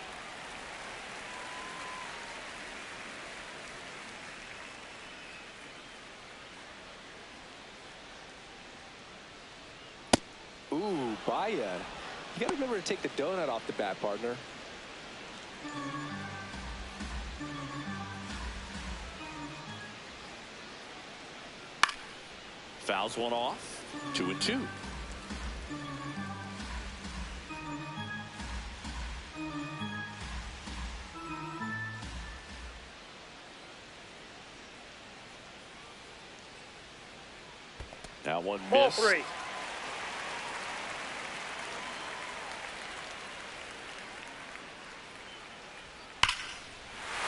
Ooh, Baya. You got to remember to take the donut off the bat, partner. Fouls one off. 2-2. Now one Ball miss. 3.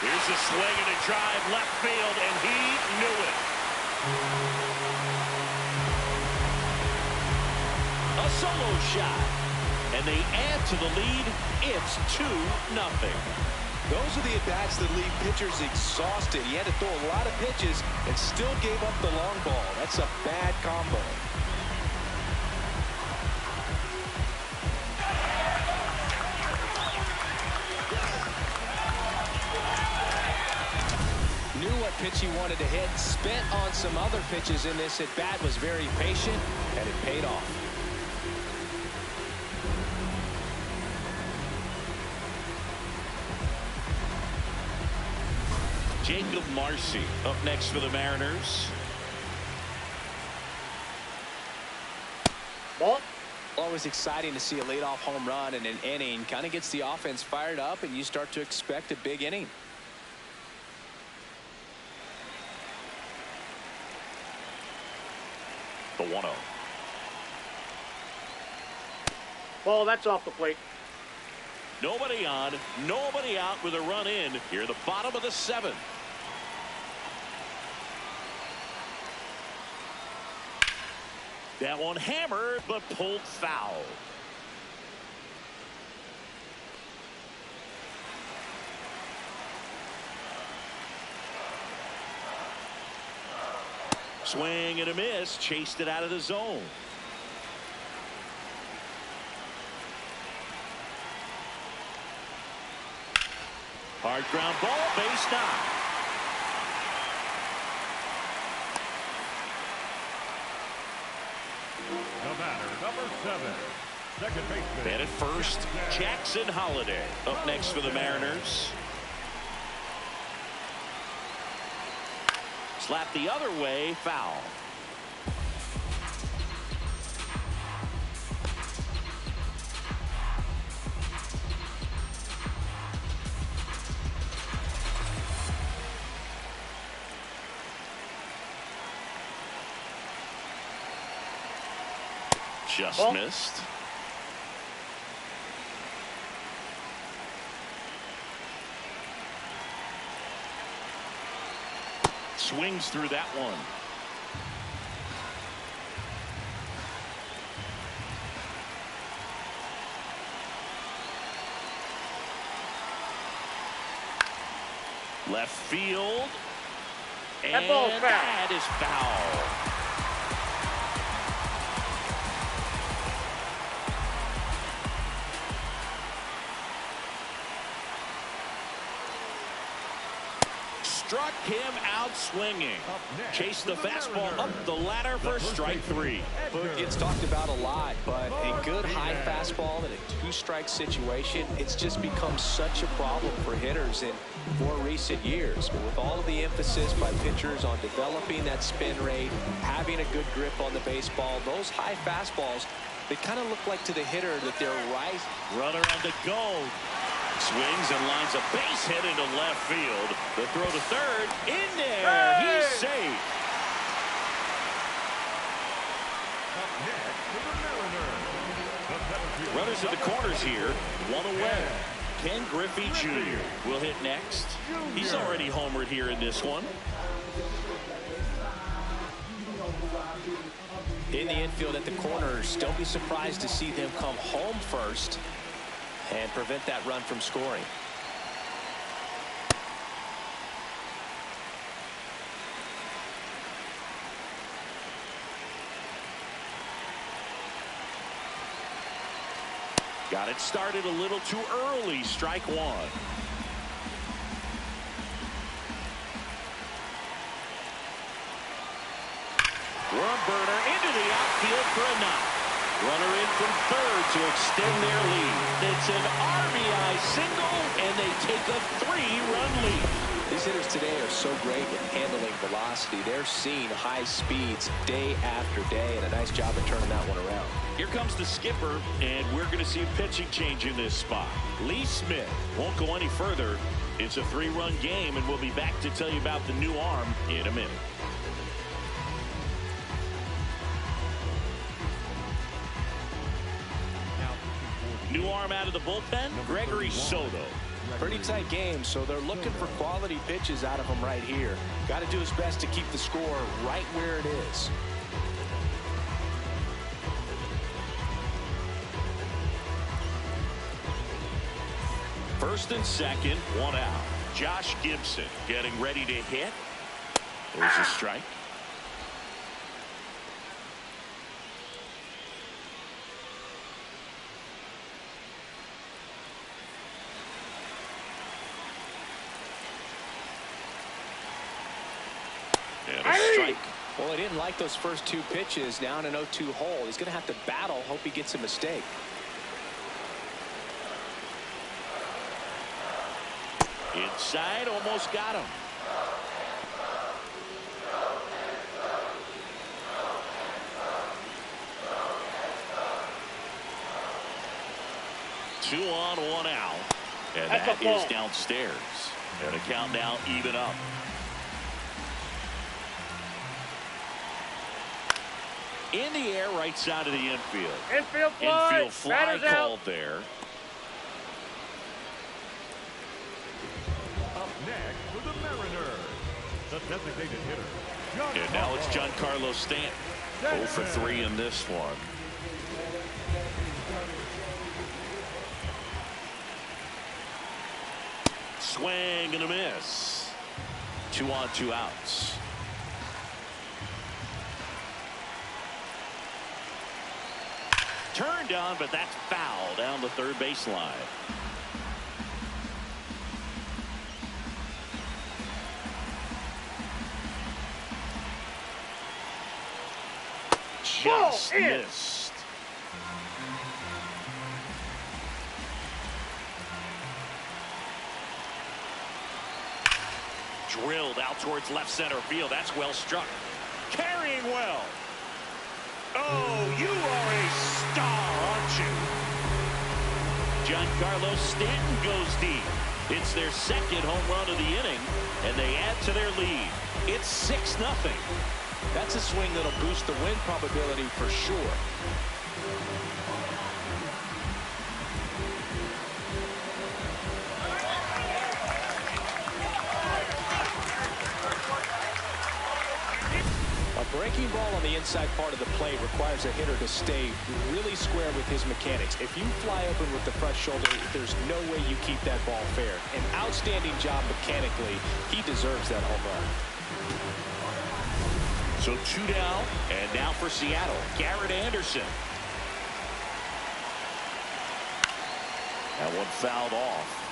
Here's a swing and a drive left field, and he knew it. A solo shot, and they add to the lead. It's 2-0. Those are the at-bats that leave pitchers exhausted. He had to throw a lot of pitches and still gave up the long ball. That's a bad combo. Knew what pitch he wanted to hit, spent on some other pitches in this at-bat, was very patient, and it paid off. Jacob Marcy up next for the Mariners. Ball. Always exciting to see a leadoff home run in an inning. Kind of gets the offense fired up, and you start to expect a big inning. The 1-0. Ball, that's off the plate. Nobody on, nobody out with a run in here at the bottom of the 7th. That one hammered but pulled foul. Swing and a miss, chased it out of the zone. Hard ground ball, base knock. The batter, number 7, second baseman. And at first, Jackson Holiday up next for the Mariners. Slap the other way, foul. Just missed. Swings through that one. Left field. And ball's foul. that is foul. Struck him out swinging. Chased the fastball up the ladder for strike 3. It gets talked about a lot, but a good high fastball in a 2-strike situation, it's just become such a problem for hitters in more recent years. But with all of the emphasis by pitchers on developing that spin rate, having a good grip on the baseball, those high fastballs, they kind of look like to the hitter that they're right. Runner on the go. Swings and lines a base hit into left field. The throw to third. In there. Hey! He's safe. Runners at the corners here. One away. Ken Griffey Jr. will hit next. He's already homered here in this one. In the infield at the corners, don't be surprised to see them come home first and prevent that run from scoring. Got it started a little too early. Strike 1. Run burner into the outfield for a knock. Runner in from third to extend their lead. It's an RBI single, and they take a 3-run lead. These hitters today are so great at handling velocity. They're seeing high speeds day after day, and a nice job of turning that one around. Here comes the skipper, and we're going to see a pitching change in this spot. Lee Smith won't go any further. It's a 3-run game, and we'll be back to tell you about the new arm in a minute. New arm out of the bullpen, Gregory Soto. Pretty tight game, so they're looking for quality pitches out of him right here. Got to do his best to keep the score right where it is. First and second, 1 out. Josh Gibson getting ready to hit. There's a strike. And a strike. Well, he didn't like those first 2 pitches down an 0-2 hole. He's going to have to battle. Hope he gets a mistake. Inside, almost got him. Two on, 1 out. And that is downstairs. And a count now even up. In the air, right side of the infield. Infield fly. Infield fly called there. Up next for the Mariners, the designated hitter. And now it's Giancarlo Stanton. 0 for 3 in this one. Swing and a miss. 2 on, 2 outs. Turned on, but that's foul down the third baseline. Just missed. Drilled out towards left center field. That's well struck. Carrying well. Oh, you are a star, aren't you? Giancarlo Stanton goes deep. It's their second home run of the inning, and they add to their lead. It's 6-0. That's a swing that'll boost the win probability for sure. A breaking ball on the inside part of the plate requires a hitter to stay really square with his mechanics. If you fly open with the front shoulder, there's no way you keep that ball fair. An outstanding job mechanically. He deserves that home run. So 2 down, and now for Seattle, Garrett Anderson. That one fouled off.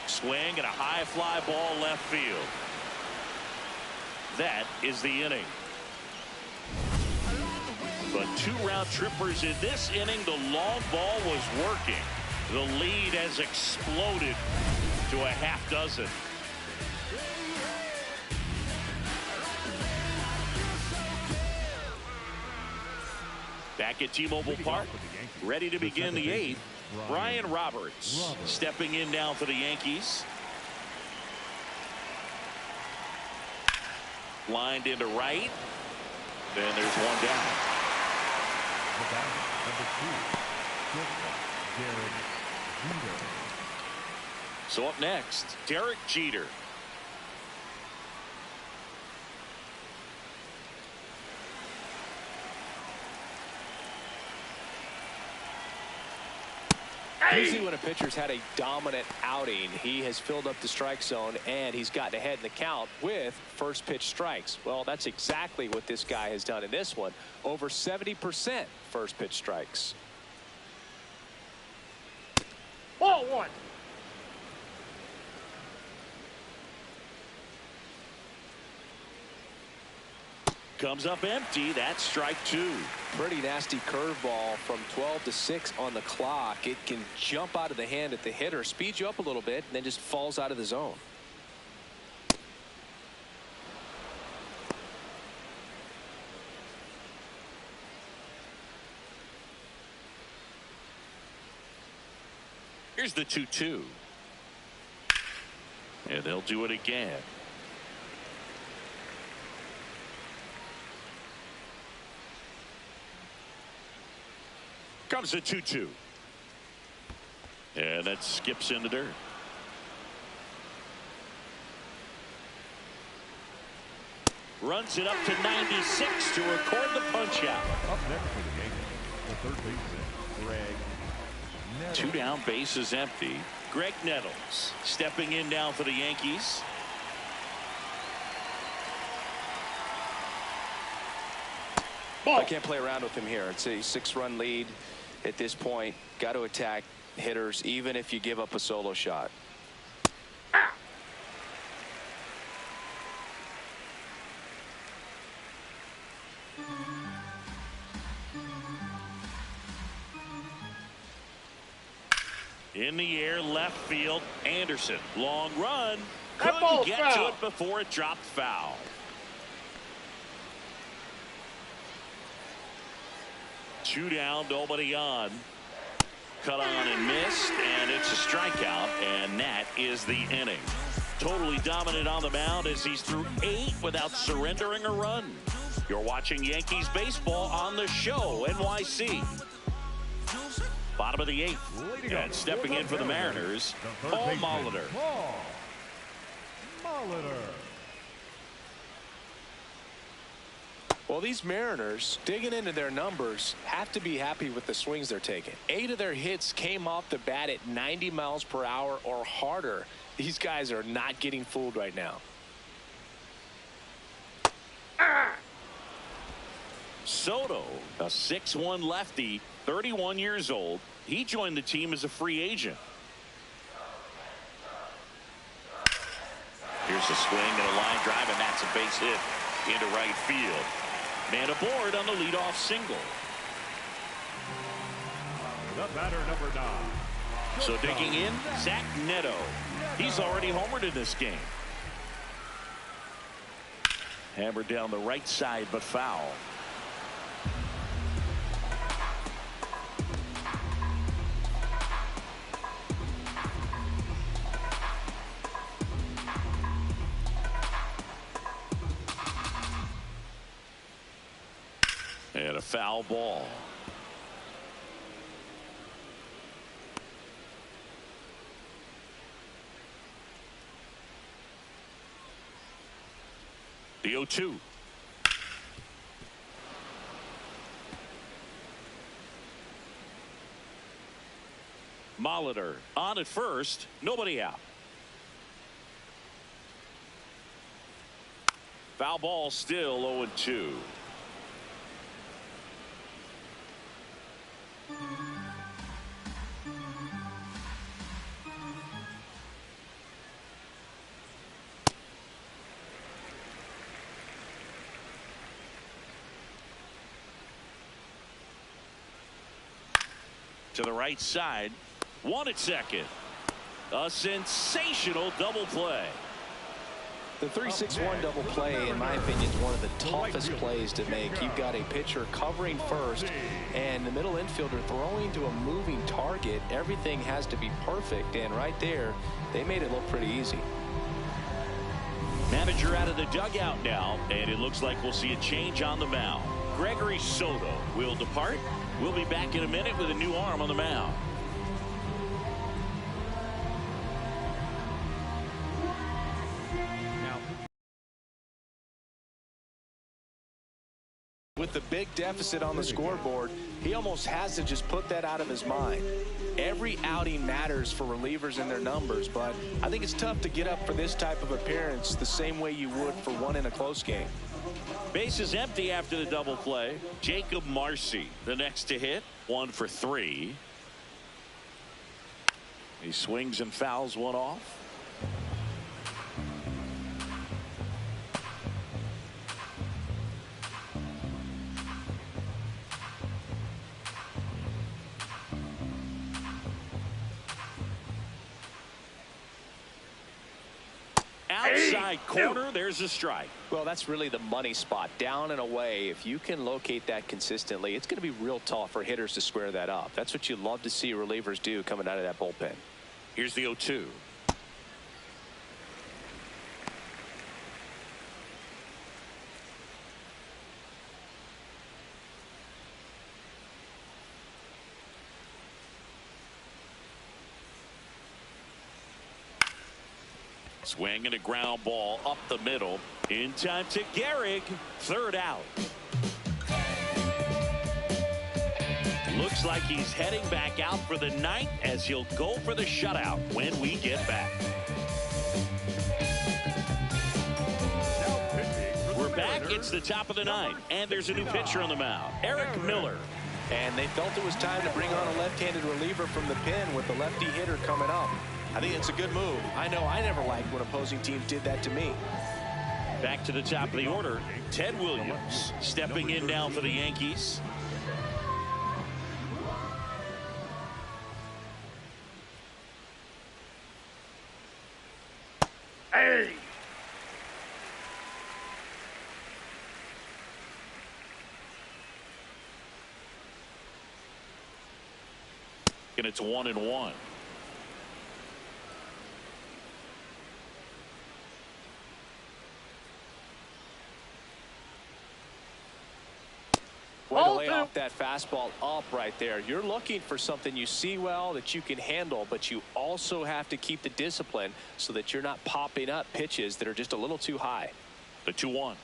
Swing and a high fly ball left field. That is the inning. But 2 round trippers in this inning. The long ball was working. The lead has exploded to a half dozen. Back at T-Mobile Park, ready to begin the 8th. Brian Roberts stepping in now for the Yankees. Lined into right. Then there's 1 down. The batter, number 2, Derek Jeter. So up next, Derek Jeter. Usually when a pitcher's had a dominant outing, he has filled up the strike zone and he's gotten ahead in the count with first pitch strikes. Well, that's exactly what this guy has done in this one. Over 70% first pitch strikes. Ball 1. Comes up empty. That's strike two. Pretty nasty curveball from 12-6 on the clock. It can jump out of the hand at the hitter, speed you up a little bit, and then just falls out of the zone. Here's the 2-2. And they'll do it again. Comes the 2-2. And that skips in the dirt. Runs it up to 96 to record the punch out. Up next for the Yankees, the third baseman, Greg Nettles. Two down, base is empty. Greg Nettles stepping in now for the Yankees. I can't play around with him here. It's a 6-run lead at this point. Got to attack hitters even if you give up a solo shot. In the air, left field. Anderson, long run. That ball's Couldn't get foul. to it before it dropped foul. Two down, nobody on. Cut on and missed, and it's a strikeout, and that is the inning. Totally dominant on the mound as he's through 8 without surrendering a run. You're watching Yankees baseball on the show, NYC. Bottom of the 8th, and stepping in for the Mariners, Paul Molitor. Paul Molitor. Well, these Mariners, digging into their numbers, have to be happy with the swings they're taking. 8 of their hits came off the bat at 90 miles per hour or harder. These guys are not getting fooled right now. Soto, a 6'1 lefty, 31 years old. He joined the team as a free agent. Here's a swing and a line drive, and that's a base hit into right field. Man aboard on the leadoff single. The batter, number 9. So digging in, Zach Neto. He's already homered in this game. Hammered down the right side, but foul. And a foul ball. The 0-2. Molitor on at first, nobody out. Foul ball, still 0-2. To the right side, one at second. A sensational double play. The 3-6-1 double play, in my opinion, is one of the toughest plays to make. You've got a pitcher covering first and the middle infielder throwing to a moving target. Everything has to be perfect, and right there, they made it look pretty easy. Manager out of the dugout now, and it looks like we'll see a change on the mound. Gregory Soto will depart. We'll be back in a minute with a new arm on the mound. With the big deficit on the scoreboard, he almost has to just put that out of his mind. Every outing matters for relievers and their numbers, but I think it's tough to get up for this type of appearance the same way you would for one in a close game. Base is empty after the double play. Jacob Marcy, the next to hit, 1 for 3. He swings and fouls one off. Outside corner, there's a strike. Well, that's really the money spot, down and away. If you can locate that consistently, it's going to be real tough for hitters to square that up. That's what you love to see relievers do coming out of that bullpen. Here's the 0-2. Swing and a ground ball up the middle. In time to Gehrig. Third out. Looks like he's heading back out for the ninth as he'll go for the shutout when we get back. We're back. It's the top of the ninth, and there's a new pitcher on the mound, Eric Miller. And they felt it was time to bring on a left-handed reliever from the pen with the lefty hitter coming up. I think it's a good move. I know I never liked when opposing teams did that to me. Back to the top of the order, Ted Williams stepping in now for the Yankees. Hey! And it's 1-1. Way to lay off that fastball up right there. You're looking for something you see well that you can handle, but you also have to keep the discipline so that you're not popping up pitches that are just a little too high. The 2-1.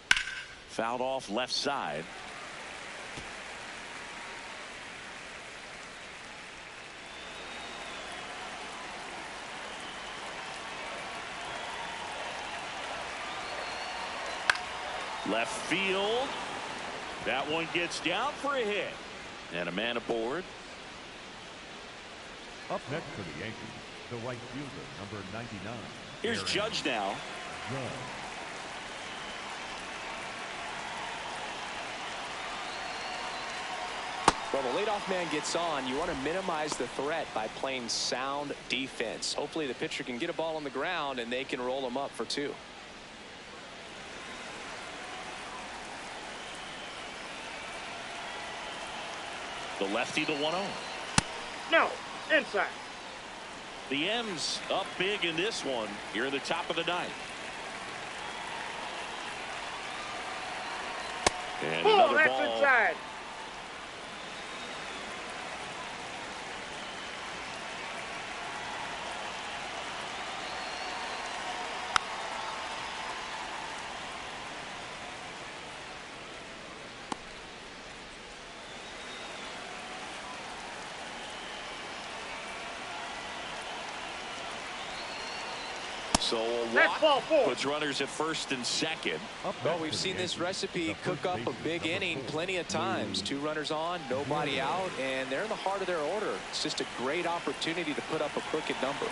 Fouled off left side. Left field. That one gets down for a hit. And a man aboard. Up next for the Yankees, the right fielder, number 99. Here's Judge now. Well, the leadoff man gets on. You want to minimize the threat by playing sound defense. Hopefully the pitcher can get a ball on the ground and they can roll him up for 2. The lefty, the 1-0. No, inside. The M's up big in this one. Here in the top of the ninth. And another that's ball. inside. So a That's ball walk 4. puts runners at first and second. Well, we've seen this recipe cook up a big inning plenty of times. 2 runners on, nobody out, and they're in the heart of their order. It's just a great opportunity to put up a crooked number.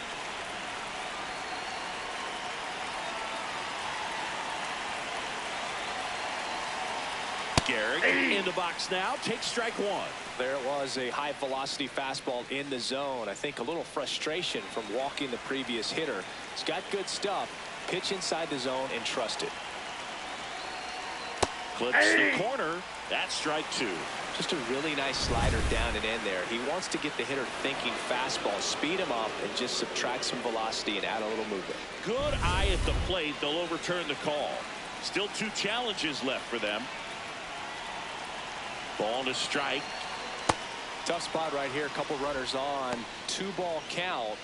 Gehrig in the box now. Takes strike 1. There it was, a high velocity fastball in the zone. I think a little frustration from walking the previous hitter. He's got good stuff. Pitch inside the zone and trust it. Clips the corner. That's strike 2. Just a really nice slider down and in there. He wants to get the hitter thinking fastball, speed him up, and just subtract some velocity and add a little movement. Good eye at the plate. They'll overturn the call. Still 2 challenges left for them. Ball to strike. Tough spot right here. A couple runners on. 2-ball count.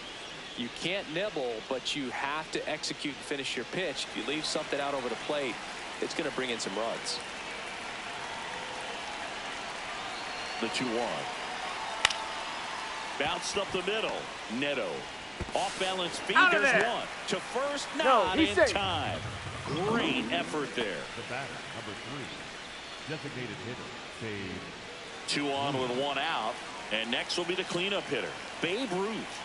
You can't nibble, but you have to execute and finish your pitch. If you leave something out over the plate, it's going to bring in some runs. The 2-1. Bounced up the middle. Neto. Off balance feed. Out of There's there. 1. To first. No, Not he's in safe. time. Great effort there. The batter, number 3. Designated hitter, save. 2 on with 1 out. And next will be the cleanup hitter, Babe Ruth.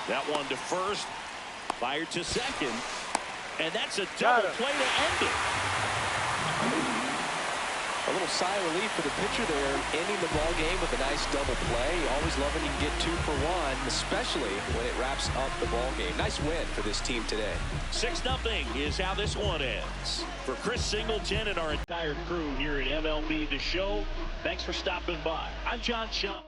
That one to first. Fired to second. And that's a double play to end it. A little sigh of relief for the pitcher there, ending the ball game with a nice double play. Always love when you can get 2 for 1, especially when it wraps up the ball game. Nice win for this team today. 6-0 is how this one ends. For Chris Singleton and our entire crew here at MLB The Show, thanks for stopping by. I'm John Shaw.